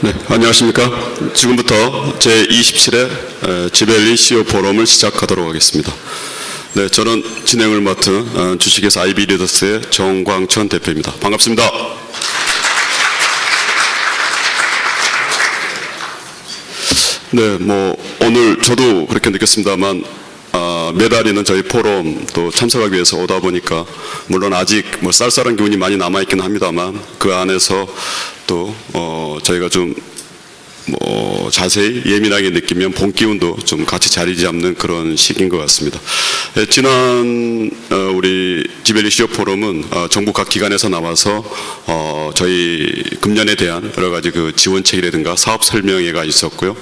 네, 안녕하십니까. 지금부터 제27회 지벨리 CEO 포럼을 시작하도록 하겠습니다. 네, 저는 진행을 맡은 주식회사 IB리더스의 정광천 대표입니다. 반갑습니다. 네, 오늘 저도 그렇게 느꼈습니다만 매달 있는 저희 포럼 또 참석하기 위해서 오다 보니까 물론 아직 쌀쌀한 기운이 많이 남아있긴 합니다만 그 안에서 또 저희가 좀 자세히 예민하게 느끼면 본 기운도 좀 같이 자리 잡는 그런 시기인 것 같습니다. 지난 우리 지벨리 CEO 포럼은 정부 각 기관에서 나와서 저희 금년에 대한 여러 가지 그 지원책이라든가 사업 설명회가 있었고요.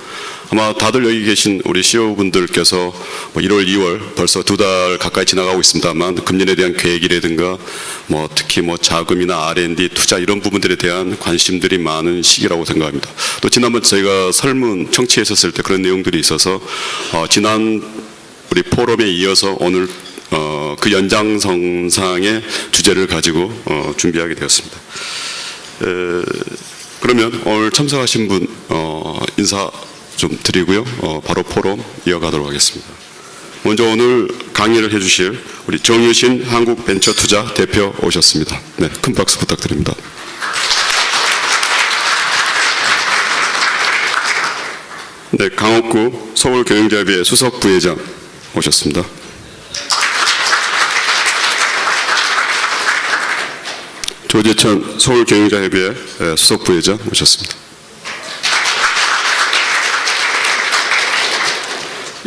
아마 다들 여기 계신 우리 CEO분들께서 1월, 2월 벌써 2달 가까이 지나가고 있습니다만 금년에 대한 계획이라든가 특히 자금이나 R&D 투자 이런 부분들에 대한 관심들이 많은 시기라고 생각합니다. 또 지난번 저희가 설문 청취했었을 때 그런 내용들이 있어서 지난 우리 포럼에 이어서 오늘 그 연장선상의 주제를 가지고 준비하게 되었습니다. 그러면 오늘 참석하신 분 인사 좀 드리고요. 바로 포럼 이어가도록 하겠습니다. 먼저 오늘 강의를 해주실 우리 정유신 한국벤처투자 대표 오셨습니다. 네, 큰 박수 부탁드립니다. 네, 강옥구 서울경영자협의회 수석 부회장 오셨습니다. 조재천 서울경영자협의회 수석 부회장 오셨습니다.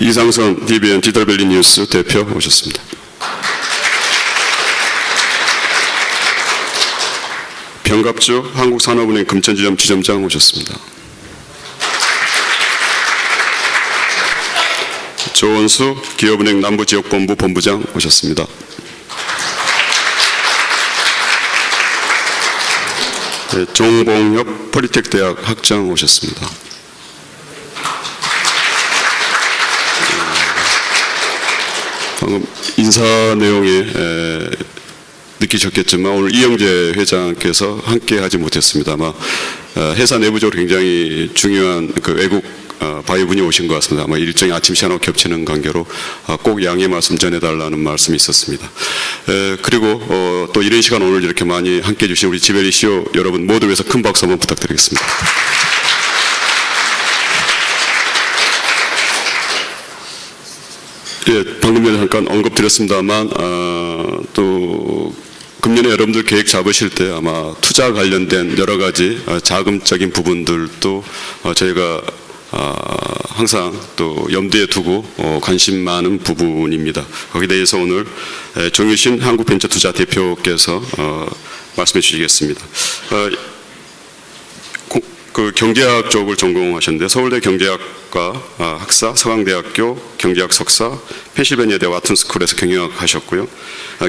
이상선 DBN 디지털밸리 뉴스 대표 오셨습니다. 병갑주 한국산업은행 금천지점 지점장 오셨습니다. 조원수 기업은행 남부지역본부 본부장 오셨습니다. 네, 종봉혁 폴리텍대학 학장 오셨습니다. 방금 인사 내용에 느끼셨겠지만 오늘 이영재 회장께서 함께 하지 못했습니다. 아마 회사 내부적으로 굉장히 중요한 그 외국 바이분이 오신 것 같습니다. 아마 일정이 아침 시간하고 겹치는 관계로 꼭 양해 말씀 전해달라는 말씀이 있었습니다. 그리고 또 이런 시간 오늘 이렇게 많이 함께 해주신 우리 지벨리 CEO 여러분 모두 위해서 큰 박수 한번 부탁드리겠습니다. 예, 방금 전에 잠깐 언급드렸습니다만 또 금년에 여러분들 계획 잡으실 때 아마 투자 관련된 여러 가지 자금적인 부분들도 저희가 항상 또 염두에 두고 관심 많은 부분입니다. 거기에 대해서 오늘 정유신 한국벤처투자 대표께서 말씀해 주시겠습니다. 그 경제학 쪽을 전공하셨는데 서울대 경제학과 학사, 서강대학교 경제학 석사, 펜실베니아 대학 와튼스쿨에서 경영학 하셨고요.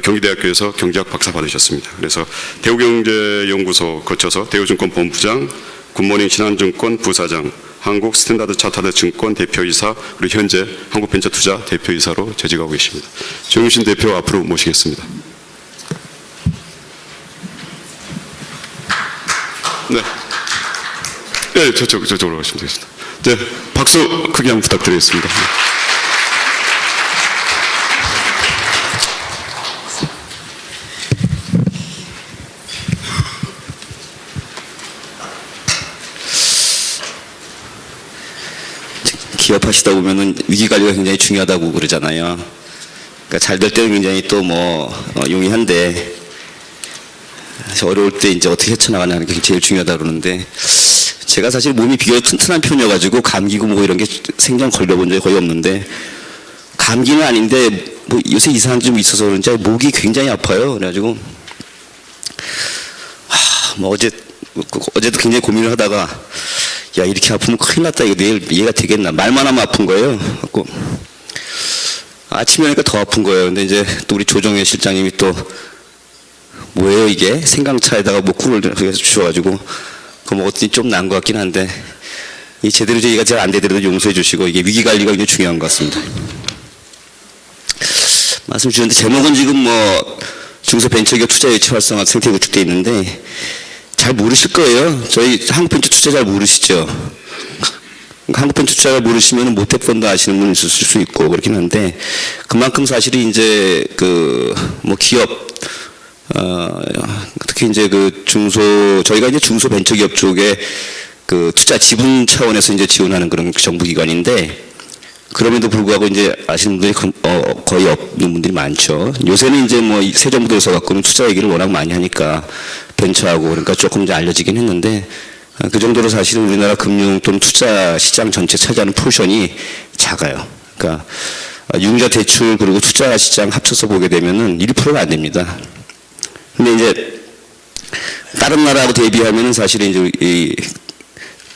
경기대학교에서 경제학 박사 받으셨습니다. 그래서 대우경제연구소 거쳐서 대우증권 본부장, 굿모닝 신한증권 부사장, 한국 스탠다드 차타드 증권 대표이사, 그리고 현재 한국벤처투자 대표이사로 재직하고 계십니다. 정유신 대표 앞으로 모시겠습니다. 네. 네, 저쪽으로 가시면 되겠습니다. 네, 박수 크게 한번 부탁드리겠습니다. 기업하시다 보면은 위기관리가 굉장히 중요하다고 그러잖아요. 그러니까 잘 될 때는 굉장히 또 용이한데 어려울 때 이제 어떻게 헤쳐나가냐는 게 제일 중요하다 그러는데 제가 사실 몸이 비교적 튼튼한 편이어가지고 감기고 이런 게 생전 걸려본 적이 거의 없는데 감기는 아닌데 요새 이상한 좀 있어서 그런지 목이 굉장히 아파요. 그래가지고 어제도 굉장히 고민을 하다가 야 이렇게 아프면 큰일 났다 이거 내일 이해가 되겠나 말만 하면 아픈 거예요. 그래서 아침에 오니까 더 아픈 거예요. 근데 이제 또 우리 조정혜 실장님이 또 뭐예요 이게 생강차에다가 꿀을 주셔가지고 그거 먹었더니 좀 나은 것 같긴 한데 이 제대로 이해가 잘 안 되더라도 용서해 주시고 이게 위기관리가 굉장히 중요한 것 같습니다. 말씀 주셨는데 제목은 지금 중소벤처기업 투자 유치 활성화 생태 구축돼 있는데 잘 모르실 거예요. 저희 한국벤처투자 잘 모르시죠? 한국벤처투자를 모르시면 모태펀드 아시는 분 있을 수 있고 그렇긴 한데 그만큼 사실은 이제 그 뭐 기업 특히 이제 그 저희가 이제 중소벤처기업 쪽에 그 투자 지분 차원에서 이제 지원하는 그런 정부기관인데 그럼에도 불구하고 이제 아시는 분들이 거의 없는 분들이 많죠. 요새는 이제 뭐 새 정부 들어서 갖고는 투자 얘기를 워낙 많이 하니까 벤처하고 그러니까 조금 이제 알려지긴 했는데 그 정도로 사실은 우리나라 금융 또는 투자 시장 전체 차지하는 포션이 작아요. 그러니까 융자 대출 그리고 투자 시장 합쳐서 보게 되면은 1%가 안 됩니다. 근데 이제 다른 나라하고 대비하면은 사실은 이제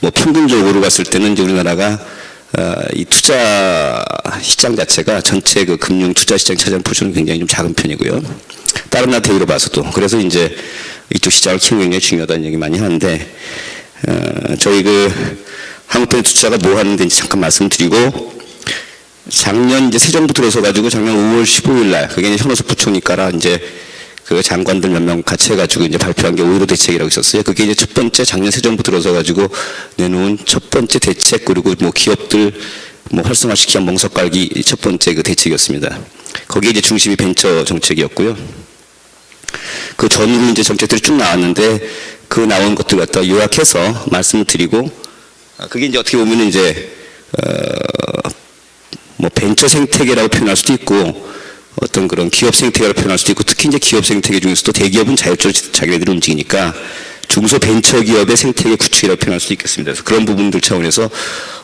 뭐 평균적으로 봤을 때는 이제 우리나라가 이 투자 시장 자체가 전체 그 금융 투자 시장 차지하는 포션은 굉장히 좀 작은 편이고요. 다른 나라 대비로 봐서도 그래서 이제 이쪽 시장을 키우는 게 굉장히 중요하다는 얘기 많이 하는데 저희 그 한국벤처투자가 뭐 하는데 잠깐 말씀드리고 작년 이제 새 정부 들어서 가지고 작년 5월 15일 날 그게 이제 현호섭 부총리가라 이제 그 장관들 몇 명 같이 해가지고 이제 발표한 게 5.15 대책이라고 있었어요. 그게 이제 첫 번째 작년 새 정부 들어서 가지고 내놓은 첫 번째 대책 그리고 뭐 기업들 뭐 활성화시키기 위한 멍석 깔기 첫 번째 그 대책이었습니다. 거기에 이제 중심이 벤처 정책이었고요. 그 전후로 이제 정책들이 쭉 나왔는데 그 나온 것들 갖다 요약해서 말씀을 드리고 그게 이제 어떻게 보면 이제 뭐 벤처 생태계라고 표현할 수도 있고 어떤 그런 기업 생태계라고 표현할 수도 있고 특히 이제 기업 생태계 중에서도 대기업은 자율적으로 자기네들이 움직이니까 중소벤처기업의 생태계 구축이라고 표현할 수도 있겠습니다. 그래서 그런 부분들 차원에서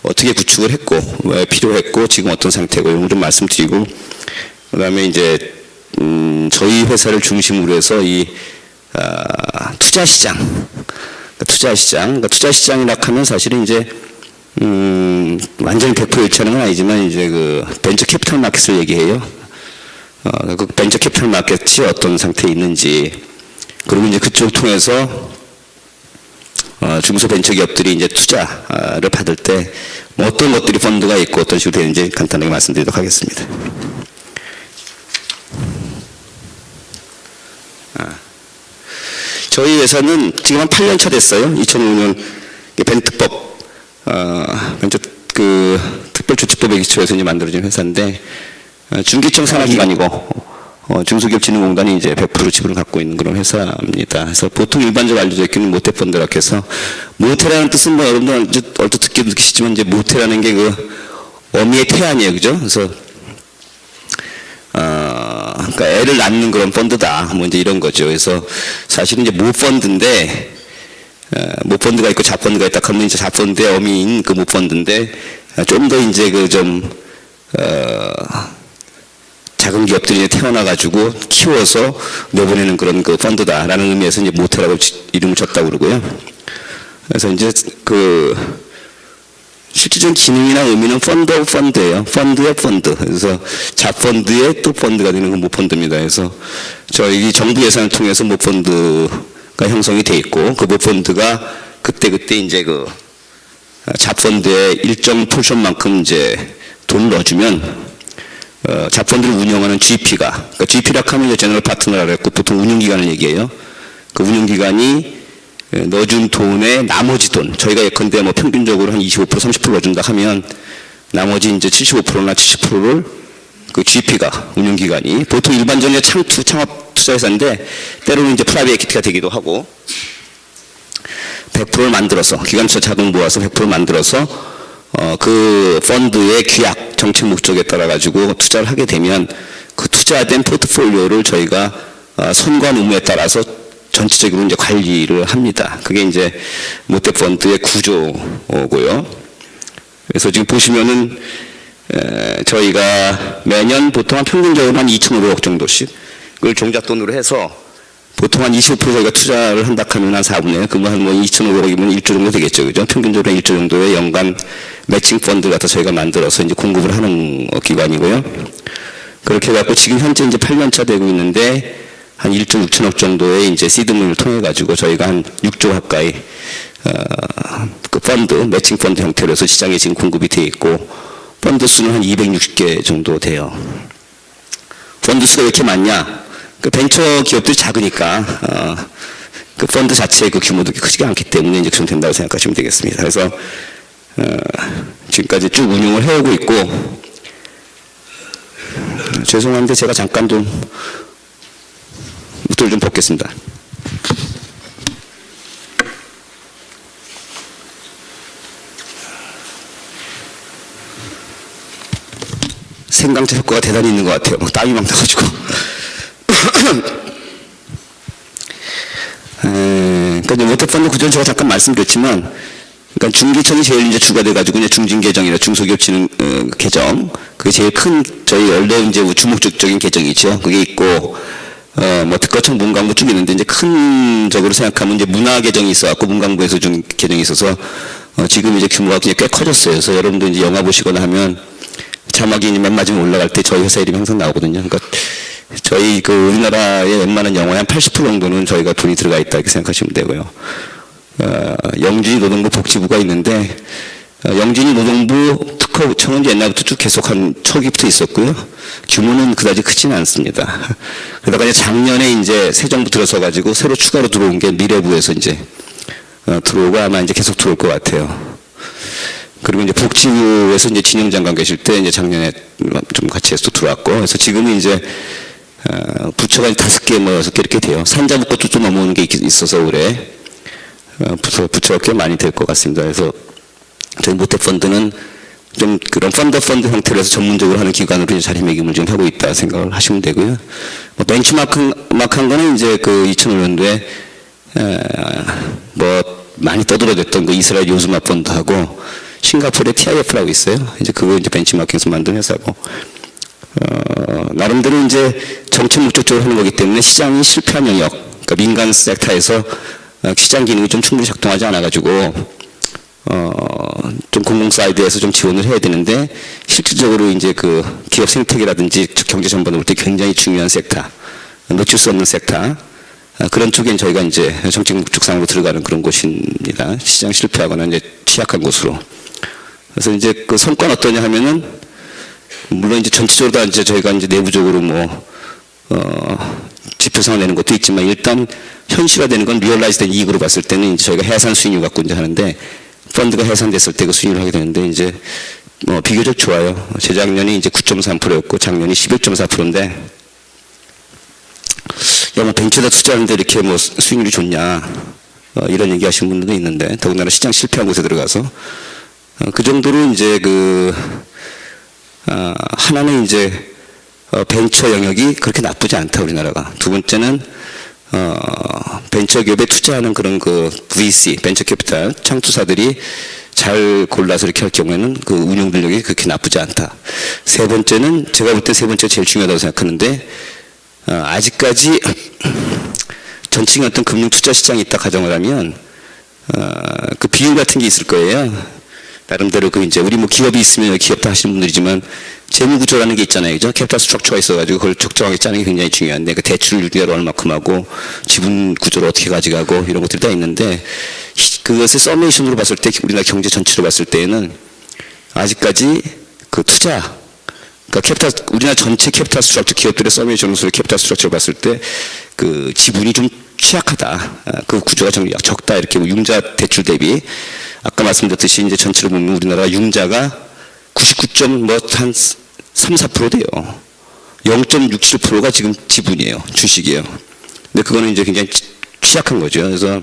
어떻게 구축을 했고 왜 필요했고 지금 어떤 상태고 이런 걸 좀 말씀드리고 그다음에 이제 저희 회사를 중심으로 해서 이 투자시장 그러니까 투자시장이라고 하면 사실은 이제 완전히 100% 일치하는 건 아니지만 이제 그 벤처 캐피탈 마켓을 얘기해요. 그 벤처 캐피탈 마켓이 어떤 상태에 있는지 그리고 이제 그쪽 통해서 중소벤처기업들이 이제 투자를 받을 때 뭐 어떤 것들이 펀드가 있고 어떤 식으로 되는지 간단하게 말씀드리도록 하겠습니다. 저희 회사는 지금 한 8년 차 됐어요. 2005년 벤트법 벤처 그 특별조치법에 기초해서 이제 만들어진 회사인데 중기청 산하기관이고 중소기업진흥공단이 이제 100% 지분을 갖고 있는 그런 회사입니다. 그래서 보통 일반적으로 알려져 있기는 모태펀드라고 해서 모태라는 뜻은 뭐 여러분들 얼핏 듣기도 느끼시지만 이제 모태라는 게 그 어미의 태 아니에요, 그죠? 그래서 그러니까 애를 낳는 그런 펀드다. 뭐 이제 이런 거죠. 그래서 사실은 이제 모펀드인데 모펀드가 있고 자펀드가 있다 하면 이제 자펀드의 어미인 그 모펀드인데 좀 더 이제 그 좀 작은 기업들이 태어나가지고 키워서 내보내는 그런 그 펀드다라는 의미에서 이제 모태라고 이름을 줬다고 그러고요. 그래서 이제 그 실질적인 기능이나 의미는 펀드 오브 펀드예요. 펀드의 펀드. 그래서 자펀드의 또 펀드가 되는 건 모펀드입니다. 그래서 저희 정부 예산을 통해서 모펀드가 형성이 돼 있고 그 모펀드가 그때 이제 그 자펀드의 일정 포션만큼 이제 돈을 넣어주면 자펀드를 운영하는 GP가 그러니까 GP라고 하면 제너럴 파트너라고 했고 보통 운영기관을 얘기해요. 그 운영기관이 넣어준 돈의 나머지 돈 저희가 예컨대 뭐 평균적으로 한 25% 30% 넣어준다 하면 나머지 이제 75%나 70%를 그 GP가 운영기관이 보통 일반적인 창업 투자회사인데 때로는 이제 프라이빗 에퀴티가 되기도 하고 100%를 만들어서 기관차 자금 모아서 100% 만들어서 그 펀드의 규약 정책 목적에 따라 가지고 투자를 하게 되면 그 투자된 포트폴리오를 저희가 선관 의무에 따라서 전체적으로 이제 관리를 합니다. 그게 이제 모태펀드의 구조고요. 그래서 지금 보시면은 저희가 매년 보통 한 평균적으로 한 2,500억 정도씩 그걸 종잣돈으로 해서 보통 한 25% 저희가 투자를 한다 하면 한 4분의 그러면 한 뭐 2,500억이면 1조 정도 되겠죠. 그죠? 평균적으로 1조 정도의 연간 매칭 펀드 갖다 저희가 만들어서 이제 공급을 하는 기관이고요. 그렇게 해갖고 지금 현재 이제 8년차 되고 있는데 한 1조 6천억 정도의 이제 시드문을 통해 가지고 저희가 한 6조 가까이 그 펀드 매칭 펀드 형태로 해서 시장에 지금 공급이 되어 있고 펀드 수는 한 260개 정도 돼요. 펀드 수가 왜 이렇게 많냐? 그 벤처 기업들이 작으니까 그 펀드 자체의 그 규모도 크지가 않기 때문에 이제 좀 된다고 생각하시면 되겠습니다. 그래서 지금까지 쭉 운용을 해오고 있고, 죄송한데 제가 잠깐 좀 옷을 좀 벗겠습니다. 생강차 효과가 대단히 있는 것 같아요. 막 땀이 막 나가지고. 그러니까 이제 모태펀드 구조는 제가 잠깐 말씀드렸지만, 그러니까 중기청이 제일 이제 주가 돼가지고 이제 중진계정이나 중소기업진흥 계정, 그게 제일 큰 저희 원래 이제 주목적인 계정이죠. 그게 있고, 뭐 특허청, 문광부 쭉 있는데 이제 큰 적으로 생각하면 이제 문화 계정이 있어갖고 문광부에서 준 계정이 있어서 지금 이제 규모가 굉장히 꽤 커졌어요. 그래서 여러분들 이제 영화 보시거나 하면 자막이 맨 마지막에 올라갈 때 저희 회사 이름이 항상 나오거든요. 그러니까 저희 그 우리나라의 웬만한 영화의 한 80% 정도는 저희가 돈이 들어가 있다 이렇게 생각하시면 되고요. 영진이 노동부 복지부가 있는데 영진이 노동부 특허청은 옛날부터 쭉 계속 한 초기부터 있었고요. 규모는 그다지 크지는 않습니다. 그러다가 이제 작년에 이제 새 정부 들어서 가지고 새로 추가로 들어온 게 미래부에서 이제 들어오고 아마 이제 계속 들어올 것 같아요. 그리고 이제 복지부에서 이제 진영 장관 계실 때 이제 작년에 좀 같이 해서 들어왔고, 그래서 지금은 이제 부처가 5개 뭐 6개 이렇게 돼요. 산자부 것도 좀 넘어오는 게 있어서 올해 부처가 꽤 많이 될 것 같습니다. 그래서 저희 모태펀드는 좀 그런 펀드 형태로 해서 전문적으로 하는 기관으로 이제 자리매김을 좀 하고 있다 생각을 하시면 되고요. 뭐 벤치마크한 거는 이제 그 2005년도에 뭐 많이 떠들어댔던 그 이스라엘 요즈마 펀드하고 싱가포르의 TIF라고 있어요. 이제 그거 이제 벤치마킹해서 만든 회사고, 나름대로 이제 정책 목적적으로 하는 거기 때문에 시장이 실패한 영역, 그러니까 민간 섹터에서 시장 기능이 좀 충분히 작동하지 않아가지고, 좀 공공 사이드에서 좀 지원을 해야 되는데, 실질적으로 이제 그 기업 생태계라든지 경제 전반을 볼 때 굉장히 중요한 섹터, 놓칠 수 없는 섹터, 그런 쪽엔 저희가 이제 정책 목적상으로 들어가는 그런 곳입니다. 시장 실패하거나 이제 취약한 곳으로. 그래서 이제 그 성과는 어떠냐 하면은, 물론 이제 전체적으로 다 이제 저희가 이제 내부적으로 뭐, 지표상을 내는 것도 있지만, 일단 현실화되는 건 리얼라이즈된 이익으로 봤을 때는 이제 저희가 해산 수익률 갖고 이제 하는데, 펀드가 해산됐을 때 그 수익률을 하게 되는데, 이제 뭐 비교적 좋아요. 재작년이 이제 9.3%였고, 작년이 11.4%인데, 야, 뭐 벤처에다 투자하는데 이렇게 뭐 수익률이 좋냐, 이런 얘기 하시는 분들도 있는데, 더군다나 시장 실패한 곳에 들어가서, 그 정도로 이제 하나는 이제 벤처 영역이 그렇게 나쁘지 않다, 우리나라가. 두 번째는 벤처 기업에 투자하는 그런 그 VC, 벤처 캐피탈, 창투사들이 잘 골라서 이렇게 할 경우에는 그 운용 능력이 그렇게 나쁘지 않다. 세 번째는 제가 볼 때 세 번째가 제일 중요하다고 생각하는데, 아직까지 전층의 어떤 금융 투자 시장이 있다 가정을 하면 그 비율 같은 게 있을 거예요. 나름대로 그 이제 우리 뭐 기업이 있으면 기업 다 하시는 분들이지만 재무 구조라는 게 있잖아요, 그죠? 캐피탈 스트럭처가 있어가지고 그걸 적정하게 짜는 게 굉장히 중요한데, 그 대출율을 얼마큼 하고 지분 구조를 어떻게 가져가고 이런 것들이 다 있는데, 그것을 서메이션으로 봤을 때 우리나라 경제 전체로 봤을 때에는 아직까지 그 투자, 그러니까 캐피탈, 우리나라 전체 캐피탈 스트럭처 기업들의 서메이션으로 캐피탈 스트럭처를 봤을 때 그 지분이 좀 취약하다, 그 구조가 좀 적다, 이렇게 뭐 융자 대출 대비. 아까 말씀드렸듯이 이제 전체로 보면 우리나라 융자가 99.한 3, 4% 돼요. 0.67%가 지금 지분이에요. 주식이에요. 근데 그거는 이제 굉장히 취약한 거죠. 그래서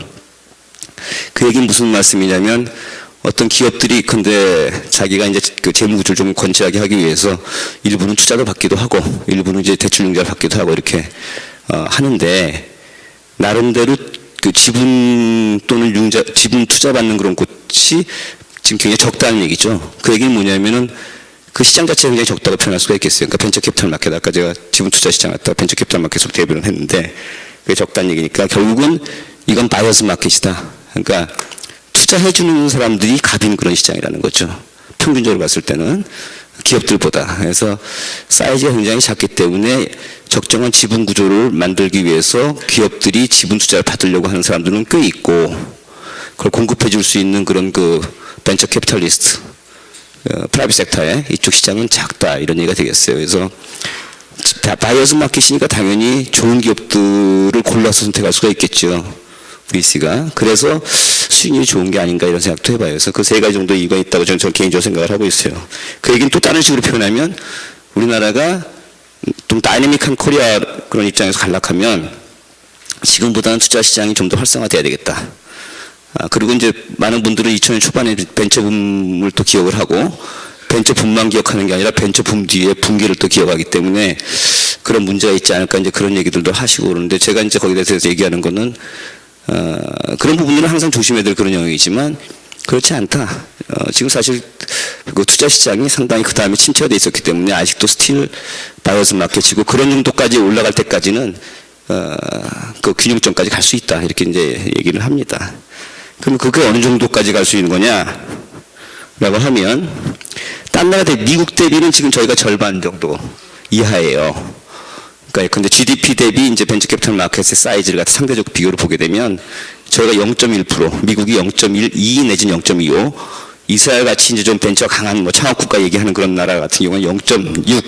그 얘기는 무슨 말씀이냐면, 어떤 기업들이 근데 자기가 이제 그 재무 구조를 좀 건실하게 하기 위해서 일부는 투자를 받기도 하고, 일부는 이제 대출 융자를 받기도 하고 이렇게 하는데, 나름대로 그 지분 또는 융자, 지분 투자 받는 그런 곳이 지금 굉장히 적다는 얘기죠. 그 얘기는 뭐냐면은 그 시장 자체가 굉장히 적다고 표현할 수가 있겠어요. 그러니까 벤처 캐피탈 마켓, 아까 제가 지분 투자 시장 갔다가 벤처 캐피탈 마켓으로 대변을 했는데, 그게 적다는 얘기니까 결국은 이건 바이어스 마켓이다. 그러니까 투자해주는 사람들이 갑인 그런 시장이라는 거죠. 평균적으로 봤을 때는 기업들보다. 그래서 사이즈가 굉장히 작기 때문에 적정한 지분 구조를 만들기 위해서 기업들이 지분 투자를 받으려고 하는 사람들은 꽤 있고, 그걸 공급해 줄 수 있는 그런 그 벤처 캐피탈리스트, 프라이빗 섹터의 이쪽 시장은 작다, 이런 얘기가 되겠어요. 그래서 바이어스 마켓이니까 당연히 좋은 기업들을 골라서 선택할 수가 있겠죠. VC가. 그래서 수익률이 좋은 게 아닌가 이런 생각도 해봐요. 그래서 그 세 가지 정도 이유가 있다고 저는 개인적으로 생각을 하고 있어요. 그 얘기는 또 다른 식으로 표현하면 우리나라가 좀 다이내믹한 코리아 그런 입장에서 간락하면 지금보다는 투자 시장이 좀 더 활성화돼야 되겠다. 그리고 이제 많은 분들은 2000년 초반에 벤처 붐을 또 기억을 하고 벤처 붐만 기억하는 게 아니라 벤처 붐 뒤에 붕괴를 또 기억하기 때문에 그런 문제가 있지 않을까 이제 그런 얘기들도 하시고 그러는데 제가 이제 거기에 대해서 얘기하는 거는 그런 부분들은 항상 조심해야 될 그런 영역이지만 그렇지 않다. 지금 사실 그 투자 시장이 상당히 그 다음에 침체가 돼 있었기 때문에 아직도 스틸 바이어스 마켓이고 그런 정도까지 올라갈 때까지는 그 균형점까지 갈 수 있다 이렇게 이제 얘기를 합니다. 그럼 그게 어느 정도까지 갈 수 있는 거냐라고 하면 딴 나라 대비 미국 대비는 지금 저희가 절반 정도 이하예요. 그러니까 근데 GDP 대비 이제 벤처 캐피탈 마켓의 사이즈를 갖다 상대적 비교를 보게 되면 저희가 0.1%, 미국이 0.12 내지는 0.25, 이스라엘 같이 이제 좀 벤처 강한 뭐 창업 국가 얘기하는 그런 나라 같은 경우는 0.6.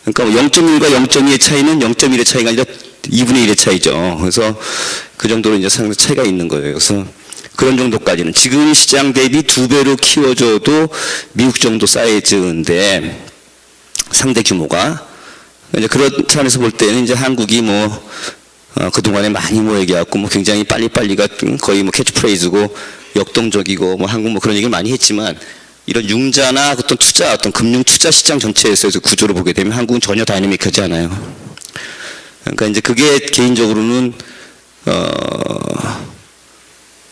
그러니까 0.1과 0.2의 차이는 0.1의 차이가 아니라 2분의 1의 차이죠. 그래서 그 정도로 이제 상당히 차이가 있는 거예요. 그래서 그런 정도까지는 지금 시장 대비 2배로 키워줘도 미국 정도 사이즈인데 상대 규모가 이제 그런 차원에서 볼 때는 이제 한국이 뭐 그동안에 많이 뭐 얘기하고 뭐 굉장히 빨리빨리가 거의 뭐 캐치프레이즈고 역동적이고 뭐 한국 뭐 그런 얘기를 많이 했지만 이런 융자나 어떤 투자, 어떤 금융 투자 시장 전체에서 구조를 보게 되면 한국은 전혀 다이내믹하지 않아요. 그러니까 이제 그게 개인적으로는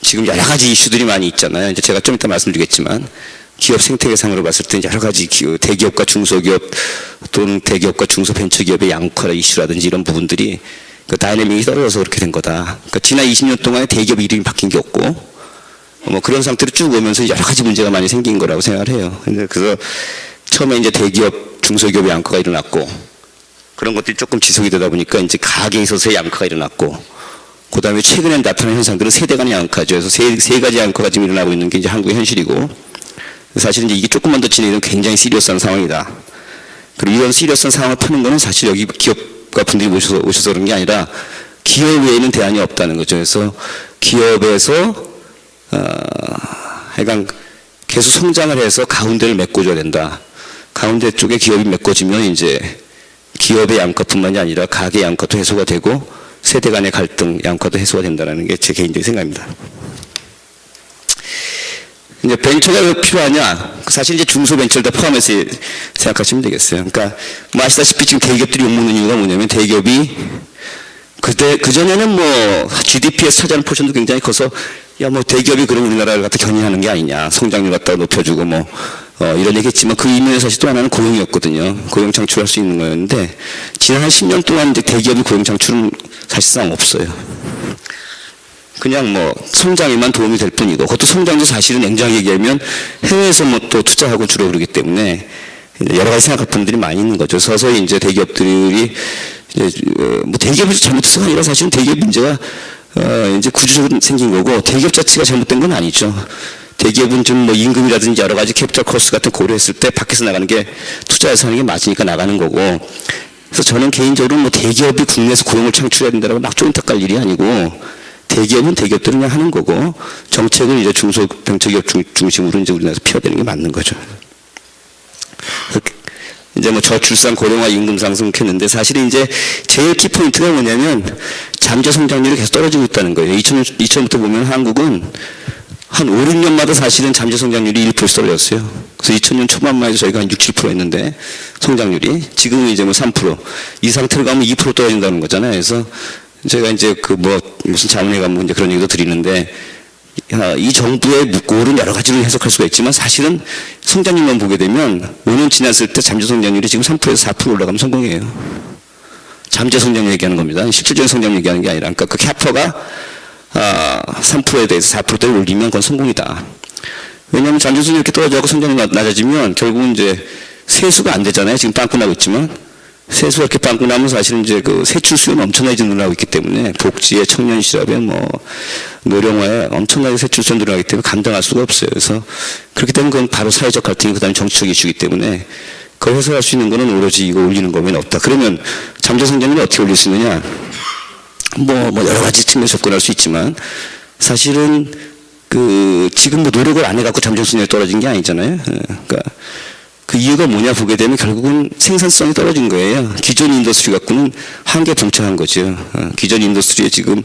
지금 여러 가지 이슈들이 많이 있잖아요. 이제 제가 좀 이따 말씀드리겠지만 기업 생태계상으로 봤을 때 여러 가지 대기업과 중소기업 또는 대기업과 중소벤처기업의 양극화 이슈라든지 이런 부분들이 그 다이내믹이 떨어져서 그렇게 된 거다. 그러니까 지난 20년 동안에 대기업 이름이 바뀐 게 없고 뭐 그런 상태로 쭉 오면서 여러 가지 문제가 많이 생긴 거라고 생각을 해요. 그래서 처음에 이제 대기업, 중소기업의 양극화가 일어났고 그런 것들이 조금 지속이 되다 보니까 이제 가게에 있어서의 양극화가 일어났고 그 다음에 최근에 나타난 현상들은 세대 간의 양극화죠. 그래서 세 가지 양극화가 지금 일어나고 있는 게 이제 한국의 현실이고 사실 이제 이게 조금만 더 진행되면 굉장히 시리어스한 상황이다. 그리고 이런 시리어스한 상황을 푸는 거는 사실 여기 기업가 분들이 오셔서 그런 게 아니라 기업 외에는 대안이 없다는 거죠. 그래서 기업에서 하여간 계속 성장을 해서 가운데를 메꿔줘야 된다. 가운데 쪽에 기업이 메꿔지면 이제 기업의 양극화뿐만이 아니라 가계 양극화도 해소가 되고 세대 간의 갈등 양극화도 해소가 된다는 게 제 개인적인 생각입니다. 이제 벤처가 왜 필요하냐? 사실 이제 중소벤처를 다 포함해서 생각하시면 되겠어요. 그러니까 뭐 아시다시피 지금 대기업들이 욕먹는 이유가 뭐냐면 대기업이 그전에는 뭐 GDP에서 차지하는 포션도 굉장히 커서 야 뭐 대기업이 그럼 우리나라를 갖다 견인하는 게 아니냐. 성장률 갖다 높여주고 뭐 이런 얘기 했지만 그 이면에 사실 또 하나는 고용이었거든요. 고용 창출할 수 있는 거였는데 지난 한 10년 동안 이제 대기업이 고용 창출은 사실상 없어요. 그냥 뭐 성장에만 도움이 될 뿐이고 그것도 성장도 사실은 냉정하게 얘기하면 해외에서 뭐 또 투자하고 주로 그러기 때문에 여러 가지 생각할 부분들이 많이 있는 거죠. 서서히 이제 대기업들이 이제 뭐 대기업에서 잘못해서가 아니라 사실은 대기업 문제가 이제 구조적으로 생긴 거고 대기업 자체가 잘못된 건 아니죠. 대기업은 좀 뭐 임금이라든지 여러 가지 캐피탈 코스트 같은 고려했을 때 밖에서 나가는 게 투자해서 하는 게 맞으니까 나가는 거고 그래서 저는 개인적으로 뭐 대기업이 국내에서 고용을 창출해야 된다고 막 쪼인탁 갈 일이 아니고 대기업은 대기업들은 그냥 하는 거고 정책을 이제 중소벤처기업 중심으로 이제 우리나라에서 피워야 되는 게 맞는 거죠. 이제 뭐 저출산 고령화 임금 상승 했는데 사실은 이제 제일 키포인트가 뭐냐면 잠재 성장률이 계속 떨어지고 있다는 거예요. 2000부터 보면 한국은 한 5, 6년마다 사실은 잠재 성장률이 1%씩 떨어졌어요. 그래서 2000년 초반만 해도 저희가 한 6, 7% 했는데 성장률이 지금은 이제 뭐 3%. 이 상태로 가면 2% 떨어진다는 거잖아요. 그래서 제가 이제 그 뭐 무슨 자문회 가면 이제 그런 얘기도 드리는데 이 정부의 묻고는 여러 가지로 해석할 수가 있지만 사실은 성장률만 보게 되면 5년 지났을 때 잠재 성장률이 지금 3%에서 4% 올라가면 성공이에요. 잠재 성장률 얘기하는 겁니다. 실질적인 성장률 얘기하는 게 아니라 그러니까 그 캐퍼가 3%에 대해서 4%대를 올리면 그건 성공이다. 왜냐하면 잠재 성장률이 이렇게 떨어져서 성장률이 낮아지면 결국은 이제 세수가 안 되잖아요. 지금 빵꾸 나고 있지만 세수가 이렇게 빵꾸 나면 사실은 이제 그 세출 수요는 엄청나게 늘어나고 있기 때문에 복지에 청년 실업에 뭐 노령화에 엄청나게 세출 수요 늘어나기 때문에 감당할 수가 없어요. 그래서 그렇기 때문에 그건 바로 사회적 갈등이 그다음에 정치적 이슈이기 때문에 그걸 해소할 수 있는 거는 오로지 이거 올리는 거면 없다. 그러면 잠재 성장률을 어떻게 올릴 수 있느냐? 뭐 여러 가지 측면에서 접근할 수 있지만 사실은 지금 뭐 노력을 안 해갖고 잠재 수준이 떨어진 게 아니잖아요. 그러니까 그 이유가 뭐냐 보게 되면 결국은 생산성이 떨어진 거예요. 기존 인더스트리 갖고는 한계 봉착한 거죠. 기존 인더스트리에 지금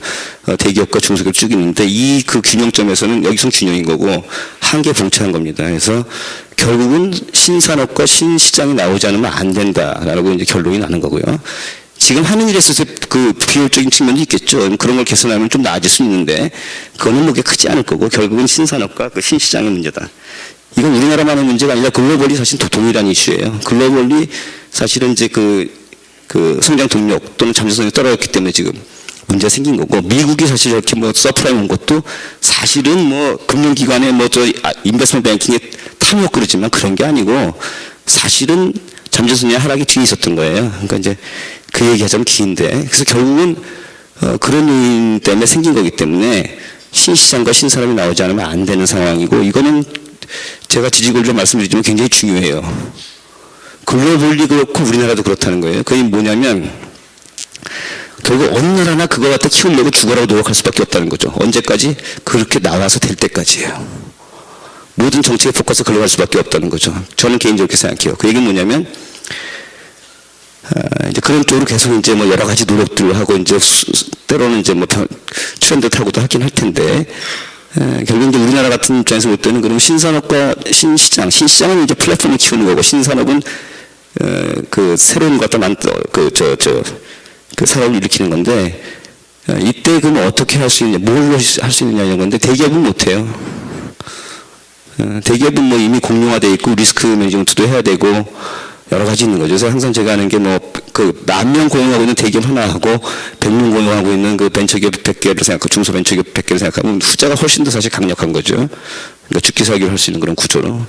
대기업과 중소기업 쭉 있는데 그 균형점에서는 여기서 균형인 거고 한계 봉착한 겁니다. 그래서 결국은 신산업과 신시장이 나오지 않으면 안 된다라고 이제 결론이 나는 거고요. 지금 하는 일에 있어서 비효율적인 측면도 있겠죠. 그런 걸 개선하면 좀 나아질 수 있는데 그거는 뭐 크지 않을 거고 결국은 신산업과 신시장의 문제다. 이건 우리나라만의 문제가 아니라 글로벌리 사실 동일한 이슈예요. 글로벌리 사실은 이제 성장 동력 또는 잠재성이 떨어졌기 때문에 지금 문제가 생긴 거고 미국이 사실 이렇게 서프라이 온 것도 사실은 금융기관의 인베스트먼트 뱅킹에 탐욕 그러지만 그런 게 아니고 사실은 잠재성의 하락이 뒤에 있었던 거예요. 그러니까 이제 그 얘기하자면 긴데 그래서 결국은 그런 요인 때문에 생긴 거기 때문에 신시장과 신산업이 나오지 않으면 안 되는 상황이고 이거는 제가 지지권으로 말씀드리지만 굉장히 중요해요. 글로벌리 그렇고 우리나라도 그렇다는 거예요. 그게 뭐냐면 결국 어느 나라나 그거 갖다 키우려고 죽어라고 노력할 수밖에 없다는 거죠. 언제까지? 그렇게 나와서 될 때까지예요. 모든 정책의 포커스 글로 갈 수밖에 없다는 거죠. 저는 개인적으로 그렇게 생각해요. 그 얘기는 뭐냐면 이제 그런 쪽으로 계속 이제 여러 가지 노력들을 하고 이제 때로는 이제 트렌드 타고도 하긴 할 텐데 결국 이제 우리나라 같은 입장에서 볼 때는 그러면 신산업과 신시장은 이제 플랫폼을 키우는 거고 신산업은 새로운 것 갖다 산업을 일으키는 건데 이때 그럼 어떻게 할 수 있냐, 뭘로 할 수 있느냐 이런 건데 대기업은 못해요. 대기업은 이미 공룡화되어 있고 리스크 매니지먼트도 해야 되고 여러 가지 있는 거죠. 그래서 항상 제가 하는 게 10,000명 고용하고 있는 대기업 하나 하고 100명 고용하고 있는 벤처기업 100개를 생각하고 중소벤처기업 100개를 생각하면 후자가 훨씬 더 사실 강력한 거죠. 그러니까 죽기 살기를 할 수 있는 그런 구조로.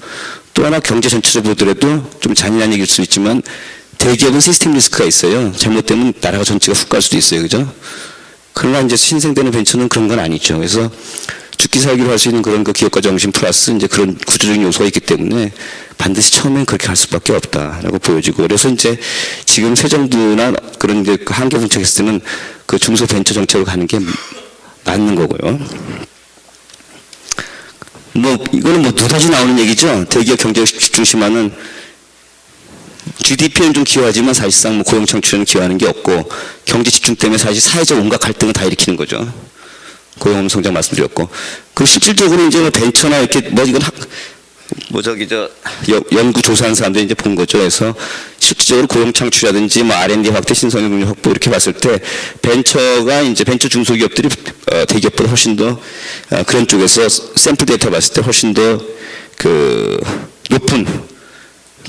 또 하나 경제 전체적으로 보더라도 좀 잔인한 얘기일 수 있지만 대기업은 시스템 리스크가 있어요. 잘못되면 나라가 전체가 훅 갈 수도 있어요. 그죠? 그러나 이제 신생되는 벤처는 그런 건 아니죠. 그래서 죽기 살기로 할 수 있는 그런 기업가 정신 플러스 이제 그런 구조적인 요소가 있기 때문에 반드시 처음엔 그렇게 할 수밖에 없다라고 보여지고 그래서 이제 지금 새 정부나 그런 이제 한계 정책했을 때는 중소 벤처 정책으로 가는 게 맞는 거고요. 이거는 두더지 나오는 얘기죠. 대기업 경제 중심화는 GDP는 좀 기여하지만 사실상 고용 창출에는 기여하는 게 없고 경제 집중 때문에 사실 사회적 온갖 갈등을 다 일으키는 거죠. 고용 없는 성장 말씀드렸고 그리고 실질적으로 이제 벤처나 이렇게 이건 연구 조사한 사람들이 이제 본 거죠. 그래서 실질적으로 고용 창출이라든지 R&D 확대, 신성장 능력 확보 이렇게 봤을 때 벤처가 이제 벤처 중소기업들이 대기업보다 훨씬 더 그런 쪽에서 샘플 데이터 봤을 때 훨씬 더 높은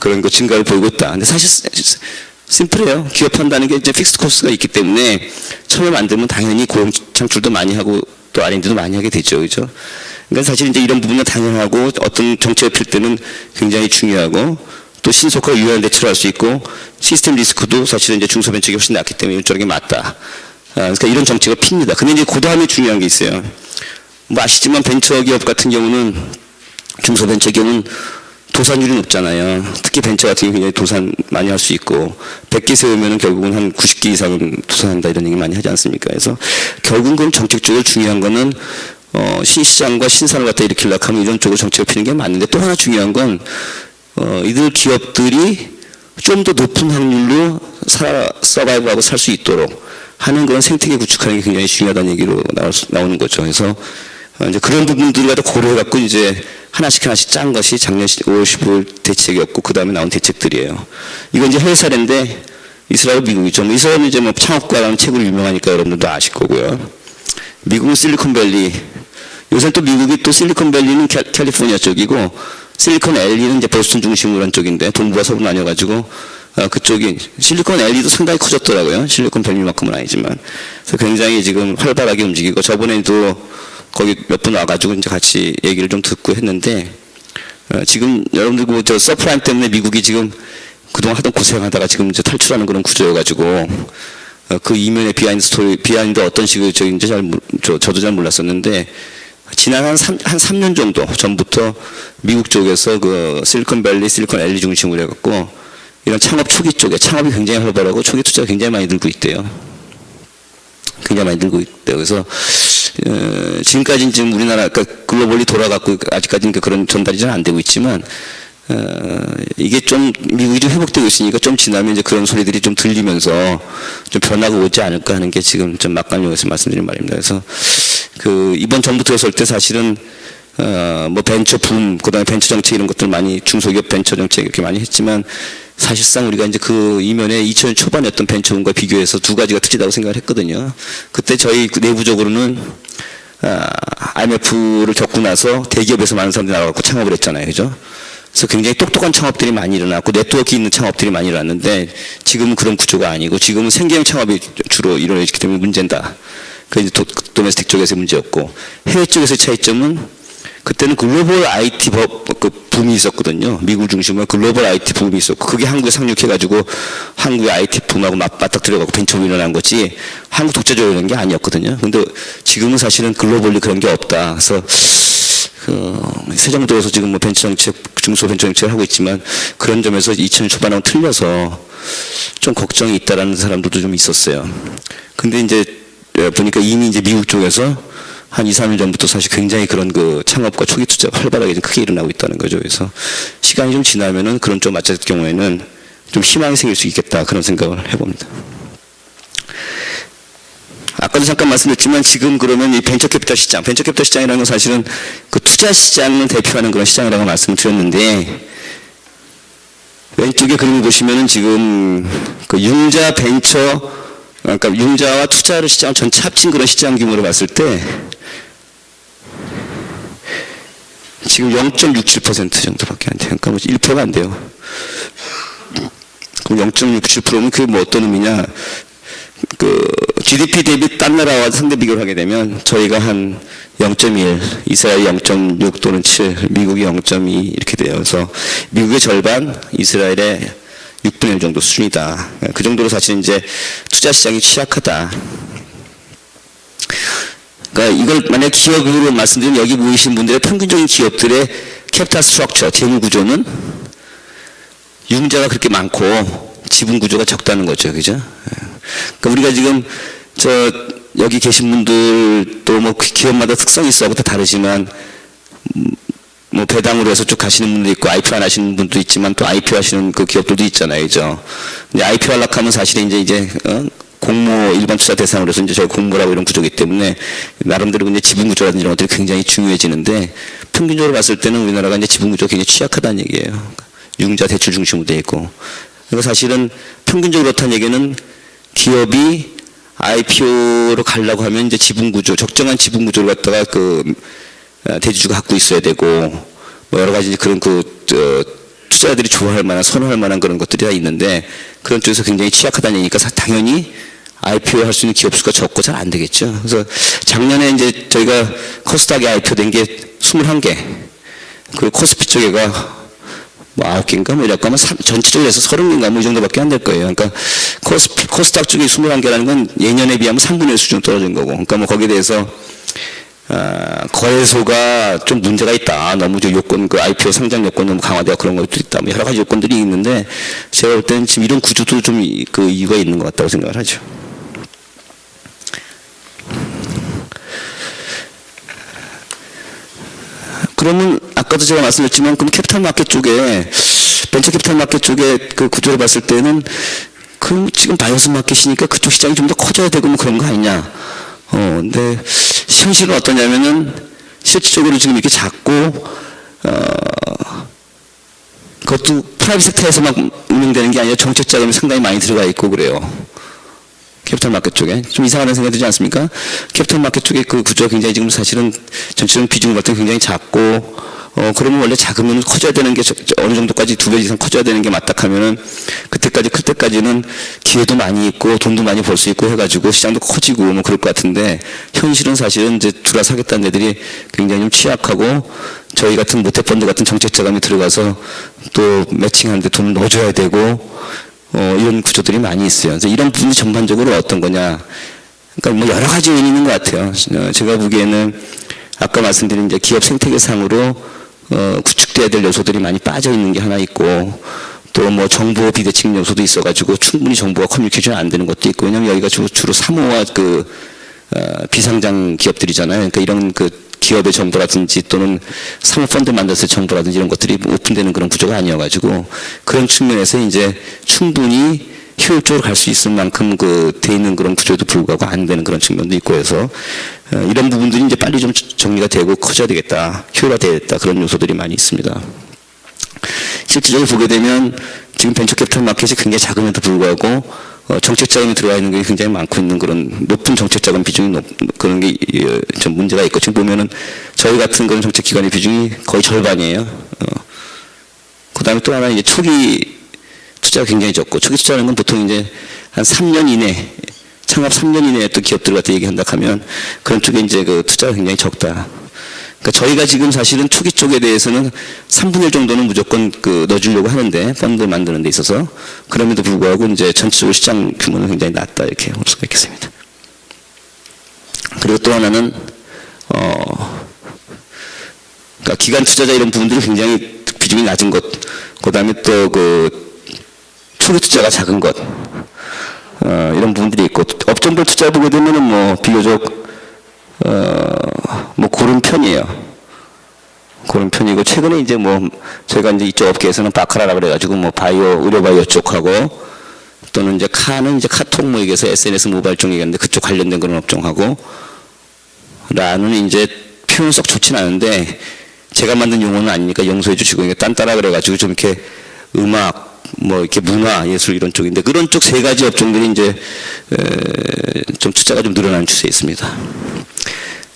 그런 증가를 보이고 있다. 근데 사실 심플해요. 기업한다는 게 이제 픽스드 코스트가 있기 때문에 처음에 만들면 당연히 고용 창출도 많이 하고 또 R&D도 많이 하게 되죠. 그죠? 그러니까 사실 이제 이런 부분은 당연하고 어떤 정책을 필 때는 굉장히 중요하고 또 신속하고 유연한 대처를 할 수 있고 시스템 리스크도 사실은 이제 중소벤처가 훨씬 낮기 때문에 이쪽에 맞다. 그러니까 이런 정책을 핍니다. 근데 이제 그 다음에 중요한 게 있어요. 아시지만 벤처기업 같은 경우는 중소벤처기업은 도산율이 높잖아요. 특히 벤처 같은 경우 굉장히 도산 많이 할 수 있고 100개 세우면은 결국은 한 90개 이상은 도산한다 이런 얘기 많이 하지 않습니까? 그래서 결국은 그럼 정책적으로 중요한 거는 신시장과 신산을 갖다 일으키려고 하면 이런 쪽으로 정책을 피는 게 맞는데 또 하나 중요한 건 이들 기업들이 좀 더 높은 확률로 서바이브하고 살 수 있도록 하는 그런 생태계 구축하는 게 굉장히 중요하다는 얘기로 나오는 거죠. 그래서 이제 그런 부분들을 갖다 고려해갖고 이제 하나씩 짠 것이 작년 5월 15일 대책이었고 그 다음에 나온 대책들이에요. 이건 이제 해외 사례인데 이스라엘, 미국이죠. 이스라엘은 이제 창업가라는 책으로 유명하니까 여러분들도 아실 거고요. 미국은 실리콘밸리. 요새 또 미국이 또 실리콘밸리는 캘리포니아 쪽이고 실리콘밸리는 이제 보스턴 중심으로 한 쪽인데 동부와 서부 나뉘어가지고 그쪽이 실리콘밸리도 상당히 커졌더라고요. 실리콘밸리만큼은 아니지만. 그래서 굉장히 지금 활발하게 움직이고 저번에도 거기 몇 분 와가지고 이제 같이 얘기를 좀 듣고 했는데 지금 여러분들 서프라임 때문에 미국이 지금 그동안 하던 고생하다가 지금 이제 탈출하는 그런 구조여가지고 그 이면의 비하인드 어떤 식으로인지 저도 잘 몰랐었는데 지난 한 3년 정도 전부터 미국 쪽에서 실리콘밸리, 실리콘밸리 중심으로 해갖고 이런 창업 초기 쪽에 창업이 굉장히 활발하고 초기 투자가 굉장히 많이 들고 있대요. 굉장히 많이 늘고 있대요. 그래서 지금까지는 지금 우리나라 그러니까 글로벌리 돌아갔고 아직까지는 그런 전달이 잘 안 되고 있지만 이게 좀 미국이 좀 회복되고 있으니까 좀 지나면 이제 그런 소리들이 좀 들리면서 좀 변화가 오지 않을까 하는 게 지금 좀 막강용에서 말씀드린 말입니다. 그래서 이번 정부 들어설 때 사실은 뭐 벤처 붐, 그다음에 벤처 정책 이런 것들 많이 중소기업 벤처 정책 이렇게 많이 했지만 사실상 우리가 이제 그 이면에 2000년 초반이었던 벤처 붐과 비교해서 두 가지가 틀리다고 생각을 했거든요. 그때 저희 내부적으로는 IMF를 겪고 나서 대기업에서 많은 사람들이 나와갖고 창업을 했잖아요, 그죠? 그래서 굉장히 똑똑한 창업들이 많이 일어났고 네트워크 있는 창업들이 많이 일어났는데 지금은 그런 구조가 아니고 지금은 생계형 창업이 주로 일어나기 때문에 문제다. 그 이제 도메스틱 쪽에서의 문제였고 해외 쪽에서의 차이점은 그때는 글로벌 IT 붐이 있었거든요. 미국 중심으로 글로벌 IT 붐이 있었고 그게 한국에 상륙해가지고 한국의 IT 붐하고 맞닥뜨려가고 벤처붐이 일어난 거지 한국 독자적으로 이런 게 아니었거든요. 근데 지금은 사실은 글로벌리 그런 게 없다. 그래서 새 정부에서 지금 뭐 벤처 정책, 중소 벤처 정책을 하고 있지만 그런 점에서 2000년 초반하고 틀려서 좀 걱정이 있다라는 사람들도 좀 있었어요. 근데 이제 보니까 이미 이제 미국 쪽에서 한 2, 3년 전부터 사실 굉장히 그런 창업과 초기 투자가 활발하게 좀 크게 일어나고 있다는 거죠. 그래서 시간이 좀 지나면은 그런 좀 맞을 경우에는 좀 희망이 생길 수 있겠다. 그런 생각을 해봅니다. 아까도 잠깐 말씀드렸지만 지금 그러면 이 벤처 캐피탈 시장이라는 건 사실은 그 투자 시장을 대표하는 그런 시장이라고 말씀을 드렸는데 왼쪽에 그림을 보시면은 지금 그 융자 벤처 그러니까 융자와 투자를 시장을 전체 합친 그런 시장 규모를 봤을 때 지금 0.67% 정도밖에 안 돼요. 그러니까 뭐 1%가 안 돼요. 그럼 0.67%면 그게 뭐 어떤 의미냐? GDP 대비 딴 나라와 상대 비교를 하게 되면 저희가 한 0.1, 이스라엘 0.6 또는 7, 미국이 0.2 이렇게 돼요. 그래서 미국의 절반, 이스라엘의 6분의 1 정도 수준이다. 그 정도로 사실 이제 투자 시장이 취약하다. 그러니까 이걸 만약 기업으로 말씀드리면 여기 모이신 분들의 평균적인 기업들의 캐피탈 스트럭처, 재무 구조는 융자가 그렇게 많고 지분 구조가 적다는 거죠. 그죠? 그러니까 우리가 지금 여기 계신 분들도 뭐 기업마다 특성이 있어 다 다르지만 뭐 배당으로 해서 쭉 가시는 분도 있고 IPO 안 하시는 분도 있지만 또 IPO 하시는 그 기업들도 있잖아요. 그죠? 이제 IPO 하려고 하면 사실은 이제 공모 일반 투자 대상으로 해서 이제 저희 공모라고 이런 구조이기 때문에 나름대로 이제 지분 구조라든지 이런 것들이 굉장히 중요해지는데 평균적으로 봤을 때는 우리나라가 이제 지분 구조가 굉장히 취약하다는 얘기예요. 융자 대출 중심으로 돼 있고. 그러니까 사실은 평균적으로 그렇다는 얘기는 기업이 IPO로 가려고 하면 이제 지분 구조, 적정한 지분 구조를 갖다가 대주주가 갖고 있어야 되고, 뭐 여러 가지 그런 투자자들이 좋아할 만한, 선호할 만한 그런 것들이 다 있는데, 그런 쪽에서 굉장히 취약하다는 얘기니까 당연히 IPO 할 수 있는 기업 수가 적고 잘 안 되겠죠. 그래서 작년에 이제 저희가 코스닥에 IPO 된 게 21개, 그리고 코스피 쪽에가 뭐 9개인가 뭐 이렇게 하면 전체적으로 해서 30개인가 뭐 이 정도밖에 안 될 거예요. 그러니까 코스닥 쪽이 21개라는 건 예년에 비하면 3분의 1 수준 떨어진 거고. 그러니까 뭐 거기에 대해서 거래소가 좀 문제가 있다. 너무 요건, IPO 상장 요건 너무 강화되어 그런 것도 있다. 뭐 여러 가지 요건들이 있는데 제가 볼 때는 지금 이런 구조도 좀 이유가 있는 것 같다고 생각을 하죠. 그러면 아까도 제가 말씀드렸지만 그럼 캐피탈 마켓 쪽에 벤처 캐피탈 마켓 쪽에 그 구조를 봤을 때는 그럼 지금 바이오스 마켓이니까 그쪽 시장이 좀 더 커져야 되고 뭐 그런 거 아니냐. 근데 현실은 어떠냐면은 실질적으로 지금 이렇게 작고 그것도 프라이빗 섹터에서만 운영되는 게 아니라 정책 자금이 상당히 많이 들어가 있고 그래요. 캐피탈 마켓 쪽에 좀 이상하다는 생각이 들지 않습니까? 캐피탈 마켓 쪽에 그 구조가 굉장히 지금 사실은 전체적인 비중을 봤을 때 굉장히 작고 그러면 원래 작으면 커져야 되는 게 어느 정도까지 2배 이상 커져야 되는 게 맞다 하면은 그때까지 클 때까지는 기회도 많이 있고 돈도 많이 벌 수 있고 해가지고 시장도 커지고 뭐 그럴 것 같은데 현실은 사실은 이제 들어사겠다는 애들이 굉장히 좀 취약하고 저희 같은 모태펀드 같은 정책 자금이 들어가서 또 매칭하는데 돈을 넣어줘야 되고 이런 구조들이 많이 있어요. 그래서 이런 부분이 전반적으로 어떤 거냐. 그러니까 뭐 여러 가지 요인이 있는 것 같아요. 제가 보기에는 아까 말씀드린 이제 기업 생태계상으로 구축돼야 될 요소들이 많이 빠져 있는 게 하나 있고 또 뭐 정보 비대칭 요소도 있어가지고 충분히 정보가 커뮤니케이션이 안 되는 것도 있고, 왜냐하면 여기가 주로 사모와 비상장 기업들이잖아요. 그러니까 이런 기업의 정보라든지 또는 사모펀드 만들었을 때 정보라든지 이런 것들이 오픈되는 그런 구조가 아니어가지고, 그런 측면에서 이제 충분히 효율적으로 갈 수 있을 만큼 돼 있는 그런 구조에도 불구하고 안 되는 그런 측면도 있고 해서, 이런 부분들이 이제 빨리 좀 정리가 되고 커져야 되겠다, 효율화되겠다, 그런 요소들이 많이 있습니다. 실질적으로 보게 되면 지금 벤처 캐피탈 마켓이 굉장히 작음에도 불구하고 정책 자금이 들어와 있는 게 굉장히 많고 있는 그런 높은 정책 자금 비중이 그런 게 좀 문제가 있고, 지금 보면은 저희 같은 그런 정책 기관의 비중이 거의 절반이에요. 그다음에 또 하나 이제 초기 투자가 굉장히 적고, 초기 투자하는 건 보통 이제 한 3년 이내, 창업 3년 이내에 또 기업들 갖다 얘기한다 하면 그런 쪽에 이제 투자가 굉장히 적다. 그러니까 저희가 지금 사실은 초기 쪽에 대해서는 3분의 1 정도는 무조건 넣어주려고 하는데, 펀드 만드는 데 있어서. 그럼에도 불구하고 이제 전체적으로 시장 규모는 굉장히 낮다, 이렇게 볼 수가 있겠습니다. 그리고 또 하나는, 그러니까 기관 투자자 이런 부분들이 굉장히 비중이 낮은 것, 그 다음에 또 초기 투자가 작은 것, 이런 부분들이 있고, 업종별 투자 보게 되면은 뭐 비교적 고른 편이에요. 고른 편이고, 최근에 이제 저희가 이제 이쪽 업계에서는 바카라라 그래가지고 바이오, 의료 바이오 쪽하고, 또는 이제 카는 이제 카톡 얘기해서 SNS 모바일 쪽 얘기하는데 그쪽 관련된 그런 업종하고, 라는 이제 표현 썩 좋진 않은데, 제가 만든 용어는 아니니까 용서해 주시고, 이게 딴따라 그래가지고 좀 이렇게 음악, 이렇게 문화, 예술 이런 쪽인데, 그런 쪽 세 가지 업종들이 이제, 좀 투자가 좀 늘어나는 추세에 있습니다.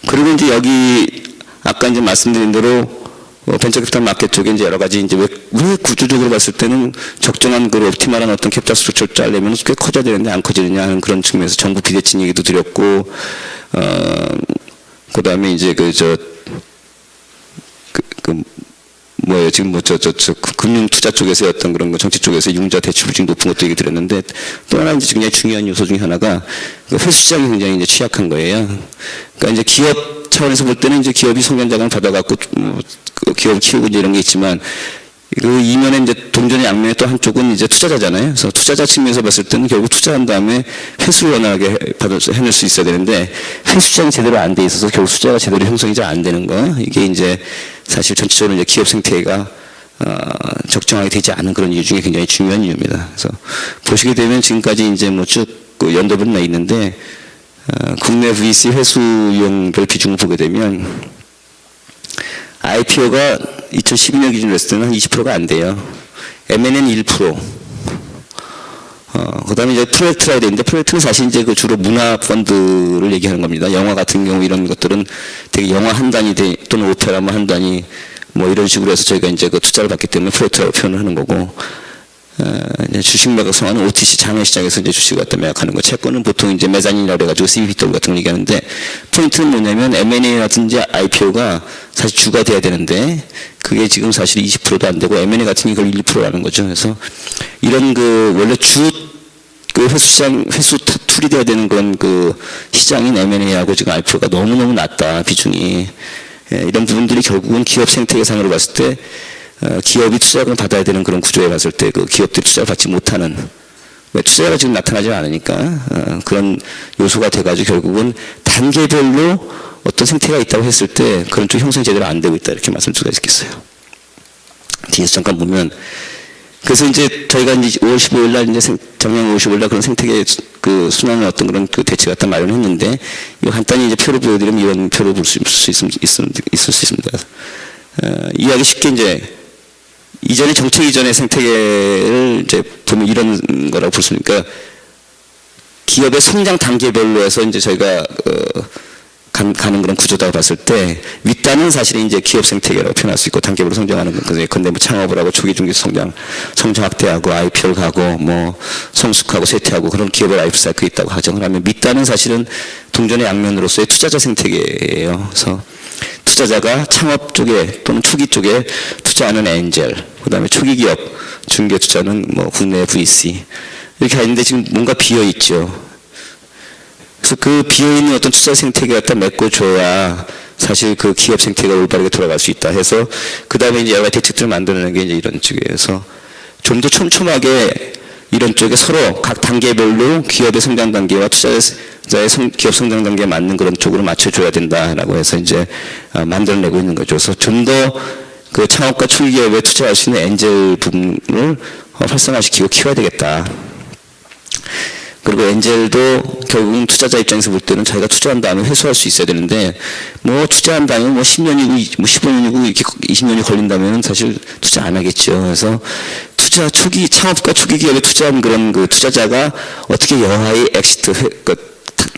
그리고 이제 여기 아까 이제 말씀드린 대로 벤처 캐피탈 마켓 쪽에 이제 여러 가지 이제 왜 구조적으로 봤을 때는 적정한 옵티멀한 어떤 캐피탈 스트럭처를 짜려면 꽤 커져야 되는데 안 커지느냐 하는 그런 측면에서 정부 비대칭 얘기도 드렸고, 그 다음에 이제 지금 금융 투자 쪽에서 어떤 그런 정치 쪽에서 융자 대출 비중이 높은 것도 얘기 드렸는데, 또 하나 이제 굉장히 중요한 요소 중에 하나가 회수 시장이 굉장히 이제 취약한 거예요. 그러니까 이제 기업 차원에서 볼 때는 이제 기업이 성장 자금을 받아갖고 기업을 키우고 이제 이런 게 있지만, 이면에 이제 동전의 양면에 또 한쪽은 이제 투자자잖아요. 그래서 투자자 측면에서 봤을 때는 결국 투자한 다음에 회수를 원활하게 해낼 수 있어야 되는데, 회수 시장이 제대로 안 돼 있어서 결국 투자가 제대로 형성이 잘 안 되는 거. 이게 이제 사실 전체적으로 이제 기업 생태가 적정하게 되지 않은 그런 이유 중에 굉장히 중요한 이유입니다. 그래서 보시게 되면 지금까지 이제 쭉 연도별로 나 있는데, 국내 VC 회수용별 비중을 보게 되면 IPO가 2012년 기준으로 했을 때는 한 20%가 안 돼요. M&A는 1%. 그 다음에 이제 프로젝트라 해야 되는데, 프로젝트는 사실 이제 주로 문화 펀드를 얘기하는 겁니다. 영화 같은 경우 이런 것들은 되게 영화 한 단위 또는 오페라 한 단위 이런 식으로 해서 저희가 이제 투자를 받기 때문에 프로젝트라고 표현을 하는 거고, 이제 주식 매각 성화는 OTC 장외시장에서 이제 주식을 갖다 매각하는 거. 채권은 보통 이제 메자닌이라고 해가지고 CBW 같은 걸 얘기하는데, 포인트는 뭐냐면 M&A라든지 IPO가 사실 주가 돼야 되는데, 그게 지금 사실 20%도 안 되고, M&A 같은 게 그걸 1%라는 거죠. 그래서 이런 원래 회수 툴이 돼야 되는 그런 시장인 M&A하고 지금 IPO가 너무너무 낮다, 비중이. 이런 부분들이 결국은 기업 생태 계산으로 봤을 때, 기업이 투자금을 받아야 되는 그런 구조에 봤을 때 기업들이 투자를 받지 못하는, 왜 투자가 지금 나타나지 않으니까 그런 요소가 돼가지고 결국은 단계별로 어떤 생태가 있다고 했을 때 그런 쪽 형성이 제대로 안 되고 있다, 이렇게 말씀을 수가 있겠어요. 뒤에서 잠깐 보면, 그래서 이제 저희가 이제 5월 15일 날 이제 작년 5월 15일 날 그런 생태계 순환의 어떤 그런 대책 갖다 마련했는데, 이거 간단히 이제 표로 보여드리면 이런 표로 볼 수 있을 수 있습니다. 이해하기 쉽게 이제 이전에 정책 이전의 생태계를 이제 보면 이런 거라고 볼 수 있으니까, 기업의 성장 단계별로 해서 이제 저희가 가는 그런 구조다고 봤을 때, 윗단은 사실은 이제 기업 생태계라고 표현할 수 있고, 단계별로 성장하는 건, 근데 창업을 하고 초기 중기 성장 확대하고 IPO를 가고 성숙하고 쇠퇴하고 그런 기업의 라이프 사이클이 있다고 가정을 하면, 밑단은 사실은 동전의 양면으로서의 투자자 생태계예요. 그래서 투자자가 창업 쪽에 또는 초기 쪽에 투자하는 엔젤, 그 다음에 초기 기업, 중개 투자는 국내 VC, 이렇게 하는데 지금 뭔가 비어 있죠. 그래서 그 비어있는 어떤 투자 생태계 갖다 메꿔줘야 사실 그 기업 생태계가 올바르게 돌아갈 수 있다 해서, 그 다음에 이제 여러 가지 대책들을 만들어내는 게 이제 이런 쪽이어서, 좀 더 촘촘하게 이런 쪽에 서로 각 단계별로 기업의 성장 단계와 투자자의 기업 성장 단계에 맞는 그런 쪽으로 맞춰줘야 된다라고 해서 이제 만들어내고 있는 거죠. 그래서 좀 더 그 창업과 초기 기업에 투자할 수 있는 엔젤 부분을 활성화시키고 키워야 되겠다. 그리고 엔젤도 결국은 투자자 입장에서 볼 때는 자기가 투자한 다음에 회수할 수 있어야 되는데, 뭐 투자한 다음에 뭐 10년이고 뭐 15년이고 이렇게 20년이 걸린다면 사실 투자 안 하겠죠. 그래서 투자 초기, 창업과 초기 기업에 투자한 그런 그 투자자가 어떻게 여하의 엑시트,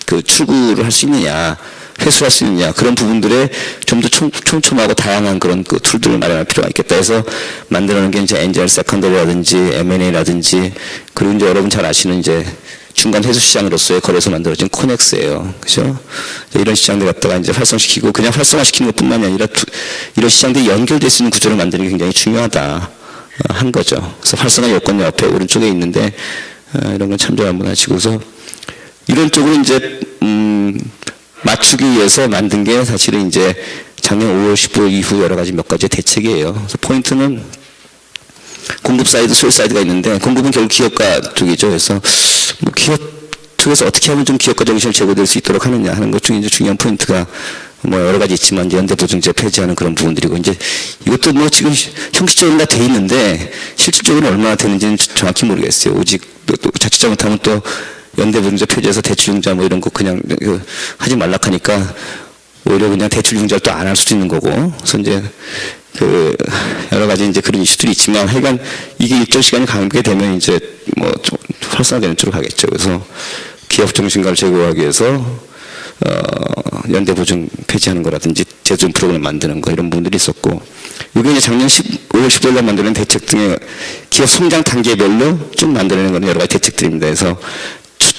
그 출구를 할 수 있느냐, 회수할 수 있느냐, 그런 부분들에 좀 더 촘촘하고 다양한 그런 그 툴들을 마련할 필요가 있겠다 해서 만들어낸 게 이제 엔젤 세컨더리라든지 M&A라든지, 그리고 이제 여러분 잘 아시는 이제 중간 회수 시장으로서의 거래소 만들어진 코넥스예요. 그죠? 이런 시장들 갖다가 이제 활성시키고, 그냥 활성화시키는 것 뿐만이 아니라 이런 시장들이 연결될 수 있는 구조를 만드는 게 굉장히 중요하다 한 거죠. 그래서 활성화 요건 옆에 오른쪽에 있는데, 이런 건 참조 한번 하시고, 그래서 이런 쪽으로 이제 맞추기 위해서 만든 게 사실은 이제 작년 5월 15일 이후 여러 가지 몇 가지 대책이에요. 그래서 포인트는 공급 사이드, 수요 사이드가 있는데, 공급은 결국 기업가 쪽이죠. 그래서 뭐 기업 쪽에서 어떻게 하면 좀 기업가 정신을 제고될 수 있도록 하느냐 하는 것 중에 이제 중요한 포인트가 뭐 여러 가지 있지만, 연대보증제 폐지하는 그런 부분들이고, 이제 이것도 뭐 지금 형식적으로 다 돼 있는데 실질적으로 얼마나 되는지는 정확히 모르겠어요. 오직 또 자칫 잘못하면 또 연대보증제 폐지해서 대출융자 뭐 이런 거 그냥 하지 말라 하니까 오히려 그냥 대출융자를 또 안 할 수도 있는 거고, 그래서 이제 그 여러 가지 이제 그런 이슈들이 있지만, 하여간 이게 일정 시간이 가게 되면 이제 뭐 좀 활성화되는 쪽으로 가겠죠. 그래서 기업 정신가를 제고하기 위해서 연대 보증 폐지하는 거라든지 재정 프로그램 만드는 거, 이런 부분들이 있었고, 이게 이제 작년 5월 15일 날 만드는 대책 등의 기업 성장 단계별로 쭉 만들어내는 건 여러 가지 대책들입니다. 그래서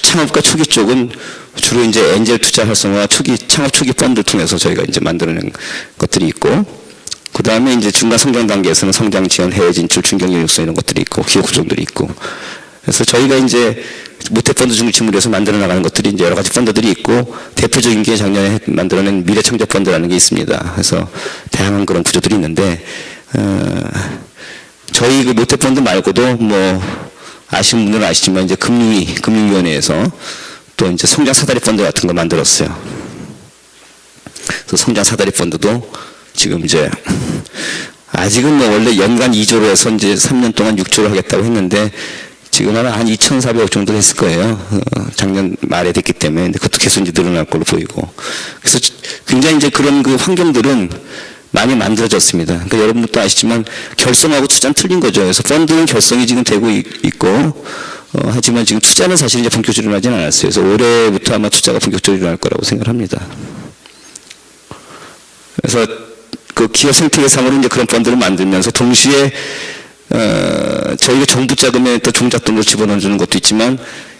창업과 초기 쪽은 주로 이제 엔젤 투자 활성화, 창업 초기 펀드 통해서 저희가 이제 만들어낸 것들이 있고, 그 다음에 이제 중간 성장 단계에서는 성장 지원, 해외 진출, 중견 육성 이런 것들이 있고, 기업 구조들이 있고, 그래서 저희가 이제 모태펀드 중심으로 해서 만들어 나가는 것들이 이제 여러 가지 펀드들이 있고, 대표적인 게 작년에 만들어낸 미래창조 펀드라는 게 있습니다. 그래서 다양한 그런 구조들이 있는데, 저희 그 모태펀드 말고도 뭐 아시는 분들은 아시지만 이제 금융위원회에서 또 이제 성장 사다리 펀드 같은 거 만들었어요. 그래서 성장 사다리 펀드도 지금 이제 아직은 뭐 원래 연간 2조로 해서 이제 3년 동안 6조를 하겠다고 했는데, 지금 한 2,400억 정도 됐을 거예요. 작년 말에 됐기 때문에. 근데 그것도 계속 이제 늘어날 걸로 보이고. 그래서 굉장히 이제 그런 그 환경들은 많이 만들어졌습니다. 그러니까 여러분들도 아시지만 결성하고 투자는 틀린 거죠. 그래서 펀드는 결성이 지금 되고 있고, 하지만 지금 투자는 사실 이제 본격적으로 일어나지는 않았어요. 그래서 올해부터 아마 투자가 본격적으로 일어날 거라고 생각합니다. 그래서 그 기업 생태계 상으로 이제 그런 펀드를 만들면서 동시에 저희가 정부 자금에 또 종잣돈으로 집어넣어주는 것도 있지만,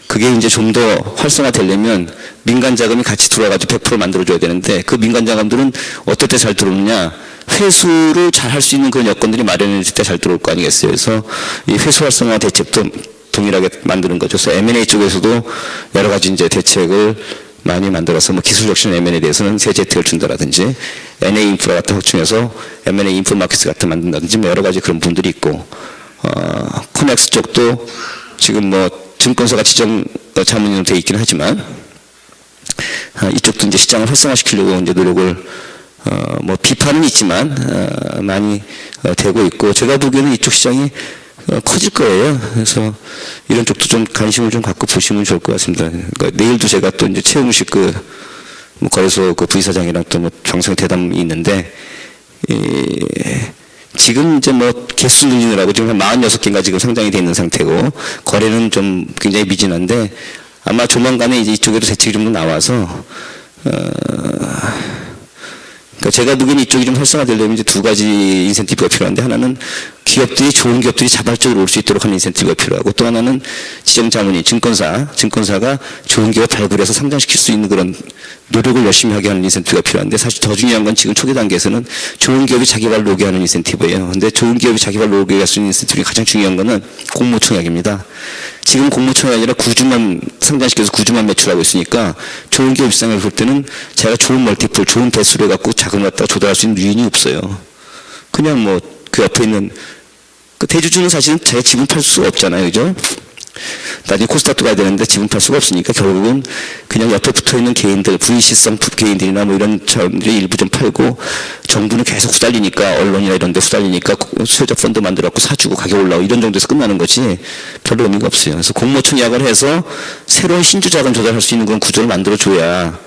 그게 이제 좀 더 활성화되려면 민간 자금이 같이 들어와가지고 100% 만들어줘야 되는데, 그 민간 자금들은 어떨 때 잘 들어오느냐, 회수를 잘 할 수 있는 그런 여건들이 마련해질 때 잘 들어올 거 아니겠어요. 그래서 이 회수 활성화 대책도 동일하게 만드는 거죠. 그래서 M&A 쪽에서도 여러 가지 이제 대책을 많이 만들어서, 뭐 기술 혁신 M&A에 대해서는 세제 혜택을 준다라든지, NA 인프라 같은 확충해서 M&A 인프 마켓 같은 만든다든지, 뭐 여러 가지 그런 분들이 있고, 코넥스 쪽도 지금 뭐 증권사가 지정 자문으로 되어 있기는 하지만, 이쪽도 이제 시장을 활성화시키려고 이제 노력을 뭐 비판은 있지만 많이 되고 있고, 제가 보기에는 이쪽 시장이 커질 거예요. 그래서 이런 쪽도 좀 관심을 좀 갖고 보시면 좋을 것 같습니다. 그러니까 내일도 제가 또 이제 최웅식 뭐 거래소 그 부이사장이랑 또 뭐 방송 대담이 있는데, 지금 이제 뭐 개수 늘리느라고 지금 한 46개인가 지금 상장이 돼 있는 상태고, 거래는 좀 굉장히 미진한데, 아마 조만간에 이제 이쪽에도 대책이 좀 더 나와서, 그러니까 제가 보기에는 이쪽이 좀 활성화되려면 이제 두 가지 인센티브가 필요한데, 하나는 기업들이, 좋은 기업들이 자발적으로 올 수 있도록 하는 인센티브가 필요하고, 또 하나는 지정자문이 증권사가 좋은 기업 발굴해서 상장시킬 수 있는 그런 노력을 열심히 하게 하는 인센티브가 필요한데, 사실 더 중요한 건 지금 초기 단계에서는 좋은 기업이 자기 발로 오게 하는 인센티브예요. 근데 좋은 기업이 자기 발로 오게 할 수 있는 인센티브 중에 가장 중요한 거는 공모총액입니다. 지금 공모총액이 아니라 구주만 상장시켜서 구주만 매출하고 있으니까, 좋은 기업 입장에서 볼 때는 제가 좋은 멀티플, 좋은 배수를 갖고 자금을 갖다가 조달할 수 있는 유인이 없어요. 그냥 뭐 그 옆에 있는 그 대주주는 사실은 자기 지분 팔 수가 없잖아요, 그죠? 나중에 코스닥도 가야 되는데 지분 팔 수가 없으니까 결국은 그냥 옆에 붙어 있는 개인들, VC성 개인들이나 뭐 이런 사람들이 일부 좀 팔고 정부는 계속 후달리니까 언론이나 이런 데 후달리니까 수요자 펀드 만들어갖고 사주고 가격 올라오고 이런 정도에서 끝나는 거지 별로 의미가 없어요. 그래서 공모처 약을 해서 새로운 신주 자금 조달할 수 있는 그런 구조를 만들어줘야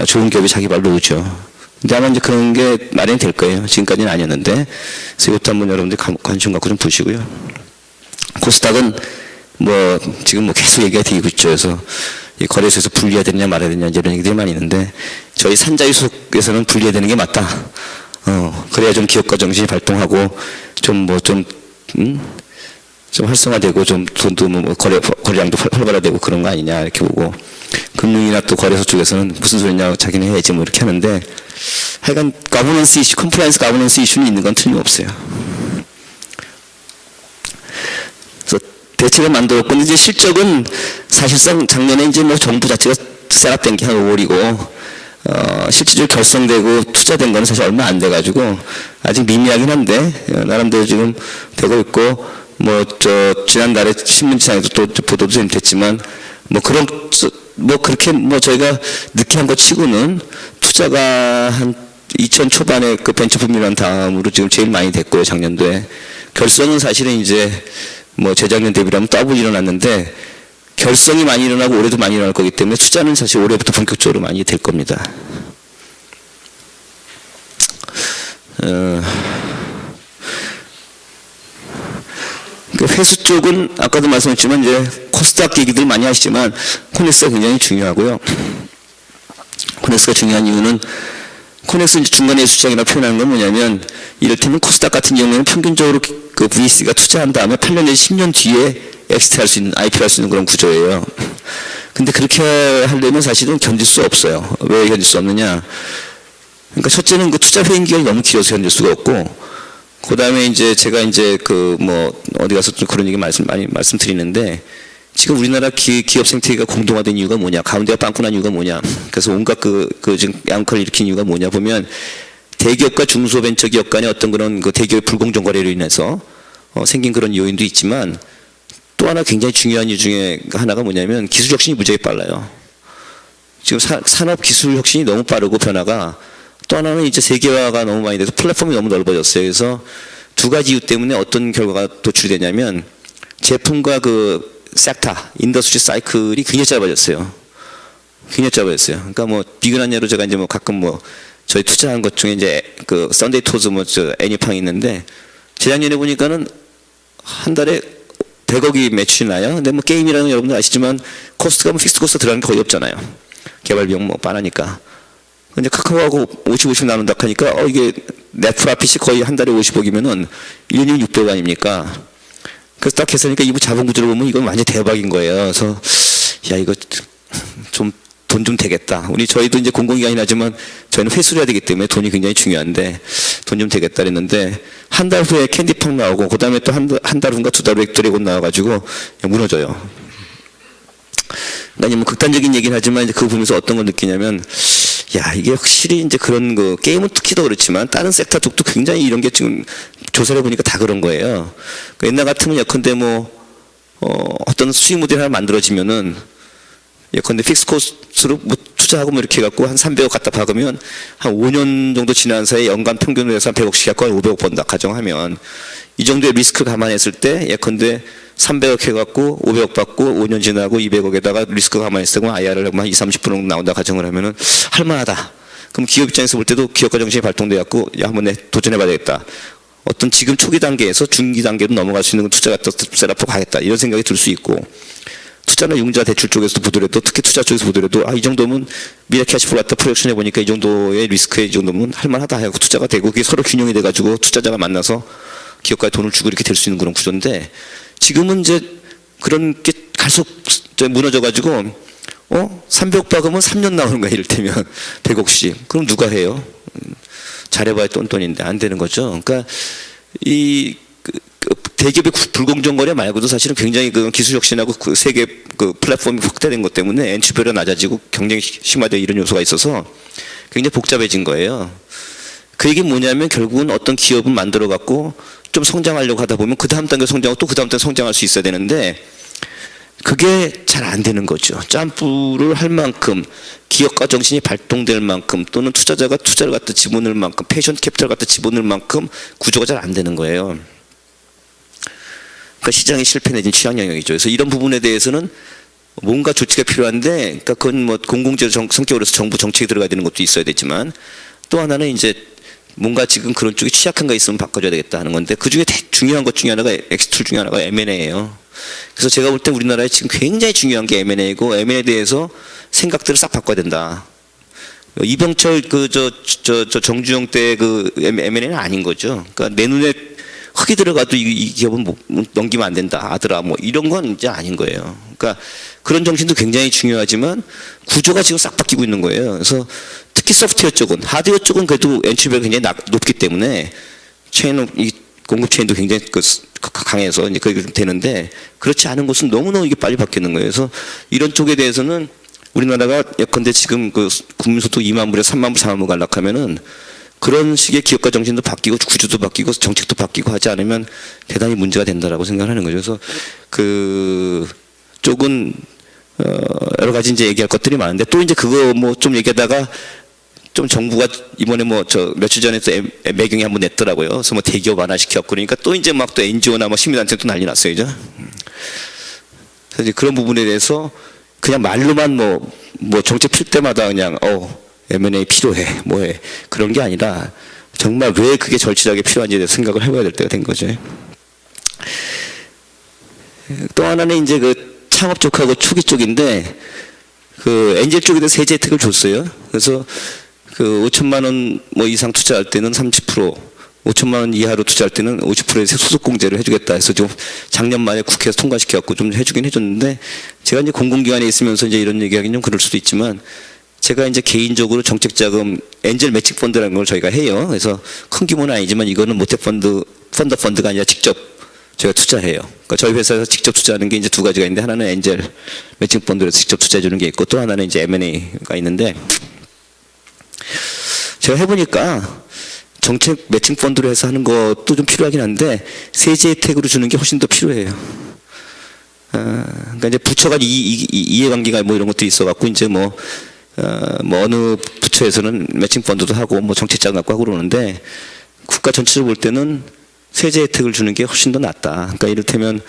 좋은 기업이 자기 발로 오죠. 근데 아마 이제 그런 게 마련이 될 거예요. 지금까지는 아니었는데. 그래서 이것도 한번 여러분들 관심 갖고 좀 보시고요. 코스닥은 뭐 지금 뭐 계속 얘기가 되고 있죠. 그래서 이 거래소에서 분리해야 되느냐 말아야 되느냐 이런 얘기들이 많이 있는데 저희 산자유 속에서는 분리해야 되는 게 맞다. 그래야 좀 기업가 정신이 발동하고 좀 좀 활성화되고 좀 돈도 뭐 거래량도 활발화되고 그런 거 아니냐 이렇게 보고 금융이나 또 거래소 쪽에서는 무슨 소리냐 자기는 해야지 뭐 이렇게 하는데 하여간 가버넌스 이슈, 컴플라이언스 가버넌스 이슈는 있는 건 틀림없어요. 그래서 대책을 만들었고 근데 이제 실적은 사실상 작년에 이제 뭐 정부 자체가 셋업된 게 한 5월이고 실질적으로 결성되고 투자된 거는 사실 얼마 안 돼가지고 아직 미미하긴 한데 나름대로 지금 되고 있고 뭐 지난달에 신문지상에도 또 보도도 좀 됐지만 뭐 그렇게 뭐 저희가 늦게 한 거 치고는 투자가 한 2000 초반에 그 벤처 붐이란 다음으로 지금 제일 많이 됐고요 작년도에 결성은 사실은 이제 뭐 재작년 대비라면 더블 일어났는데 결성이 많이 일어나고 올해도 많이 일어날 거기 때문에 투자는 사실 올해부터 본격적으로 많이 될 겁니다. 그 회수 쪽은 아까도 말씀했지만 이제 코스닥 얘기들 많이 하시지만 코넥스가 굉장히 중요하고요. 코넥스가 중요한 이유는 코넥스 이제 중간 회수 시장이라고 표현하는 건 뭐냐면 이를테면 코스닥 같은 경우에는 평균적으로 그 VC가 투자한 다음에 8년 내지 10년 뒤에 엑시트 할 수 있는, IPO 할 수 있는 그런 구조예요. 근데 그렇게 하려면 사실은 견딜 수 없어요. 왜 견딜 수 없느냐? 그러니까 첫째는 그 투자 회행 기간이 너무 길어서 견딜 수가 없고, 그 다음에 이제 제가 이제 그 뭐 어디 가서 좀 그런 얘기 많이 말씀드리는데, 지금 우리나라 기업 생태계가 공동화된 이유가 뭐냐? 가운데가 빵꾸난 이유가 뭐냐? 그래서 온갖 지금 양극화를 일으킨 이유가 뭐냐 보면, 대기업과 중소벤처기업 간의 어떤 그런 그 대기업의 불공정 거래로 인해서 생긴 그런 요인도 있지만, 또 하나 굉장히 중요한 이유 중에 하나가 뭐냐면 기술 혁신이 무지하게 빨라요. 지금 산업 기술 혁신이 너무 빠르고 변화가 또 하나는 이제 세계화가 너무 많이 돼서 플랫폼이 너무 넓어졌어요. 그래서 두 가지 이유 때문에 어떤 결과가 도출이 되냐면 제품과 그 섹터, 인더스트리 사이클이 굉장히 짧아졌어요. 굉장히 짧아졌어요. 그러니까 뭐 비근한 예로 제가 이제 뭐 가끔 뭐 저희 투자한 것 중에 이제 그 썬데이 토즈 뭐 저 애니팡이 있는데 재작년에 보니까는 한 달에 100억이 매출이 나요. 근데 뭐 게임이라는 건 여러분들 아시지만 코스트가 뭐 픽스드 코스트 들어가는 게 거의 없잖아요. 개발 비용 뭐 빠르니까. 근데 카카오하고 50 나눈다 하니까 이게 넷 프라핏이 거의 한 달에 50억이면은 1년이면 600억 아닙니까? 그래서 딱 계산하니까 이거 자본 구조를 보면 이건 완전 대박인 거예요. 그래서 야 이거 좀 돈 좀 되겠다. 저희도 이제 공공기관이긴 하지만 저희는 회수를 해야 되기 때문에 돈이 굉장히 중요한데 돈 좀 되겠다 그랬는데 한 달 후에 캔디팡 나오고 그 다음에 또 한 달 후인가 두 달 후에 드래곤 나와가지고 무너져요. 아니 뭐 극단적인 얘기는 하지만 이제 그거 보면서 어떤 걸 느끼냐면 야 이게 확실히 이제 그런 거 게임은 특히 더 그렇지만 다른 섹터 쪽도 굉장히 이런 게 지금 조사를 해보니까 다 그런 거예요. 그러니까 옛날 같으면 예컨대 뭐 어떤 수익 모델 하나 만들어지면은 예컨대 픽스 코스트로 뭐 투자하고 뭐 이렇게 해갖고 한 300억 갖다 박으면 한 5년 정도 지난 사이에 연간 평균으로 해서 한 100억씩 갖고 한 500억 번다 가정하면 이 정도의 리스크 감안했을 때 예컨대 300억 해갖고 500억 받고 5년 지나고 200억에다가 리스크 감안했을 때 IR을 한 20-30% 정도 나온다 가정을 하면은 할만하다. 그럼 기업 입장에서 볼 때도 기업가 정신이 발동돼갖고 야 한번 내 도전해봐야 되겠다. 어떤 지금 초기 단계에서 중기 단계로 넘어갈 수 있는 투자 갖다 셋업하고 가겠다. 이런 생각이 들 수 있고 투자나 융자 대출 쪽에서도 보더라도 특히 투자 쪽에서 보더라도 이 정도면 미래 캐시플로 갖다 프로젝션 해보니까 이 정도의 리스크에 이 정도면 할만하다 하고 투자가 되고 그게 서로 균형이 돼가지고 투자자가 만나서 기업가에 돈을 주고 이렇게 될 수 있는 그런 구조인데 지금은 이제 그런 게 갈수록 무너져가지고 300억 박으면 3년 나오는 거야 이를테면 100억씩 그럼 누가 해요? 잘해봐야 똔똔인데 안 되는 거죠. 그러니까 이 대기업의 불공정 거래 말고도 사실은 굉장히 그 기술 혁신하고 그 세계 그 플랫폼이 확대된 것 때문에 엔트리가 낮아지고 경쟁이 심화되고 이런 요소가 있어서 굉장히 복잡해진 거예요. 그 얘기는 뭐냐면 결국은 어떤 기업은 만들어 갖고 좀 성장하려고 하다 보면 그 다음 단계 성장하고 또 그 다음 단계 성장할 수 있어야 되는데 그게 잘 안 되는 거죠. 점프를 할 만큼 기업가 정신이 발동될 만큼 또는 투자자가 투자를 갖다 집어넣을 만큼 패션 캐피탈 갖다 집어넣을 만큼 구조가 잘 안 되는 거예요. 그러니까 시장이 실패 내진 취약 영역이죠. 그래서 이런 부분에 대해서는 뭔가 조치가 필요한데, 그러니까 그건 뭐 공공재 성격으로서 정부 정책이 들어가야 되는 것도 있어야 되지만 또 하나는 이제 뭔가 지금 그런 쪽이 취약한 거 있으면 바꿔줘야 되겠다 하는 건데 그 중에 중요한 것 중에 하나가 엑스툴 중에 하나가 M&A예요. 그래서 제가 볼 때 우리나라에 지금 굉장히 중요한 게 M&A고 M&A에 대해서 생각들을 싹 바꿔야 된다. 이병철 정주영 때 그 M&A는 아닌 거죠. 그러니까 내 눈에 흙이 들어가도 이 기업은 넘기면 안 된다. 아들아 뭐 이런 건 이제 아닌 거예요. 그러니까 그런 정신도 굉장히 중요하지만 구조가 지금 싹 바뀌고 있는 거예요. 그래서 특히 소프트웨어 쪽은 하드웨어 쪽은 그래도 엔트리가 굉장히 높기 때문에 이 공급 체인도 굉장히 강해서 이제 그게 좀 되는데 그렇지 않은 곳은 너무너무 이게 빨리 바뀌는 거예요. 그래서 이런 쪽에 대해서는 우리나라가 예컨대 지금 그 국민소득 2만 불에 3만 불, 4만 불 갈락하면은 그런 식의 기업가 정신도 바뀌고 구조도 바뀌고 정책도 바뀌고 하지 않으면 대단히 문제가 된다라고 생각하는 거죠. 그래서 그 쪽은 여러 가지 이제 얘기할 것들이 많은데 또 이제 그거 뭐 좀 얘기하다가 좀 정부가 이번에 뭐 저 며칠 전에 또 매경이 한번 냈더라고요. 그래서 뭐 대기업 완화시켰고 그러니까 또 이제 막 또 NGO나 뭐 시민단체 또 난리 났어요, 이제. 그래서 이제 그런 부분에 대해서 그냥 말로만 뭐 정책 필 때마다 그냥 M&A 필요해, 뭐해 그런 게 아니라 정말 왜 그게 절실하게 필요한지에 대해서 생각을 해봐야 될 때가 된 거죠. 또 하나는 이제 그 창업 쪽하고 초기 쪽인데 그 엔젤 쪽에 대해서 세제 혜택을 줬어요. 그래서 그 5천만 원 뭐 이상 투자할 때는 30%, 5천만 원 이하로 투자할 때는 50%의 소득공제를 해주겠다 해서 좀 작년 말에 국회에서 통과시켜갖고 좀 해주긴 해줬는데 제가 이제 공공기관에 있으면서 이제 이런 얘기하기는 좀 그럴 수도 있지만 제가 이제 개인적으로 정책자금 엔젤 매칭 펀드라는 걸 저희가 해요. 그래서 큰 규모는 아니지만 이거는 모태펀드가 아니라 직접 저희가 투자해요. 그러니까 저희 회사에서 직접 투자하는 게 이제 두 가지가 있는데 하나는 엔젤 매칭 펀드에서 직접 투자해주는 게 있고 또 하나는 이제 M&A가 있는데 제가 해보니까 정책 매칭 펀드로 해서 하는 것도 좀 필요하긴 한데 세제 혜택으로 주는 게 훨씬 더 필요해요. 그러니까 이제 부처가 이해관계가 뭐 이런 것도 있어갖고 이제 뭐 어느 부처에서는 매칭 펀드도 하고 뭐 정책자금 갖고 하고 그러는데 국가 전체를 볼 때는 세제 혜택을 주는 게 훨씬 더 낫다. 그러니까 이를테면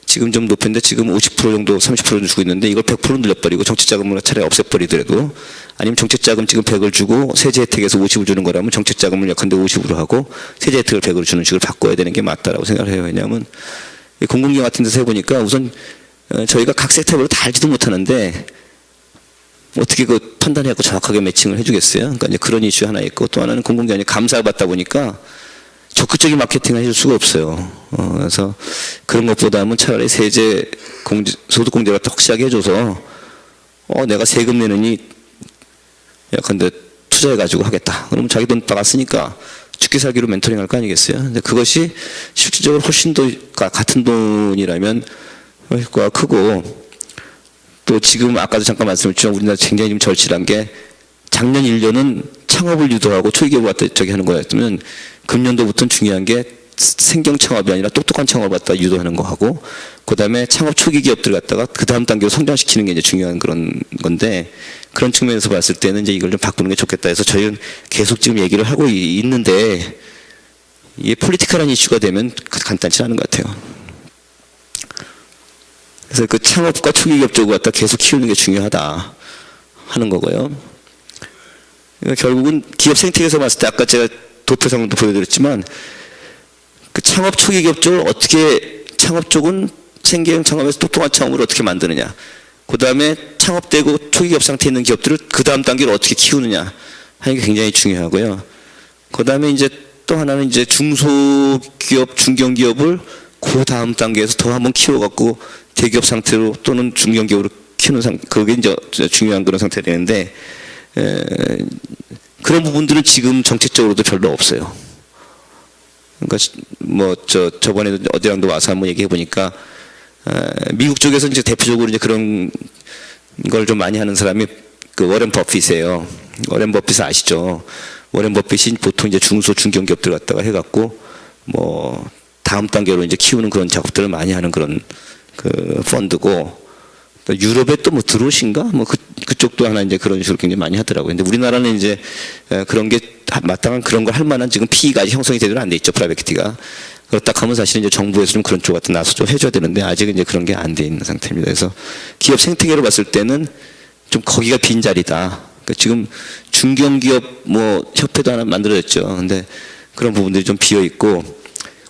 지금 좀 높은데 지금 50% 정도 30% 주고 있는데 이걸 100% 늘려버리고 정책자금을 차라리 없애버리더라도 아니면 정책자금 지금 100을 주고 세제 혜택에서 50을 주는 거라면 정책자금을 약한데 50으로 하고 세제 혜택을 100으로 주는 식으로 바꿔야 되는 게 맞다라고 생각을 해요. 왜냐하면 공공기관 같은 데서 해보니까 우선 저희가 각 섹터별로 다 알지도 못하는데 어떻게 그 판단해갖고 정확하게 매칭을 해주겠어요? 그러니까 이제 그런 이슈 하나 있고 또 하나는 공공기관이 감사를 받다 보니까 적극적인 마케팅을 해줄 수가 없어요. 그래서 그런 것보다는 차라리 소득공제 같은 확실하게 해줘서 내가 세금 내느니 약간데 투자해가지고 하겠다. 그러면 자기 돈 나갔으니까 죽기 살기로 멘토링 할 거 아니겠어요? 근데 그것이 실질적으로 훨씬 더 같은 돈이라면 효과가 크고 또 지금 아까도 잠깐 말씀드렸지만 우리나라 굉장히 좀 절실한 게 작년 1년은 창업을 유도하고 초기기업을 갖다 저기 하는 거였으면 금년도부터는 중요한 게 생경 창업이 아니라 똑똑한 창업을 갖다 유도하는 거 하고 그다음에 창업 초기 기업들 갖다가 그 다음 단계로 성장시키는 게 이제 중요한 그런 건데 그런 측면에서 봤을 때는 이제 이걸 좀 바꾸는 게 좋겠다 해서 저희는 계속 지금 얘기를 하고 있는데 이게 폴리티컬한 이슈가 되면 간단치 않은 것 같아요. 그래서 그 창업과 초기 기업 쪽을 갖다 계속 키우는 게 중요하다 하는 거고요. 그러니까 결국은 기업 생태계에서 봤을 때 아까 제가 도표상도 보여드렸지만 그 창업 초기 기업 쪽을 어떻게 창업 쪽은 생계형 창업에서 똑똑한 창업을 어떻게 만드느냐 그 다음에 창업되고 초기 기업 상태에 있는 기업들을 그 다음 단계로 어떻게 키우느냐 하는 게 굉장히 중요하고요. 그 다음에 이제 또 하나는 이제 중소기업 중견기업을 그 다음 단계에서 더 한번 키워갖고 대기업 상태로 또는 중견기업으로 키우는 그게 이제 중요한 그런 상태가 되는데 그런 부분들은 지금 정책적으로도 별로 없어요. 그러니까 뭐 저번에도 어디랑도 와서 한번 얘기해 보니까 미국 쪽에서 이제 대표적으로 이제 그런 걸 좀 많이 하는 사람이 그 워렌 버핏이에요. 워렌 버핏 아시죠? 워렌 버핏이 보통 이제 중소 중견기업들 갖다가 해갖고 뭐 다음 단계로 이제 키우는 그런 작업들을 많이 하는 그런 그 펀드고, 또 유럽에 또 뭐 드롯인가 뭐 그쪽도 하나 이제 그런 식으로 굉장히 많이 하더라고요. 근데 우리나라는 이제 그런 게 마땅한 그런 걸 할 만한 지금 PE가 아직 형성이 제대로 안 돼 있죠, 프라이빗티가. 그렇다 하면 사실 이제 정부에서 좀 그런 쪽 같은 나서 좀 해줘야 되는데 아직은 이제 그런 게 안 돼 있는 상태입니다. 그래서 기업 생태계로 봤을 때는 좀 거기가 빈 자리다. 그러니까 지금 중견기업 뭐 협회도 하나 만들어졌죠. 근데 그런 부분들이 좀 비어 있고,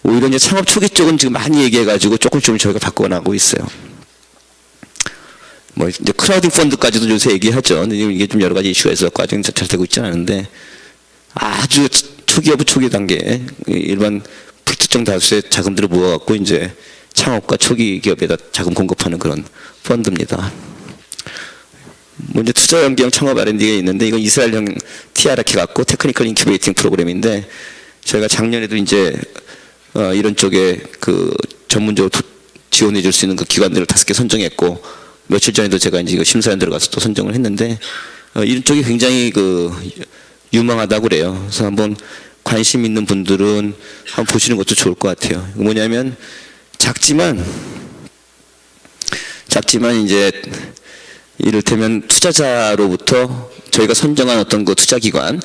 오히려 이제 창업 초기 쪽은 지금 많이 얘기해가지고 조금 저희가 바꿔나가고 있어요. 뭐 이제 크라우딩 펀드까지도 요새 얘기하죠. 근데 이게 좀 여러 가지 이슈가 있었고 아직 잘 되고 있지는 않은데, 아주 초기업 초기 단계 일반 불특정 다수의 자금들을 모아갖고 이제 창업과 초기 기업에다 자금 공급하는 그런 펀드입니다. 뭐 이제 투자 연계형 창업 R&D가 있는데, 이건 이스라엘형 TRK 갖고 테크니컬 인큐베이팅 프로그램인데, 저희가 작년에도 이제 이런 쪽에 그 전문적으로 지원해 줄 수 있는 그 기관들을 5개 선정했고, 며칠 전에도 제가 이제 이거 심사위원 들어가서 또 선정을 했는데, 이런 쪽이 굉장히 그 유망하다고 그래요. 그래서 한번 관심 있는 분들은 한번 보시는 것도 좋을 것 같아요. 뭐냐면 작지만 이제 이를테면 투자자로부터 저희가 선정한 어떤 그 투자기관,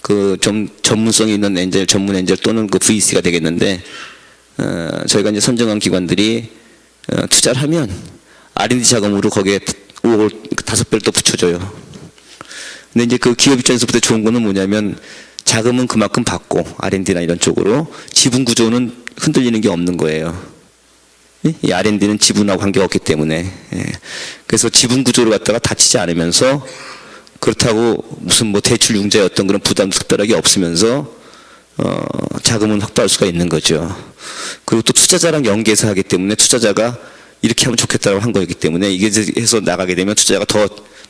그 좀 전문성이 있는 엔젤, 전문 엔젤 또는 그 VC가 되겠는데, 저희가 이제 선정한 기관들이 투자를 하면 R&D 자금으로 거기에 5배를 또 붙여줘요. 근데 이제 그 기업 입장에서부터 좋은 거는 뭐냐면, 자금은 그만큼 받고 R&D나 이런 쪽으로 지분 구조는 흔들리는 게 없는 거예요. 이 R&D는 지분하고 관계가 없기 때문에. 그래서 지분 구조를 갖다가 다치지 않으면서, 그렇다고 무슨 뭐 대출 융자의 어떤 그런 부담도 특별하게 없으면서 자금은 확보할 수가 있는 거죠. 그리고 또 투자자랑 연계해서 하기 때문에 투자자가 이렇게 하면 좋겠다고 한 거이기 때문에, 이게 해서 나가게 되면 투자자가 더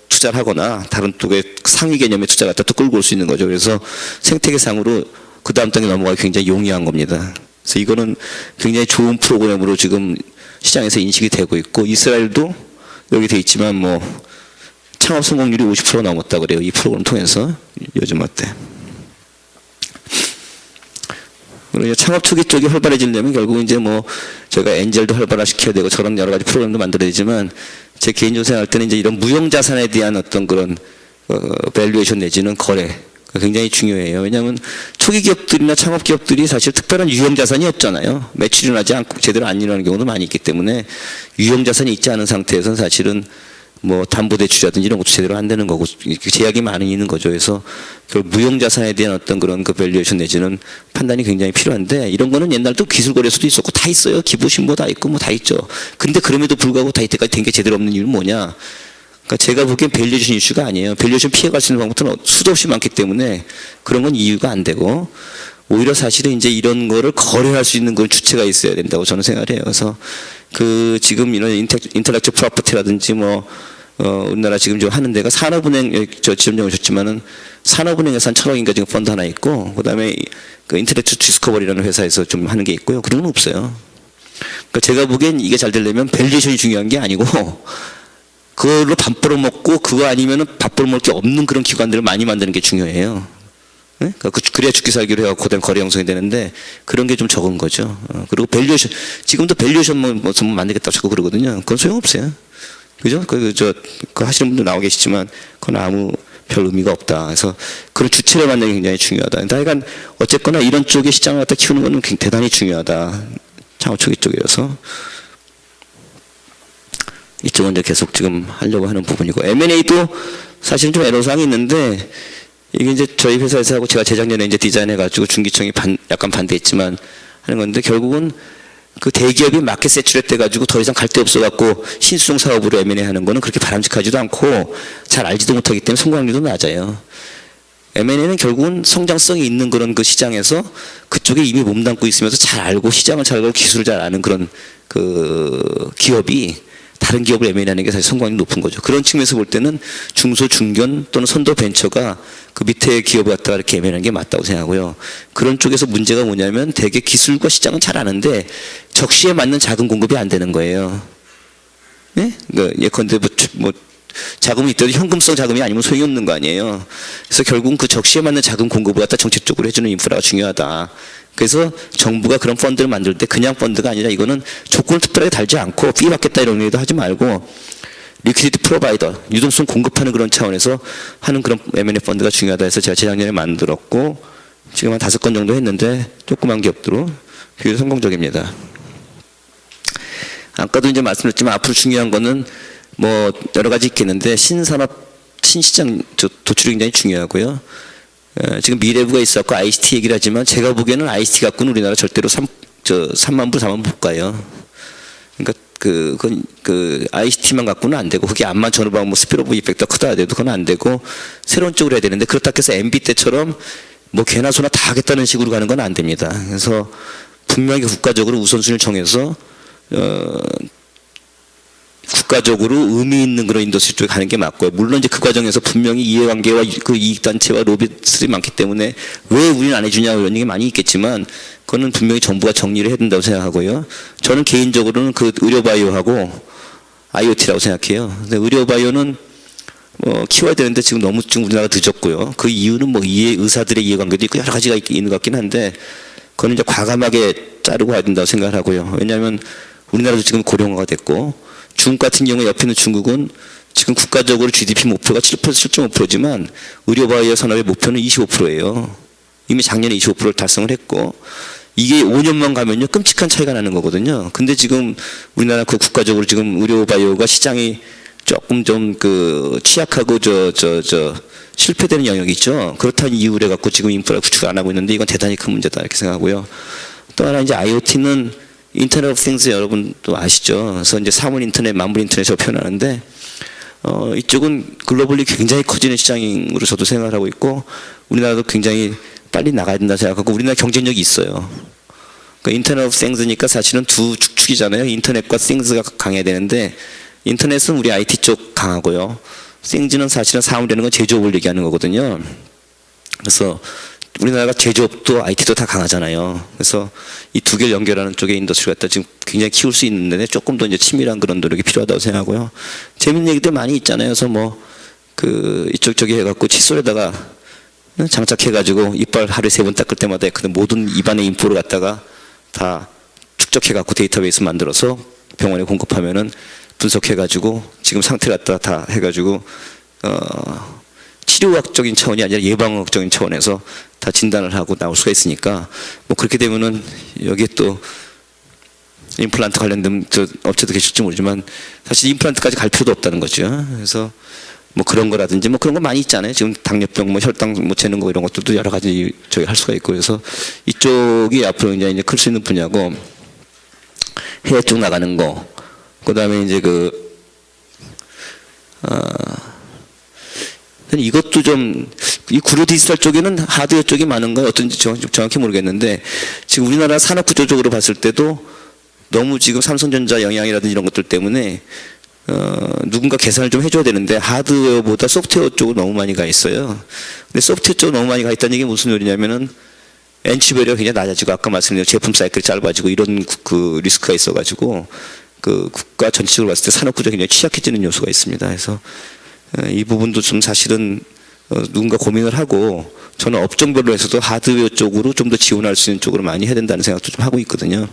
투자를 하거나 다른 쪽에 상위 개념의 투자 갖다 또 끌고 올 수 있는 거죠. 그래서 생태계상으로 그 다음 단계 넘어가기 굉장히 용이한 겁니다. 그래서 이거는 굉장히 좋은 프로그램으로 지금 시장에서 인식이 되고 있고, 이스라엘도 여기 돼 있지만 뭐 창업 성공률이 50% 넘었다 그래요. 이 프로그램 통해서 요즘 어때? 그리고 창업 초기 쪽이 활발해지려면 결국 이제 뭐 저희가 엔젤도 활발화시켜야 되고 저런 여러 가지 프로그램도 만들어야 되지만, 제 개인적으로 생각할 때는 이제 이런 무형 자산에 대한 어떤 그런 밸류에이션 내지는 거래 굉장히 중요해요. 왜냐하면 초기 기업들이나 창업 기업들이 사실 특별한 유형 자산이 없잖아요. 매출이 나지 않고 제대로 안 일어나는 경우도 많이 있기 때문에, 유형 자산이 있지 않은 상태에서는 사실은 뭐 담보대출이라든지 이런 것도 제대로 안 되는 거고 제약이 많이 있는 거죠. 그래서 결국 무형자산에 대한 어떤 그런 그 밸류에이션 내지는 판단이 굉장히 필요한데, 이런 거는 옛날도 기술거래소도 있었고 다 있어요. 기부신고 다 있고 뭐 다 있죠. 근데 그럼에도 불구하고 다 이때까지 된 게 제대로 없는 이유는 뭐냐? 그러니까 제가 보기엔 밸류에이션 이슈가 아니에요. 밸류에이션 피해갈 수 있는 방법들은 수도 없이 많기 때문에 그런 건 이유가 안 되고, 오히려 사실은 이제 이런 거를 거래할 수 있는 그 주체가 있어야 된다고 저는 생각을 해요. 그래서 그 지금 이런 인텔렉츄얼 프로퍼티라든지 뭐 우리나라 지금 좀 하는 데가 산업은행, 저 지점장 오셨지만은 산업은행에서 한 1,000억인가 지금 펀드 하나 있고, 그 다음에 그 인터랙티브 디스커버리라는 회사에서 좀 하는 게 있고요. 그런 건 없어요. 그러니까 제가 보기엔 이게 잘 되려면 밸류에이션이 중요한 게 아니고, 그걸로 밥 벌어먹고 그거 아니면은 밥 벌어먹을 게 없는 그런 기관들을 많이 만드는 게 중요해요. 네? 그러니까 그래야 죽기 살기로 해갖고 그다음 거래 형성이 되는데, 그런 게 좀 적은 거죠. 그리고 밸류에이션, 지금도 밸류에이션 뭐 전문 만들겠다고 자꾸 그러거든요. 그건 소용없어요. 그죠? 그 하시는 분도 나오 계시지만, 그건 아무 별 의미가 없다. 그래서 그런 주체를 만드는 게 굉장히 중요하다. 하여간 어쨌거나 이런 쪽의 시장을 갖다 키우는 거는 대단히 중요하다. 창업 초기 쪽이어서. 이쪽은 이제 계속 지금 하려고 하는 부분이고, M&A도 사실은 좀 애로사항이 있는데, 이게 이제 저희 회사에서 하고 제가 재작년에 이제 디자인해가지고 중기청이 약간 반대했지만 하는 건데, 결국은 그 대기업이 마켓 세츄레이트 돼가지고 더 이상 갈 데 없어갖고 신수종 사업으로 M&A 하는 거는 그렇게 바람직하지도 않고 잘 알지도 못하기 때문에 성공률도 낮아요. M&A는 결국은 성장성이 있는 그런 그 시장에서 그쪽에 이미 몸담고 있으면서 잘 알고 시장을 잘 알고 기술을 잘 아는 그런 그 기업이 다른 기업을 M&A 하는 게 사실 성공률이 높은 거죠. 그런 측면에서 볼 때는 중소, 중견 또는 선도 벤처가 그 밑에 기업을 갖다가 이렇게 M&A 하는 게 맞다고 생각하고요. 그런 쪽에서 문제가 뭐냐면 대개 기술과 시장은 잘 아는데 적시에 맞는 자금 공급이 안 되는 거예요. 네? 예컨대 뭐 자금이 있더라도 현금성 자금이 아니면 소용이 없는 거 아니에요. 그래서 결국은 그 적시에 맞는 자금 공급을 갖다 정책적으로 해주는 인프라가 중요하다. 그래서 정부가 그런 펀드를 만들 때 그냥 펀드가 아니라 이거는 조건을 특별하게 달지 않고 피 받겠다 이런 얘기도 하지 말고 리퀴디티 프로바이더, 유동성 공급하는 그런 차원에서 하는 그런 M&A 펀드가 중요하다 해서 제가 재작년에 만들었고 지금 한 5건 정도 했는데 조그만 기업들로 비교적 성공적입니다. 아까도 이제 말씀드렸지만 앞으로 중요한 거는 뭐 여러 가지 있겠는데 신산업, 신시장 도출이 굉장히 중요하고요. 지금 미래부가 있었고 ICT 얘기를 하지만 제가 보기에는 ICT 갖고는 우리나라 절대로 3만 불, 4만 불 못 가요. 그러니까 그 ICT만 갖고는 안 되고 그게 암만 전후방 뭐 스피로브 이펙트가 크다 하더라도 그건 안 되고 새로운 쪽으로 해야 되는데 그렇다 해서 MB 때처럼 뭐 개나 소나 다 하겠다는 식으로 가는 건 안 됩니다. 그래서 분명히 국가적으로 우선순위를 정해서 국가적으로 의미 있는 그런 인더스트리 쪽에 가는 게 맞고요. 물론 이제 그 과정에서 분명히 이해관계와 그 이익단체와 로비들이 많기 때문에 왜 우리는 안 해주냐 이런 얘기 많이 있겠지만 그거는 분명히 정부가 정리를 해야 된다고 생각하고요. 저는 개인적으로는 그 의료바이오하고 IoT라고 생각해요. 근데 의료바이오는 키워야 되는데 지금 너무 지금 우리나라가 늦었고요. 그 이유는 뭐 의사들의 이해관계도 있고 여러 가지가 있는 것 같긴 한데 그거는 이제 과감하게 자르고 가야 된다고 생각을 하고요. 왜냐하면 우리나라도 지금 고령화가 됐고 중국 같은 경우에 옆에 있는 중국은 지금 국가적으로 GDP 목표가 7.5%지만 의료바이오 산업의 목표는 25%예요. 이미 작년에 25%를 달성을 했고 이게 5년만 가면요 끔찍한 차이가 나는 거거든요. 근데 지금 우리나라 그 국가적으로 지금 의료바이오가 시장이 조금 좀 그 취약하고 실패되는 영역이 있죠. 그렇다는 이유를 해갖고 지금 인프라 구축을 안 하고 있는데 이건 대단히 큰 문제다 이렇게 생각하고요. 또 하나 이제 IoT는 인터넷 오브 띵스 여러분도 아시죠. 그래서 이제 사물 인터넷, 만물 인터넷으로 표현하는데 이쪽은 글로벌리 굉장히 커지는 시장으로 저도 생각을 하고 있고 우리나라도 굉장히 빨리 나가야 된다 생각하고 우리나라 경쟁력이 있어요. 그러니까 인터넷 오브 띵스니까 사실은 두 축이잖아요. 인터넷과 띵스가 강해야 되는데 인터넷은 우리 IT 쪽 강하고요. 띵스는 사실은 사물이라는 건 제조업을 얘기하는 거거든요. 그래서 우리나라가 제조업도 IT도 다 강하잖아요. 그래서 이 두 개를 연결하는 쪽에 인더스트리 갖다 지금 굉장히 키울 수 있는데 조금 더 이제 치밀한 그런 노력이 필요하다고 생각하고요. 재밌는 얘기들 많이 있잖아요. 그래서 뭐 그 이쪽 저기 해갖고 칫솔에다가 장착해가지고 이빨 하루에 3번 닦을 때마다 그 모든 입안의 인포를 갖다가 다 축적해갖고 데이터베이스 만들어서 병원에 공급하면은 분석해가지고 지금 상태 갖다 다 해가지고 치료학적인 차원이 아니라 예방학적인 차원에서 다 진단을 하고 나올 수가 있으니까 뭐 그렇게 되면은 여기에 또 임플란트 관련된 업체도 계실지 모르지만 사실 임플란트까지 갈 필요도 없다는 거죠. 그래서 뭐 그런 거라든지 뭐 그런 거 많이 있잖아요. 지금 당뇨병 뭐 혈당 뭐 재는 거 이런 것들도 여러 가지 저기 할 수가 있고 그래서 이쪽이 앞으로 이제 클 수 있는 분야고 해외 쪽 나가는 거 그다음에 이제 이것도 좀, 이 구로 디지털 쪽에는 하드웨어 쪽이 많은가요? 어떤지 정확히 모르겠는데, 지금 우리나라 산업 구조적으로 봤을 때도 너무 지금 삼성전자 영향이라든지 이런 것들 때문에, 누군가 계산을 좀 해줘야 되는데, 하드웨어보다 소프트웨어 쪽으로 너무 많이 가 있어요. 근데 소프트웨어 쪽으로 너무 많이 가 있다는 얘기 무슨 소리냐면은, 엔트리베리어가 굉장히 낮아지고, 아까 말씀드린 제품 사이클이 짧아지고, 이런 그 리스크가 있어가지고, 그 국가 전체적으로 봤을 때 산업 구조가 굉장히 취약해지는 요소가 있습니다. 그래서, 이 부분도 좀 사실은 누군가 고민을 하고 저는 업종별로 해서도 하드웨어 쪽으로 좀 더 지원할 수 있는 쪽으로 많이 해야 된다는 생각도 좀 하고 있거든요.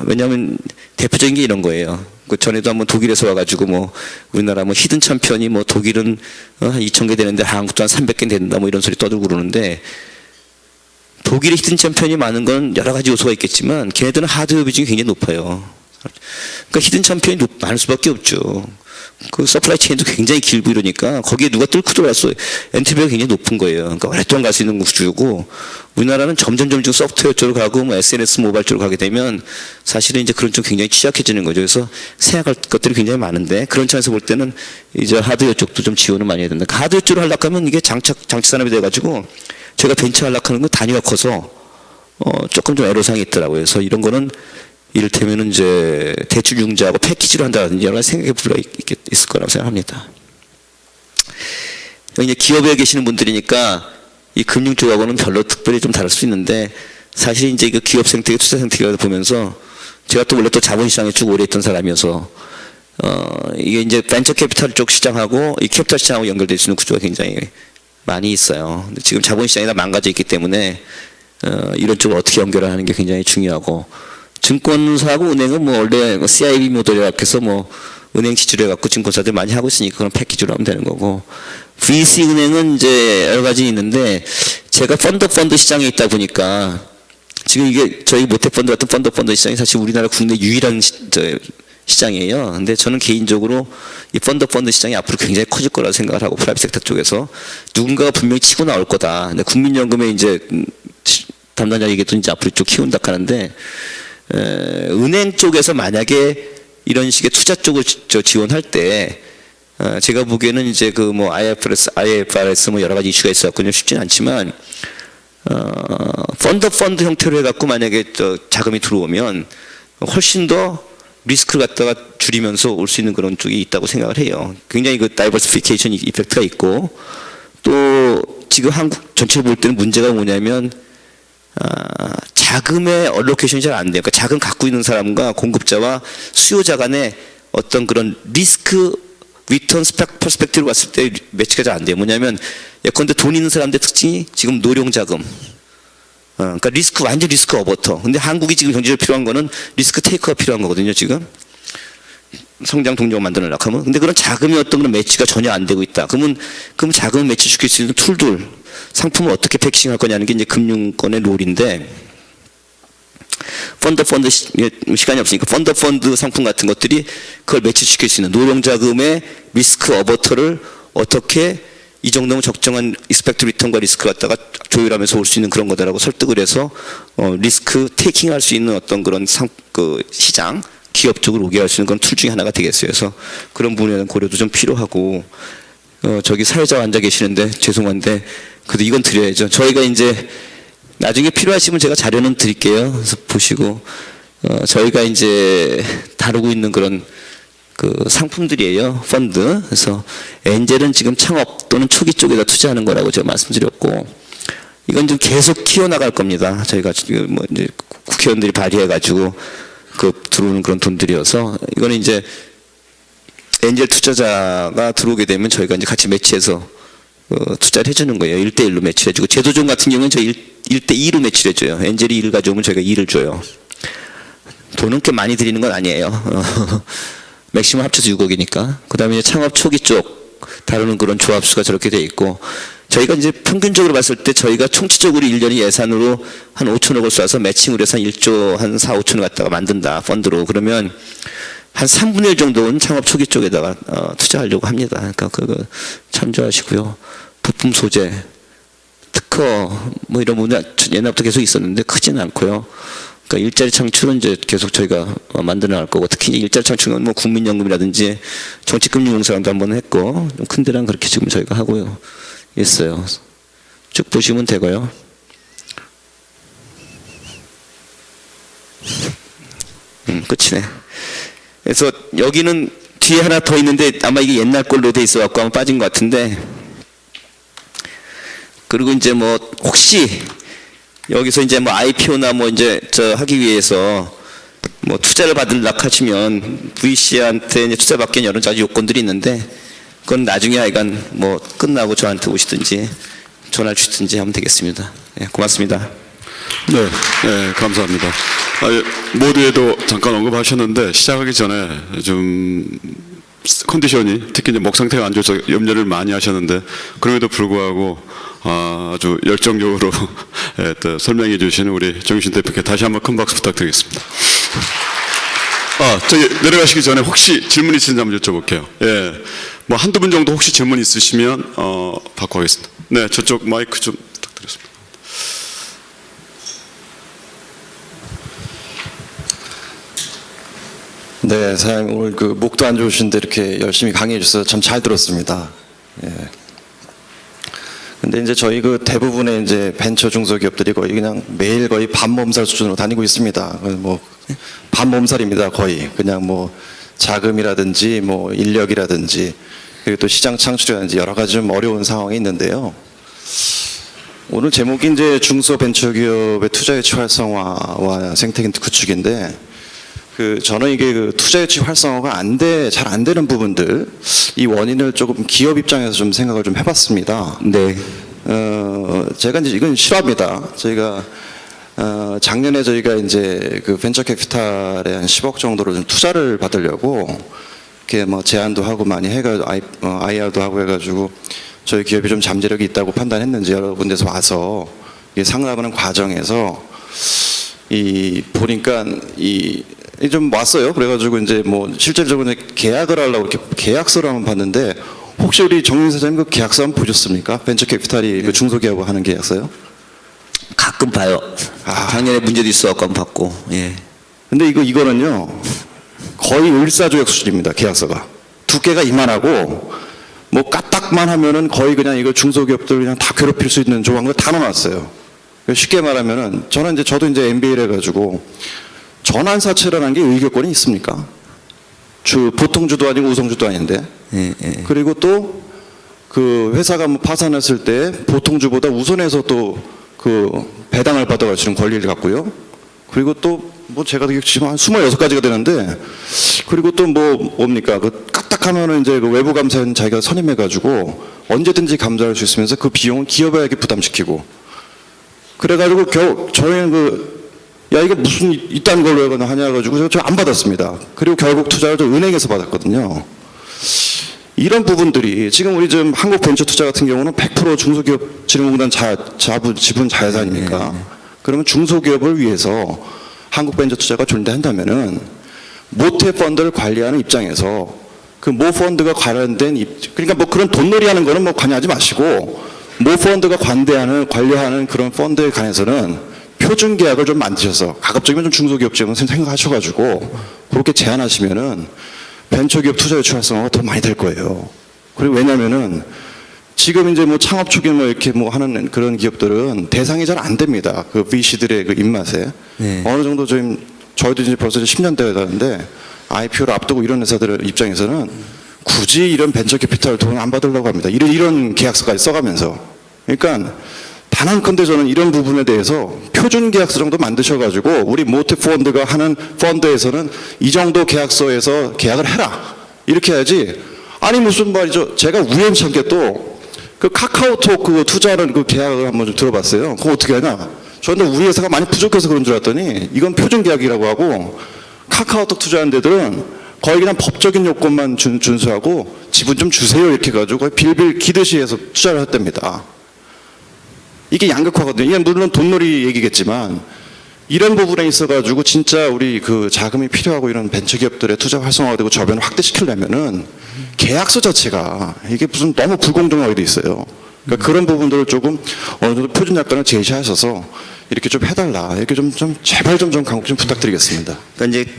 왜냐하면 대표적인 게 이런 거예요. 그 전에도 한번 독일에서 와가지고 뭐 우리나라 뭐 히든 챔피언이 뭐 독일은 한 2,000개 되는데 한국도 한 300개 된다 뭐 이런 소리 떠들고 그러는데 독일의 히든 챔피언이 많은 건 여러 가지 요소가 있겠지만 걔네들은 하드웨어 비중이 굉장히 높아요. 그러니까 히든 챔피언이 많을 수밖에 없죠. 그 서플라이 체인도 굉장히 길고 이러니까 거기에 누가 뚫고 들어왔어요. 엔트리비가 굉장히 높은 거예요. 그러니까 오랫동안 갈 수 있는 구조고 우리나라는 점점 소프트웨어 쪽으로 가고 뭐 SNS 모바일 쪽으로 가게 되면 사실은 이제 그런 쪽 굉장히 취약해지는 거죠. 그래서 생각할 것들이 굉장히 많은데 그런 차에서 볼 때는 이제 하드웨어 쪽도 좀 지원을 많이 해야 된다. 하드웨어 쪽으로 하려고 하면 이게 장치 산업이 돼가지고 제가 벤처 하려고 하는 건 단위가 커서 조금 좀 애로사항이 있더라고요. 그래서 이런 거는 이를테면 이제 대출 융자하고 패키지로 한다든지 여러 가지 생각해 볼 필요가 있을 거라고 생각합니다. 이제 기업에 계시는 분들이니까 이 금융 쪽하고는 별로 특별히 좀 다를 수 있는데 사실 이제 그 기업 생태계, 투자 생태계를 보면서 제가 또 원래 또 자본시장에 쭉 오래 있던 사람이어서 이게 이제 벤처 캐피탈 쪽 시장하고 이 캐피탈 시장하고 연결될 수 있는 구조가 굉장히 많이 있어요. 근데 지금 자본시장이 다 망가져 있기 때문에 이런 쪽을 어떻게 연결하는 게 굉장히 중요하고 증권사하고 은행은 뭐 원래 CIB 모델이라 해서 뭐 은행 지출해 갖고 증권사들 많이 하고 있으니까 그런 패키지로 하면 되는 거고 VC 은행은 이제 여러 가지 있는데 제가 펀드 시장에 있다 보니까 지금 이게 저희 모태펀드 같은 펀드 시장이 사실 우리나라 국내 유일한 시장이에요. 근데 저는 개인적으로 이 펀드 시장이 앞으로 굉장히 커질 거라 생각을 하고 프라이빗 섹터 쪽에서 누군가가 분명히 치고 나올 거다. 근데 국민연금에 이제 담당자 얘기도 이제 앞으로 쭉 키운다 하는데 은행 쪽에서 만약에 이런 식의 투자 쪽을 지원할 때 제가 보기에는 이제 그 뭐 IFRS 뭐 여러 가지 이슈가 있어갖고 쉽지는 않지만 펀드 형태로 해갖고 만약에 자금이 들어오면 훨씬 더 리스크를 갖다가 줄이면서 올 수 있는 그런 쪽이 있다고 생각을 해요. 굉장히 그 다이버시피케이션 이펙트가 있고 또 지금 한국 전체를 볼 때는 문제가 뭐냐면 자금의 얼로케이션이 잘 안 돼요. 그러니까 자금 갖고 있는 사람과 공급자와 수요자 간의 어떤 그런 리스크 리턴 퍼스펙티브로 봤을 때 매치가 잘 안 돼요. 뭐냐면 예컨대 돈 있는 사람들의 특징이 지금 노령자금. 그러니까 완전 리스크 어버터. 근데 한국이 지금 경제적으로 필요한 거는 리스크 테이크가 필요한 거거든요, 지금. 성장 동력을 만들어내려고 하면. 근데 그런 자금의 어떤 그런 매치가 전혀 안 되고 있다. 그럼 자금을 매치시킬 수 있는 툴들, 상품을 어떻게 패키징할 거냐는 게 이제 금융권의 롤인데, 펀드 시간이 없으니까 펀드 상품 같은 것들이 그걸 매치시킬 수 있는 노령자금의 리스크 어버터를 어떻게 이 정도면 적정한 익스펙트 리턴과 리스크 갖다가 조율하면서 올 수 있는 그런 거다라고 설득을 해서 리스크 테이킹 할 수 있는 어떤 그런 시장 기업 쪽으로 오게 할 수 있는 그런 툴 중에 하나가 되겠어요. 그래서 그런 부분에 대한 고려도 좀 필요하고 저기 사회자 앉아 계시는데 죄송한데 그래도 이건 드려야죠. 저희가 이제 나중에 필요하시면 제가 자료는 드릴게요. 그래서 보시고 저희가 이제 다루고 있는 그런 그 상품들이에요. 펀드. 그래서 엔젤은 지금 창업 또는 초기 쪽에다 투자하는 거라고 제가 말씀드렸고 이건 좀 계속 키워나갈 겁니다. 저희가 지금 뭐 이제 국회의원들이 발의해가지고 그 들어오는 그런 돈들이어서 이거는 이제 엔젤 투자자가 들어오게 되면 저희가 이제 같이 매치해서 투자를 해주는 거예요. 1대1로 매치를 해주고 제도종 같은 경우는 저희 1대2로 매치를 해줘요. 엔젤이 1을 가져오면 저희가 2를 줘요. 돈은 꽤 많이 드리는 건 아니에요. 맥시멈 합쳐서 6억이니까. 그 다음에 창업 초기 쪽 다루는 그런 조합수가 저렇게 돼 있고 저희가 이제 평균적으로 봤을 때 저희가 총치적으로 1년에 예산으로 한 5천억을 쏴서 매칭으로 해서 한 1조 한 4, 5천억 갖다가 만든다. 펀드로. 그러면 한 3분의 1 정도는 창업 초기 쪽에다가 투자하려고 합니다. 그러니까 그거 참조하시고요. 부품 소재, 특허 뭐 이런 부분 옛날부터 계속 있었는데 크지는 않고요. 그러니까 일자리 창출은 이제 계속 저희가 만들어 나갈 거고 특히 일자리 창출은 뭐 국민연금이라든지 정치금융공사랑도 한번 했고 좀 큰 데랑 그렇게 지금 저희가 하고요. 있어요. 쭉 보시면 되고요. 끝이네. 그래서 여기는 뒤에 하나 더 있는데 아마 이게 옛날 걸로 돼 있어갖고 아마 빠진 것 같은데 그리고 이제 뭐 혹시 여기서 이제 뭐 IPO나 뭐 이제 하기 위해서 뭐 투자를 받으려고 하시면 VC한테 이제 투자 받기엔 여러 가지 요건들이 있는데 그건 나중에 하여간 뭐 끝나고 저한테 오시든지 전화를 주시든지 하면 되겠습니다. 네, 고맙습니다. 네, 네, 감사합니다. 모두에도 잠깐 언급하셨는데 시작하기 전에 좀 컨디션이 특히 이제 목 상태가 안 좋아서 염려를 많이 하셨는데 그럼에도 불구하고 아주 열정적으로 또 설명해 주시는 우리 정유신 대표께 다시 한번 큰 박수 부탁드리겠습니다. 저기 내려가시기 전에 혹시 질문 있으신지 한번 여쭤볼게요. 예, 뭐 한두 분 정도 혹시 질문 있으시면 받고 하겠습니다. 네, 저쪽 마이크 좀 부탁드리겠습니다. 네, 사장님 오늘 그 목도 안 좋으신데 이렇게 열심히 강의해 주셔서 참 잘 들었습니다. 예. 근데 이제 저희 그 대부분의 이제 벤처 중소기업들이 거의 그냥 매일 거의 반몸살 수준으로 다니고 있습니다. 뭐 반몸살입니다, 거의. 그냥 뭐 자금이라든지 뭐 인력이라든지 그리고 또 시장 창출이라든지 여러 가지 좀 어려운 상황이 있는데요. 오늘 제목이 이제 중소벤처기업의 투자유치 활성화와 생태계 구축인데 저는 이게 그 투자유치 활성화가 잘 안 되는 부분들 이 원인을 조금 기업 입장에서 좀 생각을 좀 해봤습니다. 네. 제가 이제 이건 실화입니다. 저희가 작년에 저희가 이제 그 벤처 캐피탈에 한 10억 정도로 좀 투자를 받으려고 이렇게 뭐 제안도 하고 많이 해가지고 IR도 하고 해가지고 저희 기업이 좀 잠재력이 있다고 판단했는지 여러 군데서 와서 이게 상담하는 과정에서 보니까 좀 왔어요. 그래가지고 이제 뭐 실질적으로 계약을 하려고 이렇게 계약서를 한번 봤는데 혹시 우리 정윤 사장님 그 계약서 한번 보셨습니까? 벤처 캐피탈이 그 중소기업하고 하는 계약서요? 가끔 봐요. 작년에 문제도 있어갖고 한번 봤고. 예. 근데 이거는요 거의 을사조약 수준입니다. 계약서가 두께가 이만하고 뭐 까딱만 하면은 거의 그냥 이거 중소기업들 그냥 다 괴롭힐 수 있는 조항을 다 넣어놨어요. 쉽게 말하면은 저도 이제 MBA를 해가지고 전환사채라는 게 의결권이 있습니까? 보통주도 아니고 우성주도 아닌데. 예. 그리고 또 그 회사가 뭐 파산했을 때 보통주보다 우선해서 또 그 배당을 받아갈 수 있는 권리를 갖고요. 그리고 또 뭐 제가 지금 한 26가지가 되는데 그리고 또 뭡니까? 그 까딱하면은 이제 그 외부 감사는 자기가 선임해가지고 언제든지 감사할 수 있으면서 그 비용은 기업에게 부담시키고 그래가지고 저희는 야 이거 무슨 이딴 걸로 하냐 가지고 저 안 받았습니다. 그리고 결국 투자를 저 은행에서 받았거든요. 이런 부분들이 지금 우리 지금 한국벤처투자 같은 경우는 100% 중소기업 진흥공단 지분 자회사입니까? 그러면 중소기업을 위해서 한국벤처투자가 존재한다면은 모태 펀드를 관리하는 입장에서 그 모 펀드가 관련된 그러니까 뭐 그런 돈놀이하는 거는 뭐 관여하지 마시고 모 펀드가 관리하는 그런 펀드에 관해서는 표준 계약을 좀 만드셔서 가급적이면 좀 중소기업 지금 생각하셔가지고 그렇게 제안하시면은 벤처기업 투자 유치 활성화가 더 많이 될 거예요. 그리고 왜냐면은 지금 이제 뭐 창업 초기 뭐 이렇게 뭐 하는 그런 기업들은 대상이 잘 안 됩니다. 그 VC들의 그 입맛에. 네. 어느 정도 저희도 이제 벌써 10년대가 되는데 IPO를 앞두고 이런 회사들 입장에서는 굳이 이런 벤처 캐피탈 돈을 안 받으려고 합니다. 이런 계약서까지 써가면서. 그러니까 단언컨대 저는 이런 부분에 대해서 표준 계약서 정도 만드셔가지고 우리 모태 펀드가 하는 펀드에서는 이 정도 계약서에서 계약을 해라. 이렇게 해야지. 아니 무슨 말이죠. 제가 우연찮게 또 그 카카오톡 그 투자하는 그 계약을 한번 좀 들어봤어요. 그거 어떻게 하냐. 저는 우리 회사가 많이 부족해서 그런 줄 알았더니 이건 표준 계약이라고 하고 카카오톡 투자하는 데들은 거의 그냥 법적인 요건만 준수하고 지분 좀 주세요 이렇게 해가지고 거의 빌빌 기듯이 해서 투자를 했답니다. 이게 양극화거든요. 이게 물론 돈놀이 얘기겠지만 이런 부분에 있어가지고 진짜 우리 그 자금이 필요하고 이런 벤처기업들의 투자 활성화가 되고 저변을 확대시키려면은 계약서 자체가 이게 무슨 너무 불공정하게 돼 있어요. 그러니까 그런 부분들을 조금 어느 정도 표준 약관을 제시하셔서 이렇게 좀 해달라. 이렇게 좀 제발 좀 강국 좀 부탁드리겠습니다. 그러니까 이제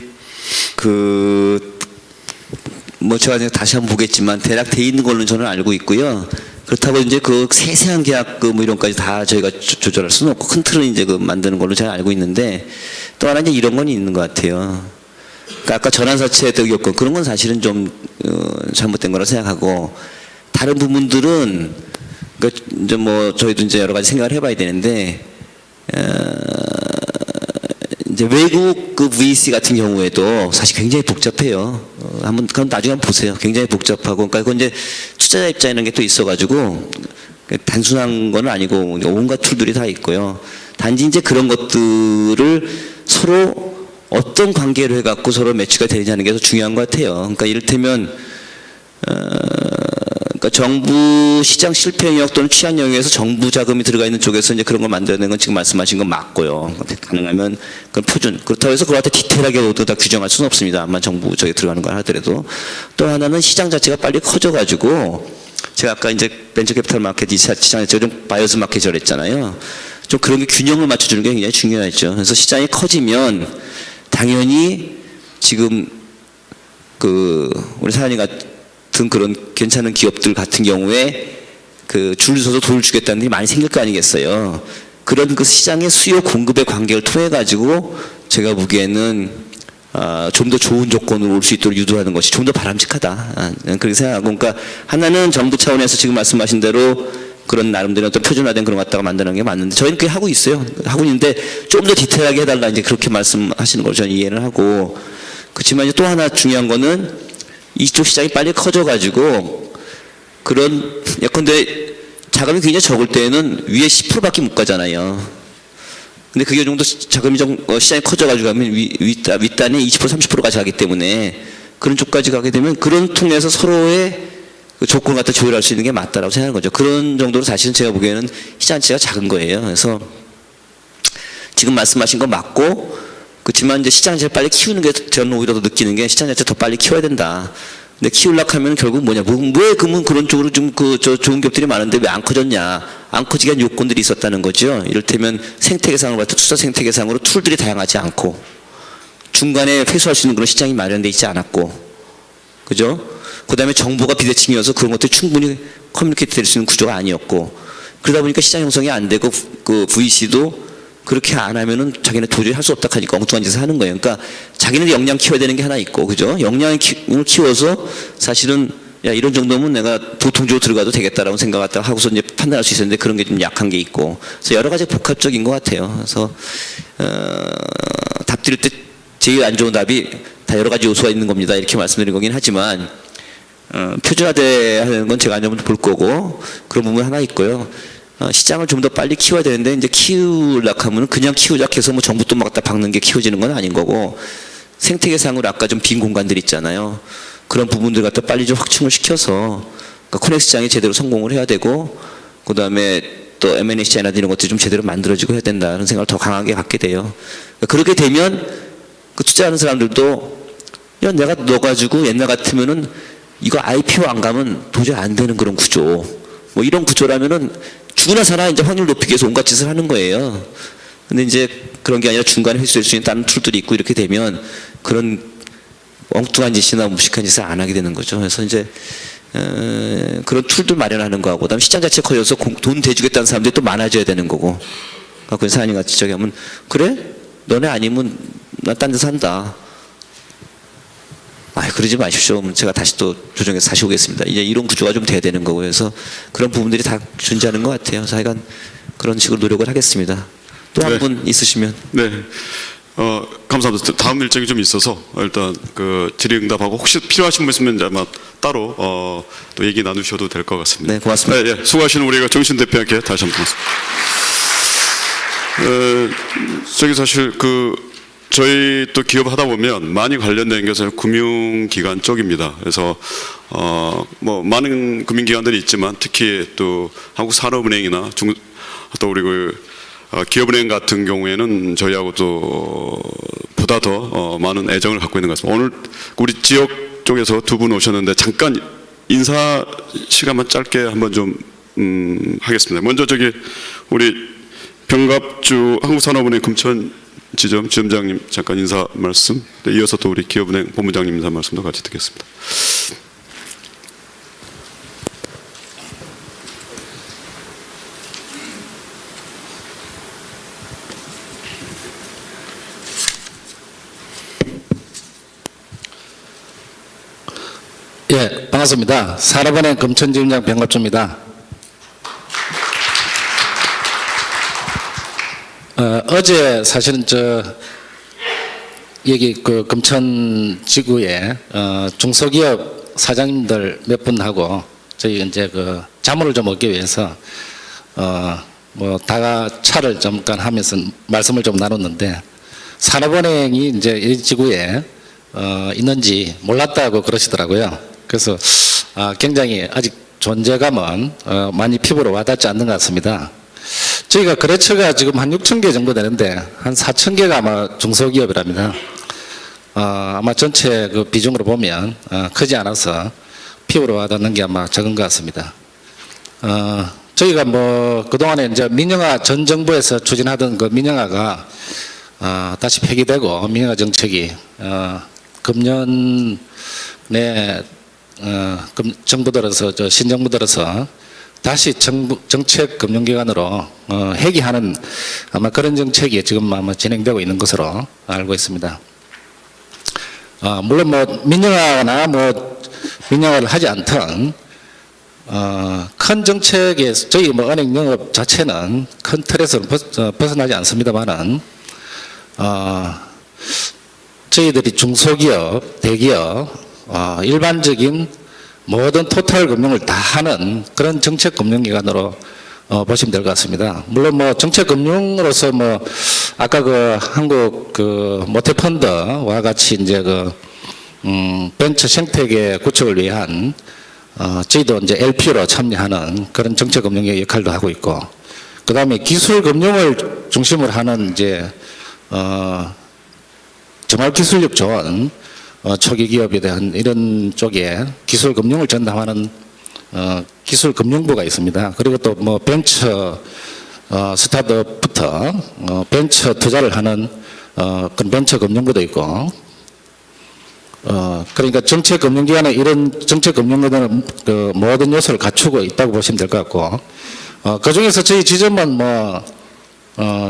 뭐 제가 이제 다시 한번 보겠지만 대략 돼 있는 걸로 저는 알고 있고요. 그렇다고 이제 그 세세한 계약 뭐 이런 까지 다 저희가 조절할 수는 없고 큰 틀은 이제 만드는 걸로 제가 알고 있는데 또 하나 이제 이런 건 있는 것 같아요. 그러니까 아까 전환사채 요건 그런 건 사실은 좀 잘못된 거라 생각하고 다른 부분들은 그러니까 이제 뭐 저희도 이제 여러 가지 생각을 해봐야 되는데 이제 외국 그 VC 같은 경우에도 사실 굉장히 복잡해요. 그럼 나중에 한번 보세요. 굉장히 복잡하고, 그러니까 그건 이제 투자자 입장이라는 게 또 있어가지고 단순한 건 아니고 온갖 툴들이 다 있고요. 단지 이제 그런 것들을 서로 어떤 관계로 해갖고 서로 매치가 되느냐는 게 더 중요한 것 같아요. 그러니까 이를테면 그러니까 정부 시장 실패 영역 또는 취한 영역에서 정부 자금이 들어가 있는 쪽에서 이제 그런 걸 만들어내는 건 지금 말씀하신 건 맞고요. 가능하면 그런 표준. 그렇다고 해서 그걸 디테일하게 모두 다 규정할 수는 없습니다. 아마 정부 쪽에 들어가는 걸 하더라도. 또 하나는 시장 자체가 빨리 커져가지고 제가 아까 이제 벤처 캐피탈 마켓 시장에 좀 바이어스 마켓이라고 했잖아요. 좀 그런 게 균형을 맞춰주는 게 굉장히 중요하죠. 그래서 시장이 커지면 당연히 지금 우리 사장님 같은 그런 괜찮은 기업들 같은 경우에 줄 서서 돈을 주겠다는 일이 많이 생길 거 아니겠어요. 그런 그 시장의 수요 공급의 관계를 통해 가지고 제가 보기에는 좀 더 좋은 조건으로 올 수 있도록 유도하는 것이 좀 더 바람직하다. 그렇게 생각하고, 그러니까 하나는 정부 차원에서 지금 말씀하신 대로 그런 나름대로 어떤 표준화된 그런 것 갖다가 만드는 게 맞는데 저희는 그게 하고 있어요. 하고 있는데 좀 더 디테일하게 해달라 이제 그렇게 말씀하시는 걸 저는 이해를 하고, 그렇지만 이제 또 하나 중요한 거는 이쪽 시장이 빨리 커져가지고 예컨대 자금이 굉장히 적을 때에는 위에 10%밖에 못 가잖아요. 근데 그게 정도 자금이 시장이 커져가지고 가면 윗단에 20% 30%까지 가기 때문에 그런 쪽까지 가게 되면 그런 통해서 서로의 그 조건을 갖다 조율할 수 있는 게 맞다라고 생각하는 거죠. 그런 정도로 사실은 제가 보기에는 시장 자체가 작은 거예요. 그래서 지금 말씀하신 건 맞고, 그렇지만 이제 시장 자체를 빨리 키우는 게 저는 오히려 더 느끼는 게 시장 자체 더 빨리 키워야 된다. 근데 키우려고 하면 결국 뭐냐, 왜 그러면 그런 쪽으로 좀 좋은 기업들이 많은데 왜 안 커졌냐? 안 커지게 한 요건들이 있었다는 거죠. 이를테면 생태계상으로 봤을 때 투자 생태계상으로 툴들이 다양하지 않고, 중간에 회수할 수 있는 그런 시장이 마련되어 있지 않았고, 그죠? 그 다음에 정보가 비대칭이어서 그런 것들이 충분히 커뮤니케이트 될 수 있는 구조가 아니었고, 그러다 보니까 시장 형성이 안 되고, 그 VC도 그렇게 안 하면은 자기네 도저히 할 수 없다 하니까 엉뚱한 짓을 하는 거예요. 그러니까 자기네 역량 키워야 되는 게 하나 있고, 그죠? 역량을 키워서 사실은 야, 이런 정도면 내가 보통적으로 들어가도 되겠다라고 생각하다 하고서 이제 판단할 수 있었는데 그런 게 좀 약한 게 있고, 그래서 여러 가지 복합적인 것 같아요. 그래서, 답 드릴 때 제일 안 좋은 답이 다 여러 가지 요소가 있는 겁니다. 이렇게 말씀드린 거긴 하지만, 표준화되는 건 제가 안전부터 볼 거고, 그런 부분 하나 있고요. 시장을 좀 더 빨리 키워야 되는데, 이제 키우려고 하면 그냥 키우자 해서 뭐 정부 돈 막 갖다 박는 게 키워지는 건 아닌 거고, 생태계상으로 아까 좀 빈 공간들 있잖아요. 그런 부분들 갖다 빨리 좀 확충을 시켜서, 그러니까 코넥스 시장이 제대로 성공을 해야 되고, 그 다음에 또 M&A 시장이나 이런 것들이 좀 제대로 만들어지고 해야 된다는 생각을 더 강하게 갖게 돼요. 그렇게 되면 그 투자하는 사람들도 야, 내가 넣어가지고 옛날 같으면은 이거 IPO 안 가면 도저히 안 되는 그런 구조. 뭐 이런 구조라면은 죽으나 사나 이제 확률 높이기 위해서 온갖 짓을 하는 거예요. 근데 이제 그런 게 아니라 중간에 회수될 수 있는 다른 툴들이 있고 이렇게 되면 그런 엉뚱한 짓이나 무식한 짓을 안 하게 되는 거죠. 그래서 이제 그런 툴들 마련하는 거하고, 그다음 시장 자체 커져서 돈 대주겠다는 사람들이 또 많아져야 되는 거고. 그래서 사장님 같이 저기 하면 그래? 너네 아니면 나 딴 데서 한다. 그러지 마십시오. 제가 다시 또 조정해서 다시 오겠습니다. 이제 이런 구조가 좀 돼야 되는 거고, 그래서 그런 부분들이 다 존재하는 것 같아요. 그래서 하여간 그런 식으로 노력을 하겠습니다. 또 한 분 있으시면. 네. 감사합니다. 다음 일정이 좀 있어서 일단 그 질의응답하고 혹시 필요하신 분 있으면 아마 따로 또 얘기 나누셔도 될 것 같습니다. 네, 고맙습니다. 네, 예. 수고하시는 우리가 정신 대표님께 다시 한번 고맙습니다. 저기 사실 저희 또 기업 하다 보면 많이 관련된 게 사실 금융기관 쪽입니다. 그래서 뭐 많은 금융기관들이 있지만 특히 또 한국산업은행이나 또 우리 기업은행 같은 경우에는 저희하고 또 보다 더 많은 애정을 갖고 있는 것 같습니다. 오늘 우리 지역 쪽에서 두 분 오셨는데 잠깐 인사 시간만 짧게 한번 좀 하겠습니다. 먼저 저기 우리 병갑주 한국산업은행 금천지점 지점장님 잠깐 인사 말씀, 네, 이어서 또 우리 기업은행 본부장님 인사 말씀도 같이 듣겠습니다. 예, 반갑습니다. 산업은행 금천지점장 병갑주입니다. 어제 사실은 여기 그 금천지구에 중소기업 사장님들 몇 분하고 저희 이제 자문을 좀 얻기 위해서 뭐 다차를 잠깐 하면서 말씀을 좀 나눴는데, 산업은행이 이제 이 지구에 있는지 몰랐다고 그러시더라고요. 그래서 굉장히 아직 존재감은 많이 피부로 와닿지 않는 것 같습니다. 저희가 거래처가 지금 한 6,000개 정도 되는데 한 4,000개가 아마 중소기업이랍니다. 아마 전체 그 비중으로 보면 크지 않아서 피부로 와닿는 게 아마 적은 것 같습니다. 저희가 뭐 그동안에 이제 민영화 전 정부에서 추진하던 그 민영화가 다시 폐기되고, 민영화 정책이 금년 내 정부 들어서 신정부 들어서 다시 정책 금융기관으로 회귀하는 아마 그런 정책이 지금 아마 진행되고 있는 것으로 알고 있습니다. 물론 뭐 민영화나 뭐 민영화를 하지 않던 큰 정책에 저희 뭐 은행 영업 자체는 큰 틀에서 벗어나지 않습니다만은 저희들이 중소기업, 대기업, 일반적인 모든 토탈 금융을 다 하는 그런 정책 금융기관으로 보시면 될 것 같습니다. 물론 뭐 정책금융으로서 뭐 아까 그 한국 그 모태펀드와 같이 이제 그 벤처 생태계 구축을 위한 저희도 이제 LP로 참여하는 그런 정책금융의 역할도 하고 있고, 그 다음에 기술금융을 중심으로 하는 이제 정말 기술력 좋은 초기 기업에 대한 이런 쪽에 기술금융을 전담하는 기술금융부가 있습니다. 그리고 또 뭐 벤처 스타트업부터 벤처 투자를 하는 그런 벤처금융부도 있고, 그러니까 정책금융기관에 이런 정책금융기관은 그 모든 요소를 갖추고 있다고 보시면 될 것 같고, 그 중에서 저희 지점은 뭐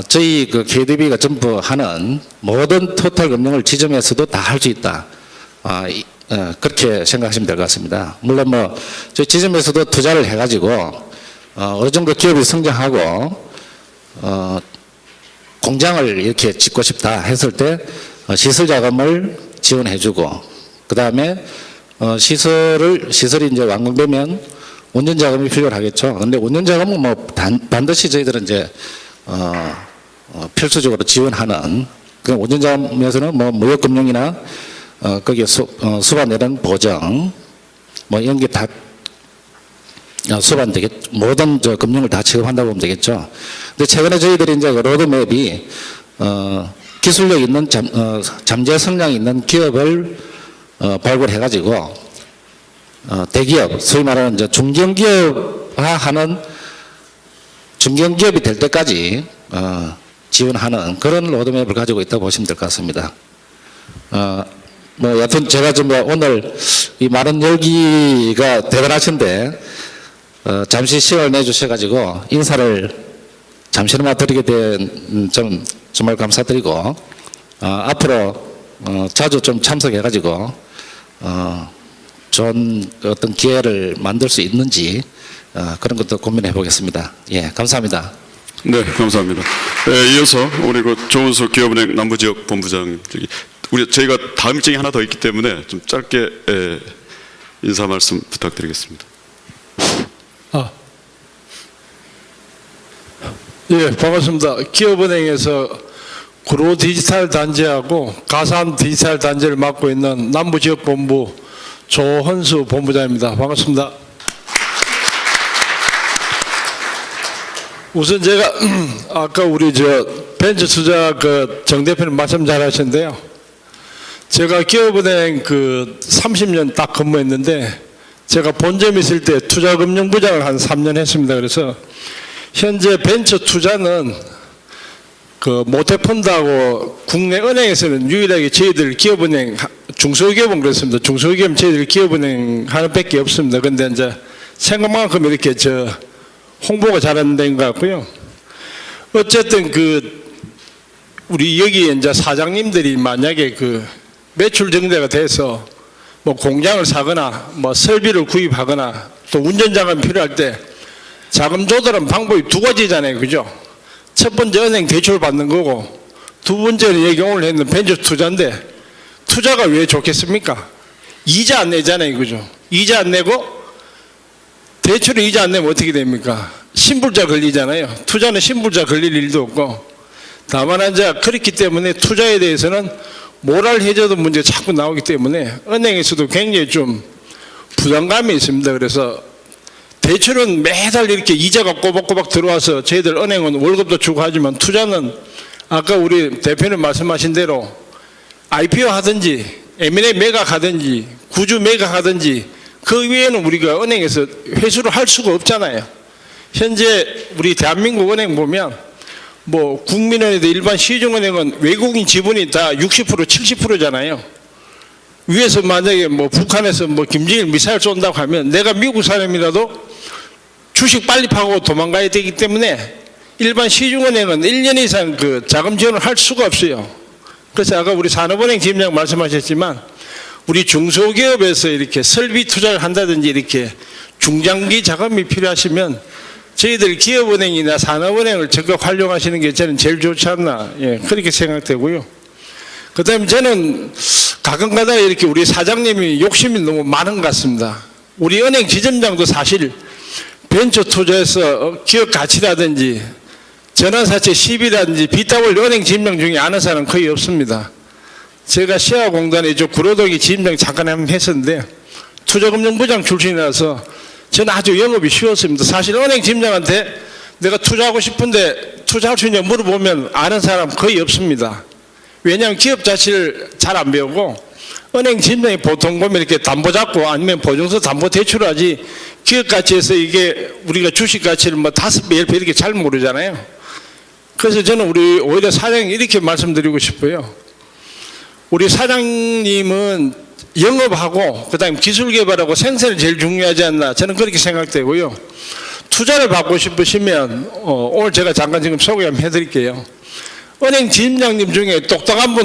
저희 그 KDB가 전부 하는 모든 토탈 금융을 지점에서도 다 할 수 있다. 그렇게 생각하시면 될 것 같습니다. 물론 뭐 저희 지점에서도 투자를 해가지고 어느 정도 기업이 성장하고 공장을 이렇게 짓고 싶다 했을 때 시설 자금을 지원해주고, 그 다음에 시설이 이제 완공되면 운전 자금이 필요하겠죠. 그런데 운전 자금은 뭐 반드시 저희들은 이제 필수적으로 지원하는, 그 운전 자금에서는 뭐 무역금융이나 거기에 수반되는 보정 뭐 이런 게 다 수반되겠, 모든 저 금융을 다 취급한다고 보면 되겠죠. 근데 최근에 저희들이 이제 그 로드맵이 기술력 있는 잠재 성장 있는 기업을 발굴해가지고 대기업, 소위 말하는 이제 중견기업화하는 중견기업이 될 때까지 지원하는 그런 로드맵을 가지고 있다고 보시면 될 것 같습니다. 뭐 여튼 제가 좀 오늘 이 많은 열기가 대단하신데 잠시 시간을 내주셔가지고 인사를 잠시나마 드리게 된 점 정말 감사드리고, 앞으로 자주 좀 참석해가지고 좋은 어떤 기회를 만들 수 있는지 그런 것도 고민해 보겠습니다. 예, 감사합니다. 네, 감사합니다. 네, 이어서 우리 그 조은석 기업은행 남부지역 본부장 저희가 다음 일정이 하나 더 있기 때문에 좀 짧게 인사 말씀 부탁드리겠습니다. 예, 반갑습니다. 기업은행에서 구로 디지털 단지하고 가산 디지털 단지를 맡고 있는 남부지역본부 조헌수 본부장입니다. 반갑습니다. 우선 제가 아까 우리 벤처 투자 정 대표님 말씀 잘 하셨는데요. 제가 기업은행 30년 딱 근무했는데, 제가 본점 있을 때 투자금융부장을 한 3년 했습니다. 그래서 현재 벤처 투자는 모태펀드하고 국내 은행에서는 유일하게 저희들 기업은행, 중소기업은 그렇습니다. 중소기업은 저희들 기업은행 하나밖에 없습니다. 근데 이제 생각만큼 이렇게 홍보가 잘 안 된 것 같고요. 어쨌든 우리 여기 이제 사장님들이 만약에 매출 증대가 돼서 뭐 공장을 사거나 뭐 설비를 구입하거나 또 운전자가 필요할 때 자금 조달은 방법이 두 가지잖아요. 그죠? 첫 번째 은행 대출 받는 거고, 두 번째는 여기 오늘 했는 벤처 투자인데, 투자가 왜 좋겠습니까? 이자 안 내잖아요. 그죠? 이자 안 내고 대출에 이자 안 내면 어떻게 됩니까? 신불자 걸리잖아요. 투자는 신불자 걸릴 일도 없고, 다만 이제 그렇기 때문에 투자에 대해서는 모랄 해저드 문제가 자꾸 나오기 때문에 은행에서도 굉장히 좀 부담감이 있습니다. 그래서 대출은 매달 이렇게 이자가 꼬박꼬박 들어와서 저희들 은행은 월급도 주고 하지만, 투자는 아까 우리 대표님 말씀하신 대로 IPO 하든지 M&A 매각하든지 구주 매각하든지 그 외에는 우리가 은행에서 회수를 할 수가 없잖아요. 현재 우리 대한민국 은행 보면 뭐 국민은행도 일반 시중은행은 외국인 지분이 다 60% 70%잖아요. 위에서 만약에 뭐 북한에서 뭐 김정일 미사일 쏜다고 하면 내가 미국 사람이라도 주식 빨리 파고 도망가야 되기 때문에 일반 시중은행은 1년 이상 자금 지원을 할 수가 없어요. 그래서 아까 우리 산업은행 지점장 말씀하셨지만, 우리 중소기업에서 이렇게 설비 투자를 한다든지 이렇게 중장기 자금이 필요하시면 저희들 기업은행이나 산업은행을 적극 활용하시는 게 저는 제일 좋지 않나, 예, 그렇게 생각되고요. 그 다음에 저는 가끔가다 이렇게 우리 사장님이 욕심이 너무 많은 것 같습니다. 우리 은행 지점장도 사실 벤처 투자에서 기업 가치라든지 전환사채 시비라든지 비따블 은행 지임장 중에 아는 사람 거의 없습니다. 제가 시아공단에 이쪽 구로동에 지임장 잠깐 한번 했었는데 투자금융부장 출신이라서 저는 아주 영업이 쉬웠습니다. 사실 은행 지임장한테 내가 투자하고 싶은데 투자할 수 있냐 물어보면 아는 사람 거의 없습니다. 왜냐하면 기업 자체를 잘 안 배우고 은행 지임장이 보통 보면 이렇게 담보 잡고 아니면 보증서 담보 대출하지 기업 가치에서 이게 우리가 주식 가치를 뭐 5배, 10배 이렇게 잘 모르잖아요. 그래서 저는 우리 오히려 사장님 이렇게 말씀드리고 싶어요. 우리 사장님은 영업하고 그다음에 기술 개발하고 생산이 제일 중요하지 않나 저는 그렇게 생각되고요. 투자를 받고 싶으시면 오늘 제가 잠깐 지금 소개 한번 해드릴게요. 은행 지임장님 중에 똑똑한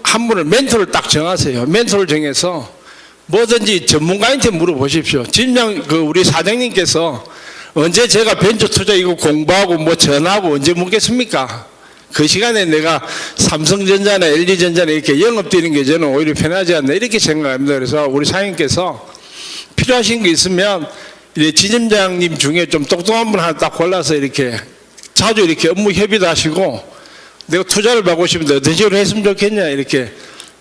한 분을 멘토를 딱 정하세요. 멘토를 정해서 뭐든지 전문가한테 물어보십시오. 지임장 우리 사장님께서 언제 제가 벤처 투자 이거 공부하고 뭐 전화하고 언제 묻겠습니까? 그 시간에 내가 삼성전자나 LG전자나 이렇게 영업되는 게 저는 오히려 편하지 않나 이렇게 생각합니다. 그래서 우리 사장님께서 필요하신 게 있으면 지점장님 중에 좀 똑똑한 분 하나 딱 골라서 이렇게 자주 이렇게 업무 협의도 하시고 내가 투자를 받고 싶은데 어떤 식으로 했으면 좋겠냐 이렇게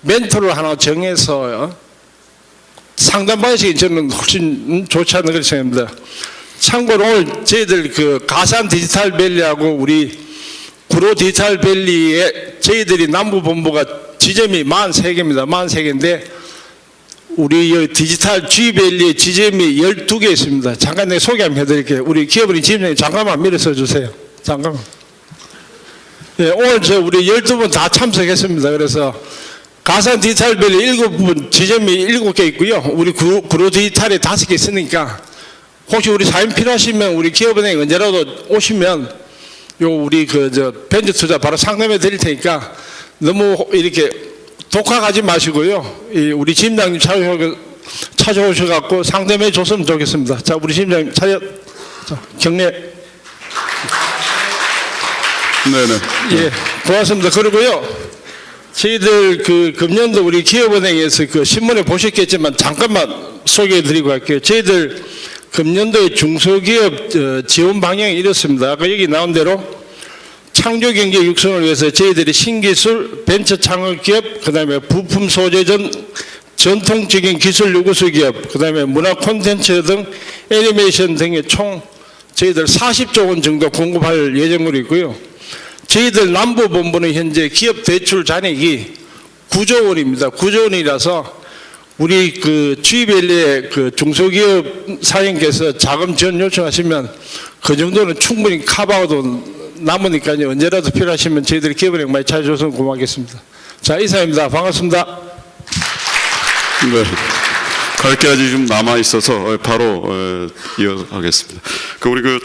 멘토를 하나 정해서 상담받으시기 저는 훨씬 좋지 않나 그렇게 생각합니다. 참고로 오늘 저희들 가산 디지털밸리하고 우리 구로 디지털밸리에 저희들이 남부본부가 지점이 43개입니다. 43개인데 우리 디지털 G밸리에 지점이 12개 있습니다. 잠깐 내가 소개 한번 해드릴게요. 우리 기업은행 지점장님 잠깐만 밀어서 주세요. 잠깐만. 예, 오늘 우리 12분 다 참석했습니다. 그래서 가산 디지털밸리 7분 지점이 7개 있고요. 우리 구로 디지털에 5개 있으니까 혹시 우리 사인 필요하시면 우리 기업은행 언제라도 오시면 우리 벤처 투자 바로 상담해 드릴 테니까 너무 이렇게 독학하지 마시고요. 우리 지임장님 찾아오셔갖고 상담해 줬으면 좋겠습니다. 자, 우리 지임장님 경례. 네네. 예, 고맙습니다. 그리고요, 저희들 금년도 우리 기업은행에서 신문에 보셨겠지만 잠깐만 소개해 드리고 갈게요. 저희들 금년도에 중소기업 지원 방향이 이렇습니다. 아까 여기 나온 대로 창조경제 육성을 위해서 저희들이 신기술, 벤처 창업기업, 그 다음에 부품 소재 전통적인 기술 요구수 기업, 그 다음에 문화 콘텐츠 등 애니메이션 등의 총 저희들 40조 원 정도 공급할 예정으로 있고요. 저희들 남부본부는 현재 기업 대출 잔액이 9조 원입니다. 9조 원이라서 우리 G밸리의 중소기업 사장님께서 자금 지원 요청하시면 그 정도는 충분히 커버하고도 남으니까요. 언제라도 필요하시면 저희들이 기업은행 많이 찾아줘서 고맙겠습니다. 자, 이상입니다. 반갑습니다. 네. 갈 게 아직 좀 남아 있어서 바로 이어가겠습니다. 우리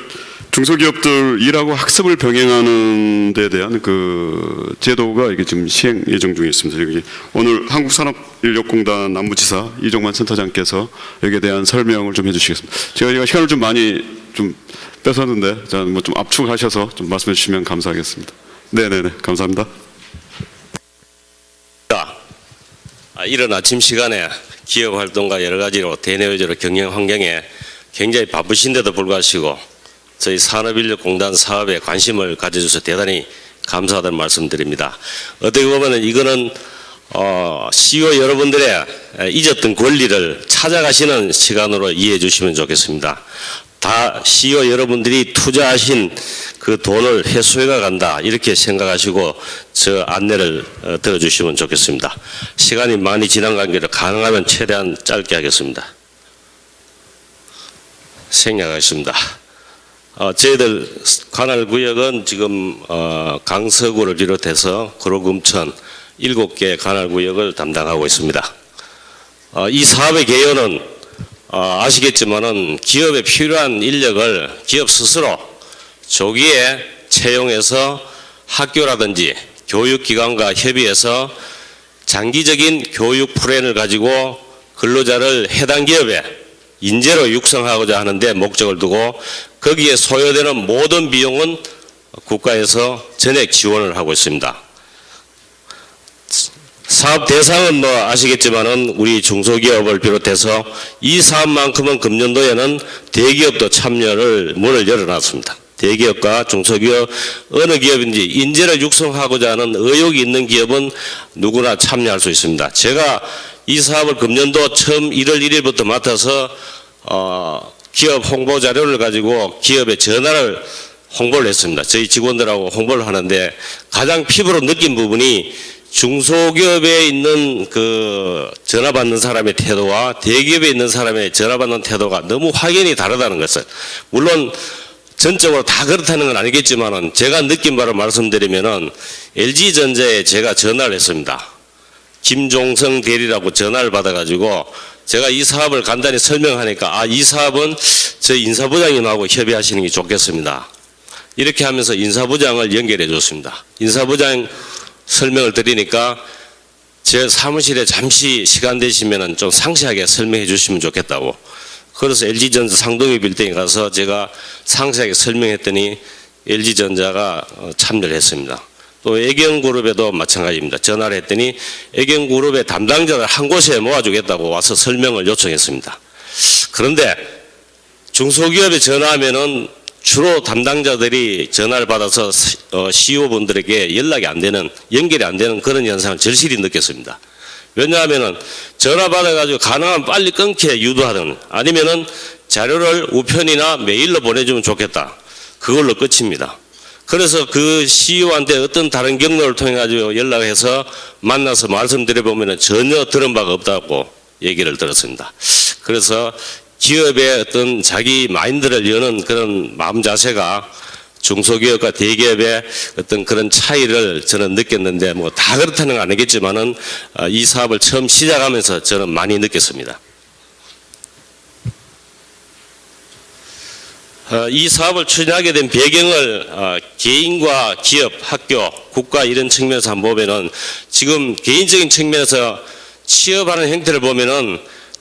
중소기업들 일하고 학습을 병행하는 데 대한 제도가 이게 지금 시행 예정 중에 있습니다. 여기 오늘 한국산업인력공단 남부지사 이종만 센터장께서 여기에 대한 설명을 좀 해주시겠습니다. 제가 시간을 좀 많이 좀 뺏었는데, 좀 압축하셔서 좀 말씀해 주시면 감사하겠습니다. 네네네, 감사합니다. 이른 아침 시간에 기업 활동과 여러 가지로 대내외적으로 경영 환경에 굉장히 바쁘신데도 불구하고 저희 산업인력공단 사업에 관심을 가져주셔서 대단히 감사하다는 말씀드립니다. 어떻게 보면 이거는 CEO 여러분들의 잊었던 권리를 찾아가시는 시간으로 이해해 주시면 좋겠습니다. 다 CEO 여러분들이 투자하신 그 돈을 회수해가 간다 이렇게 생각하시고 저 안내를 들어주시면 좋겠습니다. 시간이 많이 지난 관계로 가능하면 최대한 짧게 하겠습니다. 생략하겠습니다. 저희들 관할구역은 지금 강서구를 비롯해서 구로금천 7개 관할구역을 담당하고 있습니다. 이 사업의 개요는 아시겠지만은 기업에 필요한 인력을 기업 스스로 조기에 채용해서 학교라든지 교육기관과 협의해서 장기적인 교육 플랜을 가지고 근로자를 해당 기업에 인재로 육성하고자 하는데 목적을 두고 거기에 소요되는 모든 비용은 국가에서 전액 지원을 하고 있습니다. 사업 대상은 뭐 아시겠지만은 우리 중소기업을 비롯해서 이 사업만큼은 금년도에는 대기업도 참여를 문을 열어놨습니다. 대기업과 중소기업 어느 기업인지 인재를 육성하고자 하는 의욕이 있는 기업은 누구나 참여할 수 있습니다. 제가 이 사업을 금년도 처음 1월 1일부터 맡아서 기업 홍보 자료를 가지고 기업에 전화를 홍보를 했습니다. 저희 직원들하고 홍보를 하는데 가장 피부로 느낀 부분이 중소기업에 있는 그 전화 받는 사람의 태도와 대기업에 있는 사람의 전화 받는 태도가 너무 확연히 다르다는 것을, 물론 전적으로 다 그렇다는 건 아니겠지만은 제가 느낀 바를 말씀드리면은 LG전자에 제가 전화를 했습니다. 김종성 대리라고 전화를 받아가지고 제가 이 사업을 간단히 설명하니까 이 사업은 저희 인사부장님하고 협의하시는 게 좋겠습니다. 이렇게 하면서 인사부장을 연결해 줬습니다. 인사부장 설명을 드리니까 제 사무실에 잠시 시간 되시면은 좀 상세하게 설명해 주시면 좋겠다고. 그래서 LG전자 상동이 빌딩에 가서 제가 상세하게 설명했더니 LG전자가 참여를 했습니다. 또 애경그룹에도 마찬가지입니다. 전화를 했더니 애경그룹의 담당자를 한 곳에 모아주겠다고 와서 설명을 요청했습니다. 그런데 중소기업에 전화하면은 주로 담당자들이 전화를 받아서 CEO분들에게 연락이 안 되는, 연결이 안 되는 그런 현상을 절실히 느꼈습니다. 왜냐하면은 전화 받아가지고 가능하면 빨리 끊게 유도하든 아니면은 자료를 우편이나 메일로 보내주면 좋겠다. 그걸로 끝입니다. 그래서 그 CEO한테 어떤 다른 경로를 통해 가지고 연락해서 만나서 말씀드려보면은 전혀 들은 바가 없다고 얘기를 들었습니다. 그래서 기업의 어떤 자기 마인드를 여는 그런 마음 자세가 중소기업과 대기업의 어떤 그런 차이를 저는 느꼈는데 뭐 다 그렇다는 건 아니겠지만은 이 사업을 처음 시작하면서 저는 많이 느꼈습니다. 이 사업을 추진하게 된 배경을 개인과 기업, 학교, 국가 이런 측면에서 한번 보면은 지금 개인적인 측면에서 취업하는 형태를 보면은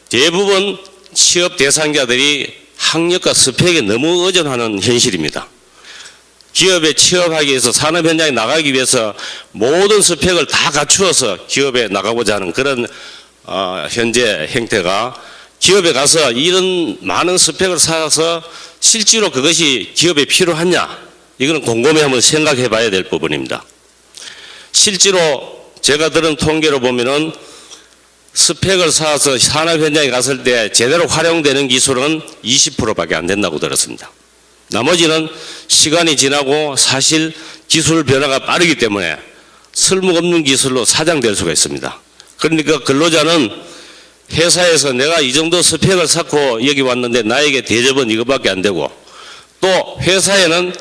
대부분 취업 대상자들이 학력과 스펙에 너무 의존하는 현실입니다. 기업에 취업하기 위해서 산업 현장에 나가기 위해서 모든 스펙을 다 갖추어서 기업에 나가고자 하는 그런 현재 형태가, 기업에 가서 이런 많은 스펙을 쌓아서 실제로 그것이 기업에 필요하냐, 이거는 곰곰이 한번 생각해 봐야 될 부분입니다. 실제로 제가 들은 통계로 보면은 스펙을 쌓아서 산업 현장에 갔을 때 제대로 활용되는 기술은 20%밖에 안 된다고 들었습니다. 나머지는 시간이 지나고 사실 기술 변화가 빠르기 때문에 쓸모없는 기술로 사장될 수가 있습니다. 그러니까 근로자는 회사에서 내가 이 정도 스펙을 쌓고 여기 왔는데 나에게 대접은 이거밖에 안 되고, 또 회사에는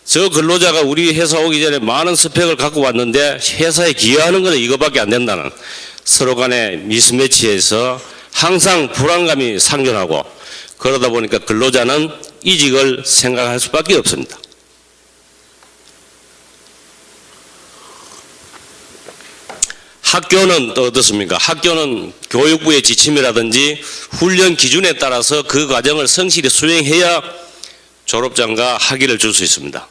저 근로자가 우리 회사 오기 전에 많은 스펙을 갖고 왔는데 회사에 기여하는 것은 이거밖에 안 된다는 서로 간의 미스매치에서 항상 불안감이 상존하고, 그러다 보니까 근로자는 이직을 생각할 수밖에 없습니다. 학교는 또 어떻습니까? 학교는 교육부의 지침이라든지 훈련 기준에 따라서 그 과정을 성실히 수행해야 졸업장과 학위를 줄 수 있습니다.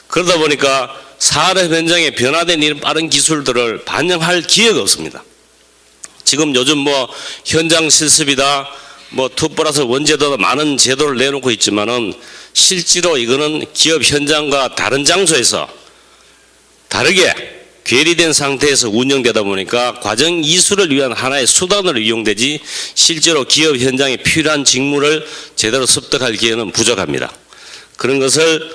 그러다 보니까 산업 현장에 변화된 이런 빠른 기술들을 반영할 기회가 없습니다. 지금 요즘 뭐 현장 실습이다, 뭐 2+1 제도도 많은 제도를 내놓고 있지만은 실제로 이거는 기업 현장과 다른 장소에서 다르게 괴리된 상태에서 운영되다 보니까 과정 이수를 위한 하나의 수단으로 이용되지 실제로 기업 현장에 필요한 직무를 제대로 습득할 기회는 부족합니다. 그런 것을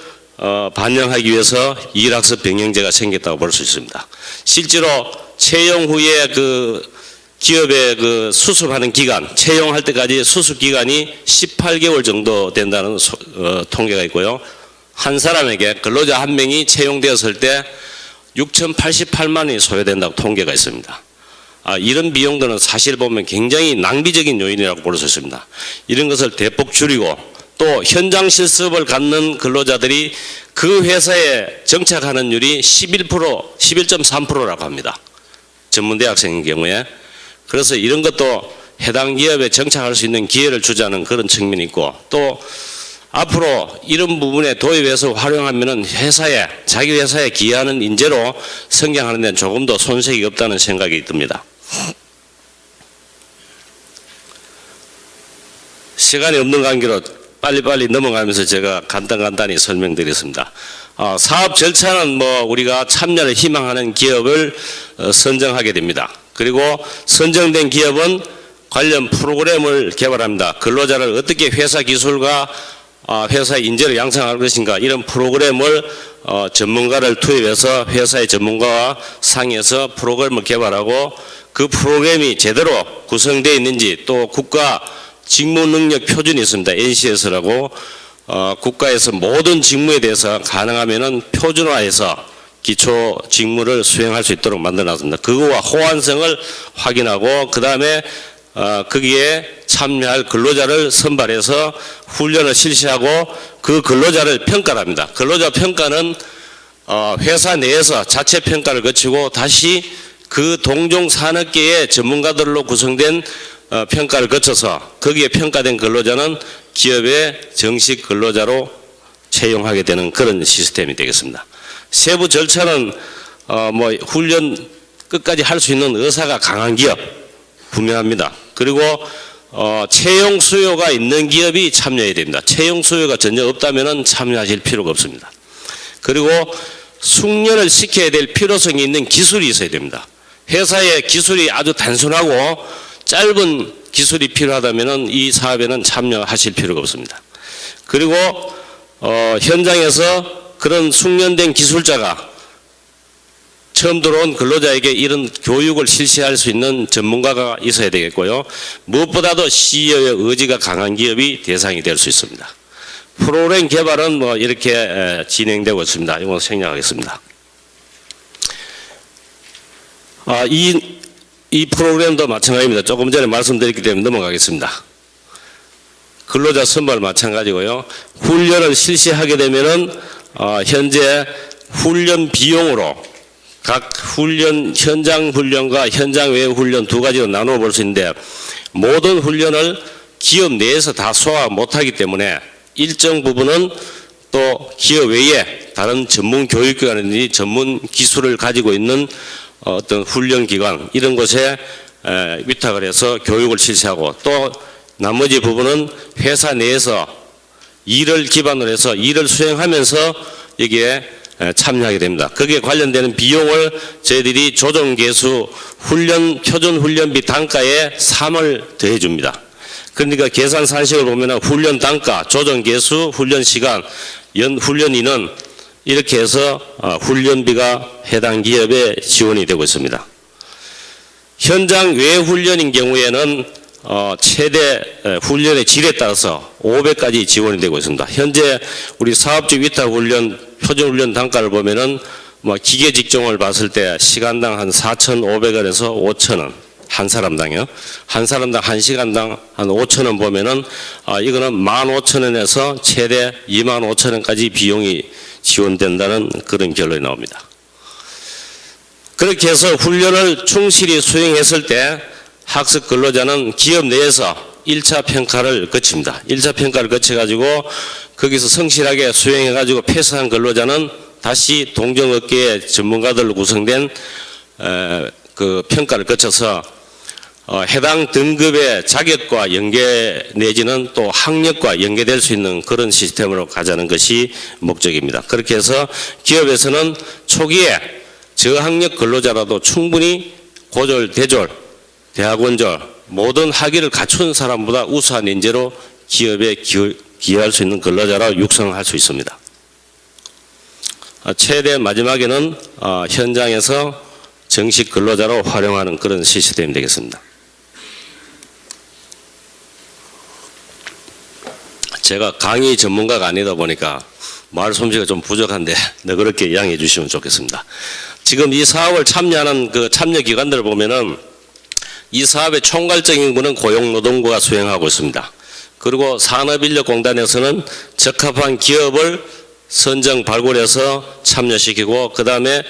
반영하기 위해서 일학습 병행제가 생겼다고 볼 수 있습니다. 실제로 채용 후에 그 기업에 그 수습하는 기간, 채용할 때까지 수습 기간이 18개월 정도 된다는 통계가 있고요. 한 사람에게 근로자 한 명이 채용되었을 때 6,088만 원이 소요된다고 통계가 있습니다. 이런 비용들은 사실 보면 굉장히 낭비적인 요인이라고 볼 수 있습니다. 이런 것을 대폭 줄이고, 또 현장 실습을 갖는 근로자들이 그 회사에 정착하는 율이 11.3%라고 합니다. 전문대학생인 경우에. 그래서 이런 것도 해당 기업에 정착할 수 있는 기회를 주자는 그런 측면이 있고, 또 앞으로 이런 부분에 도입해서 활용하면은 자기 회사에 기여하는 인재로 성장하는 데는 조금 더 손색이 없다는 생각이 듭니다. 시간이 없는 관계로 빨리빨리 넘어가면서 제가 간단히 설명드리겠습니다. 사업 절차는 우리가 참여를 희망하는 기업을 선정하게 됩니다. 그리고 선정된 기업은 관련 프로그램을 개발합니다. 근로자를 어떻게 회사 기술과 회사 인재를 양성할 것인가, 이런 프로그램을 전문가를 투입해서 회사의 전문가와 상의해서 프로그램을 개발하고, 그 프로그램이 제대로 구성되어 있는지, 또 국가 직무능력 표준이 있습니다. NCS라고 국가에서 모든 직무에 대해서 가능하면은 표준화해서 기초 직무를 수행할 수 있도록 만들어놨습니다. 그거와 호환성을 확인하고, 그 다음에 거기에 참여할 근로자를 선발해서 훈련을 실시하고 그 근로자를 평가를 합니다. 근로자 평가는 회사 내에서 자체 평가를 거치고 다시 그 동종 산업계의 전문가들로 구성된 평가를 거쳐서 거기에 평가된 근로자는 기업의 정식 근로자로 채용하게 되는 그런 시스템이 되겠습니다. 세부 절차는 훈련 끝까지 할 수 있는 의사가 강한 기업 분명합니다. 그리고 채용 수요가 있는 기업이 참여해야 됩니다. 채용 수요가 전혀 없다면 참여하실 필요가 없습니다. 그리고 숙련을 시켜야 될 필요성이 있는 기술이 있어야 됩니다. 회사의 기술이 아주 단순하고 짧은 기술이 필요하다면 이 사업에는 참여하실 필요가 없습니다. 그리고 현장에서 그런 숙련된 기술자가 처음 들어온 근로자에게 이런 교육을 실시할 수 있는 전문가가 있어야 되겠고요. 무엇보다도 CEO의 의지가 강한 기업이 대상이 될 수 있습니다. 프로그램 개발은 이렇게 진행되고 있습니다. 이거 생략하겠습니다. 이 프로그램도 마찬가지입니다. 조금 전에 말씀드렸기 때문에 넘어가겠습니다. 근로자 선발 마찬가지고요. 훈련을 실시하게 되면은 현재 훈련 비용으로 각 현장 훈련과 현장 외 훈련 두 가지로 나누어 볼 수 있는데, 모든 훈련을 기업 내에서 다 소화 못하기 때문에 일정 부분은 또 기업 외에 다른 전문 교육기관이든지 전문 기술을 가지고 있는 어떤 훈련기관 이런 곳에 위탁을 해서 교육을 실시하고, 또 나머지 부분은 회사 내에서 일을 기반으로 해서 일을 수행하면서 여기에 참여하게 됩니다. 거기에 관련되는 비용을 저희들이 조정계수 표준 훈련비 단가에 3을 더해 줍니다. 그러니까 계산 산식을 보면 훈련 단가, 조정계수, 훈련 시간, 훈련 인원 이렇게 해서 훈련비가 해당 기업에 지원이 되고 있습니다. 현장 외 훈련인 경우에는 최대 훈련의 질에 따라서 5배까지 지원이 되고 있습니다. 현재 우리 사업직 위탁 훈련 표준 훈련 단가를 보면은 기계 직종을 봤을 때 시간당 한 4,500원에서 5,000원 한 사람당요. 한 사람당 한 시간당 한 5,000원 보면은 이거는 15,000원에서 최대 25,000원까지 비용이 지원된다는 그런 결론이 나옵니다. 그렇게 해서 훈련을 충실히 수행했을 때 학습 근로자는 기업 내에서 1차 평가를 거칩니다. 1차 평가를 거쳐가지고 거기서 성실하게 수행해가지고 패스한 근로자는 다시 동종업계의 전문가들로 구성된 그 평가를 거쳐서 해당 등급의 자격과 연계 내지는 또 학력과 연계될 수 있는 그런 시스템으로 가자는 것이 목적입니다. 그렇게 해서 기업에서는 초기에 저학력 근로자라도 충분히 고졸, 대졸, 대학원졸 모든 학위를 갖춘 사람보다 우수한 인재로 기업에 기여할 수 있는 근로자로 육성할 수 있습니다. 최대 마지막에는 현장에서 정식 근로자로 활용하는 그런 시스템이 되겠습니다. 제가 강의 전문가가 아니다 보니까 말 솜씨가 좀 부족한데 너그럽게 양해해 주시면 좋겠습니다. 지금 이 사업을 참여하는 그 참여 기관들을 보면은 이 사업의 총괄적인 분은 고용노동부가 수행하고 있습니다. 그리고 산업인력공단에서는 적합한 기업을 선정 발굴해서 참여시키고, 그 다음에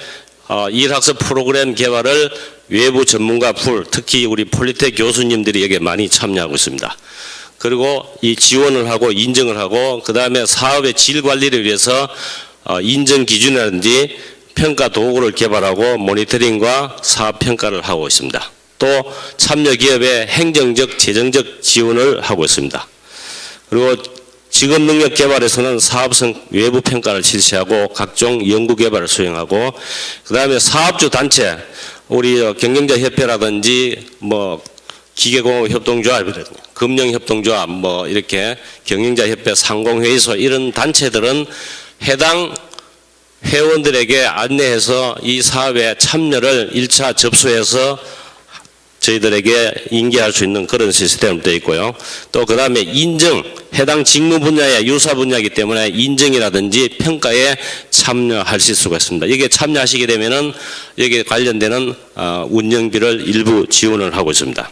일학습 프로그램 개발을 외부 전문가 풀, 특히 우리 폴리텍 교수님들이 여기에 많이 참여하고 있습니다. 그리고 이 지원을 하고 인정을 하고 그다음에 사업의 질 관리를 위해서 인정 기준이라든지 평가 도구를 개발하고 모니터링과 사업 평가를 하고 있습니다. 또 참여 기업의 행정적, 재정적 지원을 하고 있습니다. 그리고 직업 능력 개발에서는 사업성 외부 평가를 실시하고 각종 연구 개발을 수행하고 그다음에 사업주 단체 우리 경영자 협회라든지 뭐 기계공업 협동조합이라든지 금융 협동조합 뭐 이렇게 경영자 협회 상공회의소 이런 단체들은 해당 회원들에게 안내해서 이 사업에 참여를 1차 접수해서 저희들에게 인계할 수 있는 그런 시스템도 되어 있고요. 또 그 다음에 인정, 해당 직무 분야의 유사 분야이기 때문에 인정이라든지 평가에 참여하실 수가 있습니다. 여기에 참여하시게 되면은 여기에 관련되는 운영비를 일부 지원을 하고 있습니다.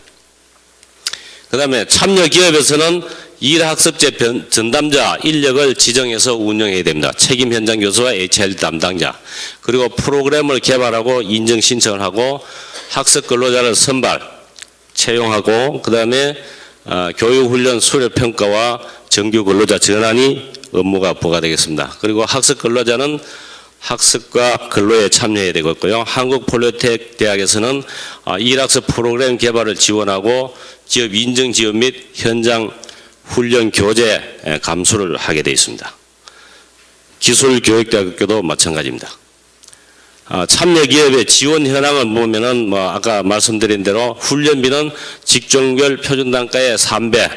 그 다음에 참여 기업에서는 일학습제 전담자 인력을 지정해서 운영해야 됩니다. 책임 현장 교수와 HRD 담당자 그리고 프로그램을 개발하고 인정 신청을 하고 학습 근로자를 선발, 채용하고 그 다음에 교육훈련 수료평가와 정규 근로자 전환이 업무가 부과되겠습니다. 그리고 학습 근로자는 학습과 근로에 참여해야 되겠고요. 한국폴리텍 대학에서는 일학습 프로그램 개발을 지원하고 기업 인증 지원 및 현장 훈련 교재 감수를 하게 되어 있습니다. 기술교육대학교도 마찬가지입니다. 참여 기업의 지원 현황을 보면은 뭐 아까 말씀드린 대로 훈련비는 직종별 표준 단가의 3배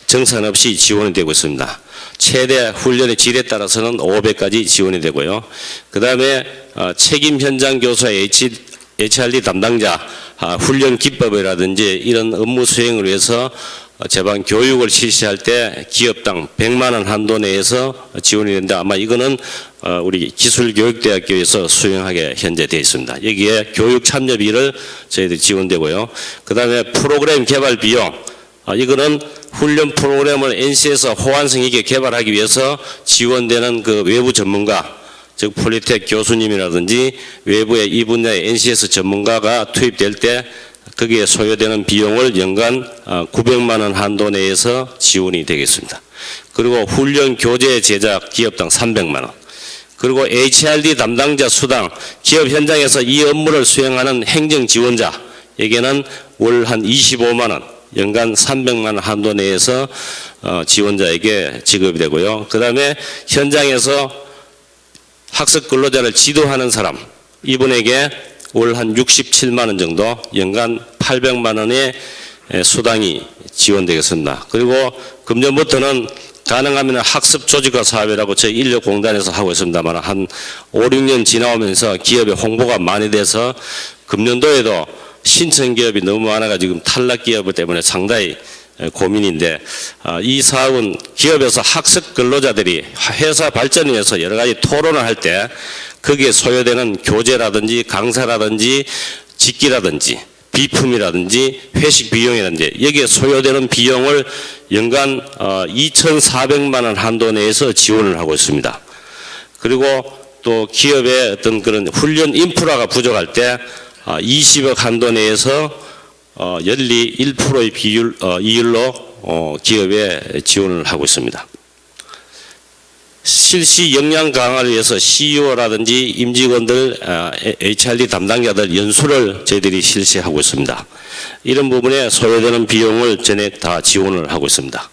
정산 없이 지원이 되고 있습니다. 최대 훈련의 질에 따라서는 5배까지 지원이 되고요. 그 다음에 책임 현장 교사 HRD 담당자 훈련 기법이라든지 이런 업무 수행을 위해서 제반 교육을 실시할 때 기업당 100만 원 한도 내에서 지원이 되는데 아마 이거는 우리 기술교육대학교에서 수행하게 현재 되어 있습니다. 여기에 교육 참여비를 저희들이 지원되고요. 그 다음에 프로그램 개발 비용 이거는 훈련 프로그램을 NC에서 호환성 있게 개발하기 위해서 지원되는 그 외부 전문가 즉 폴리텍 교수님이라든지 외부의 이 분야의 NCS 전문가가 투입될 때 거기에 소요되는 비용을 연간 900만 원 한도 내에서 지원이 되겠습니다. 그리고 훈련 교재 제작 기업당 300만 원. 그리고 HRD 담당자 수당 기업 현장에서 이 업무를 수행하는 행정 지원자에게는 월 한 25만 원, 연간 300만 원 한도 내에서 지원자에게 지급이 되고요. 그 다음에 현장에서 학습 근로자를 지도하는 사람 이분에게 월 한 67만 원 정도 연간 800만 원의 수당이 지원되겠습니다. 그리고 금년부터는 가능하면 학습 조직화 사업이라고 저희 인력공단에서 하고 있습니다만 한 5, 6년 지나오면서 기업의 홍보가 많이 돼서 금년도에도 신청 기업이 너무 많아가 지금 탈락 기업 때문에 상당히 고민인데 이 사업은 기업에서 학습 근로자들이 회사 발전을 위해서 여러 가지 토론을 할 때 거기에 소요되는 교재라든지 강사라든지 직기라든지 비품이라든지 회식 비용이라든지 여기에 소요되는 비용을 연간 2,400만 원 한도 내에서 지원을 하고 있습니다. 그리고 또 기업의 어떤 그런 훈련 인프라가 부족할 때 20억 한도 내에서 연리 1%의 이율로 기업에 지원을 하고 있습니다. 실시 역량 강화를 위해서 CEO라든지 임직원들, HRD 담당자들 연수를 저희들이 실시하고 있습니다. 이런 부분에 소요되는 비용을 전액 다 지원을 하고 있습니다.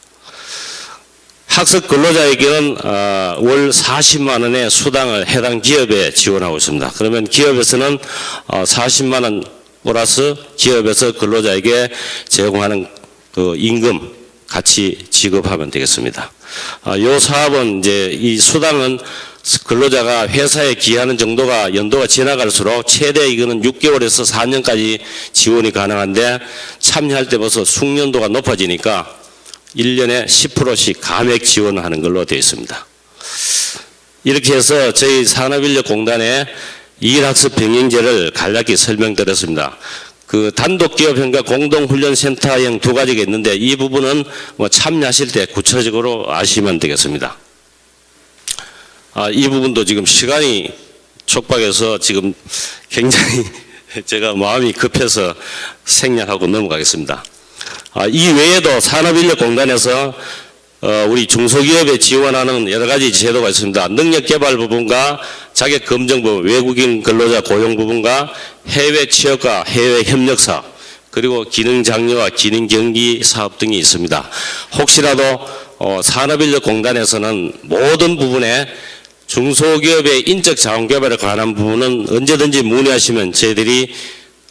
학습 근로자에게는 월 40만 원의 수당을 해당 기업에 지원하고 있습니다. 그러면 기업에서는 40만 원 플러스 기업에서 근로자에게 제공하는 그 임금 같이 지급하면 되겠습니다. 이 사업은 이제 이 수당은 근로자가 회사에 기여하는 정도가 연도가 지나갈수록 최대 이거는 6개월에서 4년까지 지원이 가능한데 참여할 때 벌써 숙련도가 높아지니까 1년에 10%씩 감액 지원하는 걸로 되어 있습니다. 이렇게 해서 저희 산업인력공단의 일학습 병행제를 간략히 설명드렸습니다. 그 단독기업형과 공동훈련센터형 두 가지가 있는데 이 부분은 뭐 참여하실 때 구체적으로 아시면 되겠습니다. 이 부분도 지금 시간이 촉박해서 지금 굉장히 제가 마음이 급해서 생략하고 넘어가겠습니다. 이 외에도 산업인력공단에서 우리 중소기업에 지원하는 여러 가지 제도가 있습니다. 능력개발 부분과 자격검증 부분, 외국인 근로자 고용 부분과 해외 취업과 해외 협력 사업, 그리고 기능장려와 기능경기 사업 등이 있습니다. 혹시라도 산업인력공단에서는 모든 부분에 중소기업의 인적 자원개발에 관한 부분은 언제든지 문의하시면 저희들이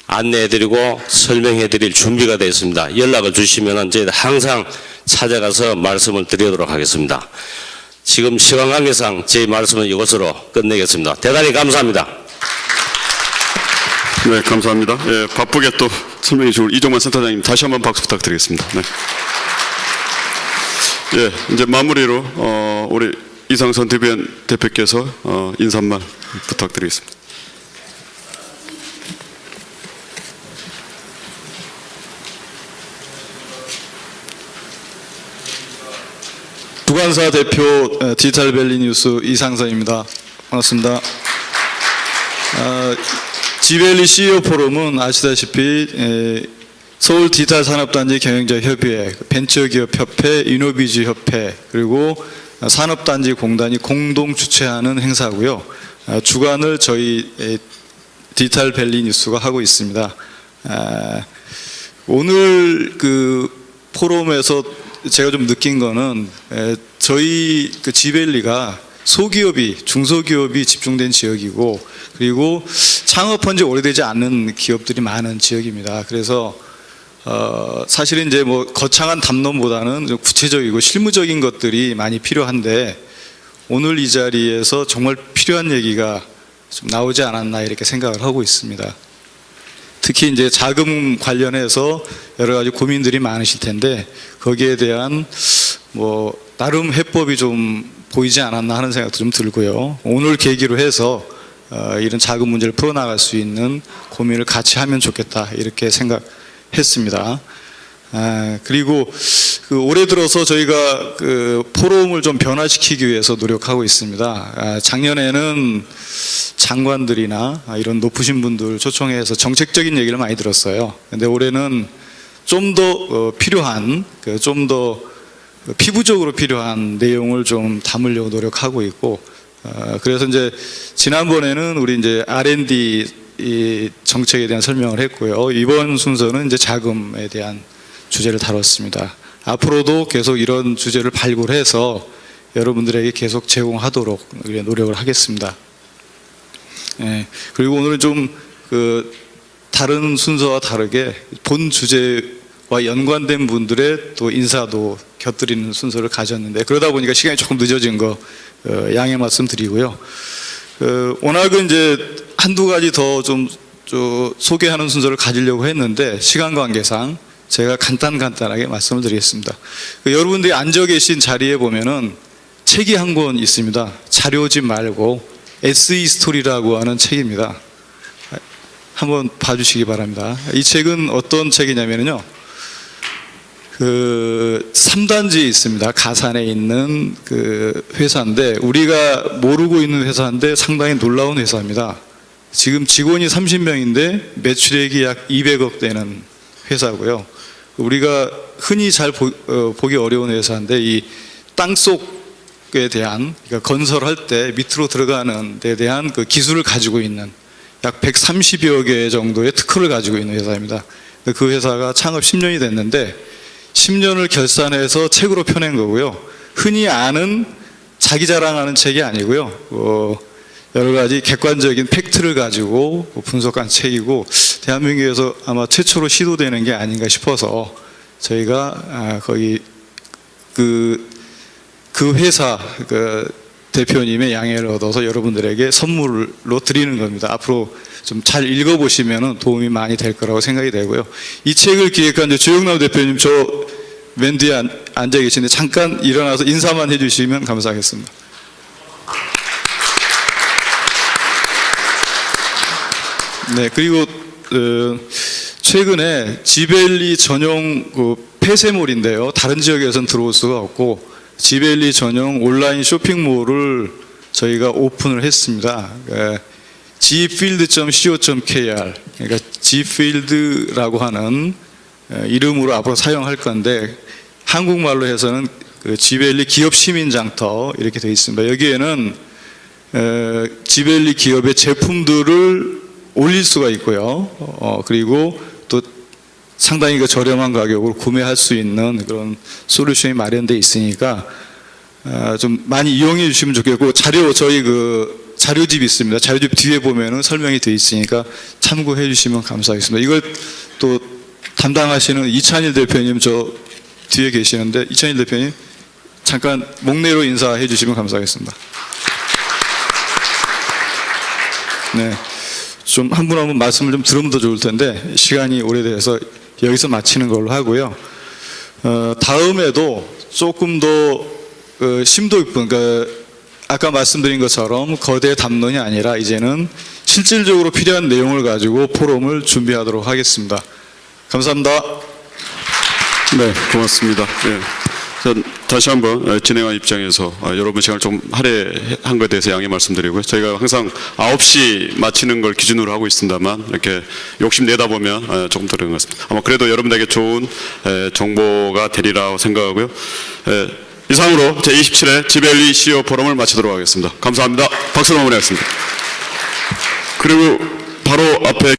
안내해드리고 설명해드릴 준비가 되어 있습니다. 연락을 주시면 저희들 항상 찾아가서 말씀을 드리도록 하겠습니다. 지금 시간 관계상 제 말씀은 이것으로 끝내겠습니다. 대단히 감사합니다. 네, 감사합니다. 예, 바쁘게 또 설명해 주실 이종만 센터장님 다시 한번 박수 부탁드리겠습니다. 네. 예, 이제 마무리로 우리 이상선 대표께서 인사말 부탁드리겠습니다. 두관사 대표 디지털밸리 뉴스 이상선입니다. 반갑습니다. 지밸리 CEO 포럼은 아시다시피 서울 디지털 산업단지 경영자 협의회, 벤처기업 협회, 이노비즈 협회, 그리고 산업단지 공단이 공동 주최하는 행사고요. 주관을 저희 디지털밸리 뉴스가 하고 있습니다. 오늘 그 포럼에서 제가 좀 느낀 거는 저희 그 지밸리가 소기업이, 중소기업이 집중된 지역이고, 그리고 창업한 지 오래되지 않은 기업들이 많은 지역입니다. 그래서 사실은 이제 뭐 거창한 담론보다는 좀 구체적이고 실무적인 것들이 많이 필요한데, 오늘 이 자리에서 정말 필요한 얘기가 좀 나오지 않았나 이렇게 생각을 하고 있습니다. 특히 이제 자금 관련해서 여러 가지 고민들이 많으실 텐데, 거기에 대한 뭐 나름 해법이 좀 보이지 않았나 하는 생각도 좀 들고요. 오늘 계기로 해서 이런 자금 문제를 풀어나갈 수 있는 고민을 같이 하면 좋겠다 이렇게 생각했습니다. 그리고 그 올해 들어서 저희가 그 포럼을 좀 변화시키기 위해서 노력하고 있습니다. 작년에는 장관들이나 이런 높으신 분들 초청해서 정책적인 얘기를 많이 들었어요. 근데 올해는 좀 더 필요한, 좀 더 피부적으로 필요한 내용을 좀 담으려고 노력하고 있고, 그래서 이제 지난번에는 우리 이제 R&D 이 정책에 대한 설명을 했고요. 이번 순서는 이제 자금에 대한 주제를 다뤘습니다. 앞으로도 계속 이런 주제를 발굴해서 여러분들에게 계속 제공하도록 노력을 하겠습니다. 그리고 오늘은 좀 그 다른 순서와 다르게 본 주제와 연관된 분들의 또 인사도 곁들이는 순서를 가졌는데, 그러다 보니까 시간이 조금 늦어진 거 양해 말씀드리고요. 워낙은 이제 한두 가지 더 좀 소개하는 순서를 가지려고 했는데 시간 관계상 제가 간단하게 말씀을 드리겠습니다. 여러분들이 앉아 계신 자리에 보면은 책이 한 권 있습니다. 자료집 말고 SE 스토리라고 하는 책입니다. 한번 봐주시기 바랍니다. 이 책은 어떤 책이냐면요, 그 3단지에 있습니다. 가산에 있는 그 회사인데, 우리가 모르고 있는 회사인데 상당히 놀라운 회사입니다. 지금 직원이 30명인데 매출액이 약 200억 되는 회사고요. 우리가 흔히 잘 보기 어려운 회사인데, 이 땅속에 대한, 그러니까 건설할 때 밑으로 들어가는 데 대한 그 기술을 가지고 있는 약 130여 개 정도의 특허를 가지고 있는 회사입니다. 그 회사가 창업 10년이 됐는데 10년을 결산해서 책으로 펴낸 거고요. 흔히 아는 자기 자랑하는 책이 아니고요. 여러 가지 객관적인 팩트를 가지고 분석한 책이고, 대한민국에서 아마 최초로 시도되는 게 아닌가 싶어서 저희가 거기 그 회사 대표님의 양해를 얻어서 여러분들에게 선물로 드리는 겁니다. 앞으로 좀 잘 읽어보시면 도움이 많이 될 거라고 생각이 되고요. 이 책을 기획한 조영남 대표님, 저 맨 뒤에 앉아 계시는데 잠깐 일어나서 인사만 해주시면 감사하겠습니다. 네, 그리고 최근에 지밸리 전용 폐쇄몰인데요, 다른 지역에서는 들어올 수가 없고 지밸리 전용 온라인 쇼핑몰을 저희가 오픈을 했습니다. gfield.co.kr, 그러니까 gfield라고 하는 이름으로 앞으로 사용할 건데 한국말로 해서는 그 지벨리 기업 시민 장터 이렇게 되어 있습니다. 여기에는 지벨리 기업의 제품들을 올릴 수가 있고요. 그리고 또 상당히 그 저렴한 가격으로 구매할 수 있는 그런 솔루션이 마련되어 있으니까 좀 많이 이용해 주시면 좋겠고, 저희 그 자료집이 있습니다. 자료집 뒤에 보면은 설명이 되어 있으니까 참고해 주시면 감사하겠습니다. 이걸 또 담당하시는 이찬일 대표님 저 뒤에 계시는데, 이찬일 대표님 잠깐 목례로 인사해 주시면 감사하겠습니다. 네, 좀 한 분 한 분 말씀을 좀 들으면 더 좋을 텐데 시간이 오래돼서 여기서 마치는 걸로 하고요. 다음에도 조금 더 심도 깊은, 아까 말씀드린 것처럼 거대 담론이 아니라 이제는 실질적으로 필요한 내용을 가지고 포럼을 준비하도록 하겠습니다. 감사합니다. 네, 고맙습니다. 예. 전 다시 한번 진행한 입장에서 여러분 시간을 좀 할애한 것에 대해서 양해 말씀드리고요. 저희가 항상 9시 마치는 걸 기준으로 하고 있습니다만 이렇게 욕심내다 보면 조금 더 그런 것 같습니다. 아마 그래도 여러분들에게 좋은 정보가 되리라고 생각하고요. 이상으로 제27회 지벨리 CEO 포럼을 마치도록 하겠습니다. 감사합니다. 박수로 마무리하겠습니다. 그리고 바로 앞에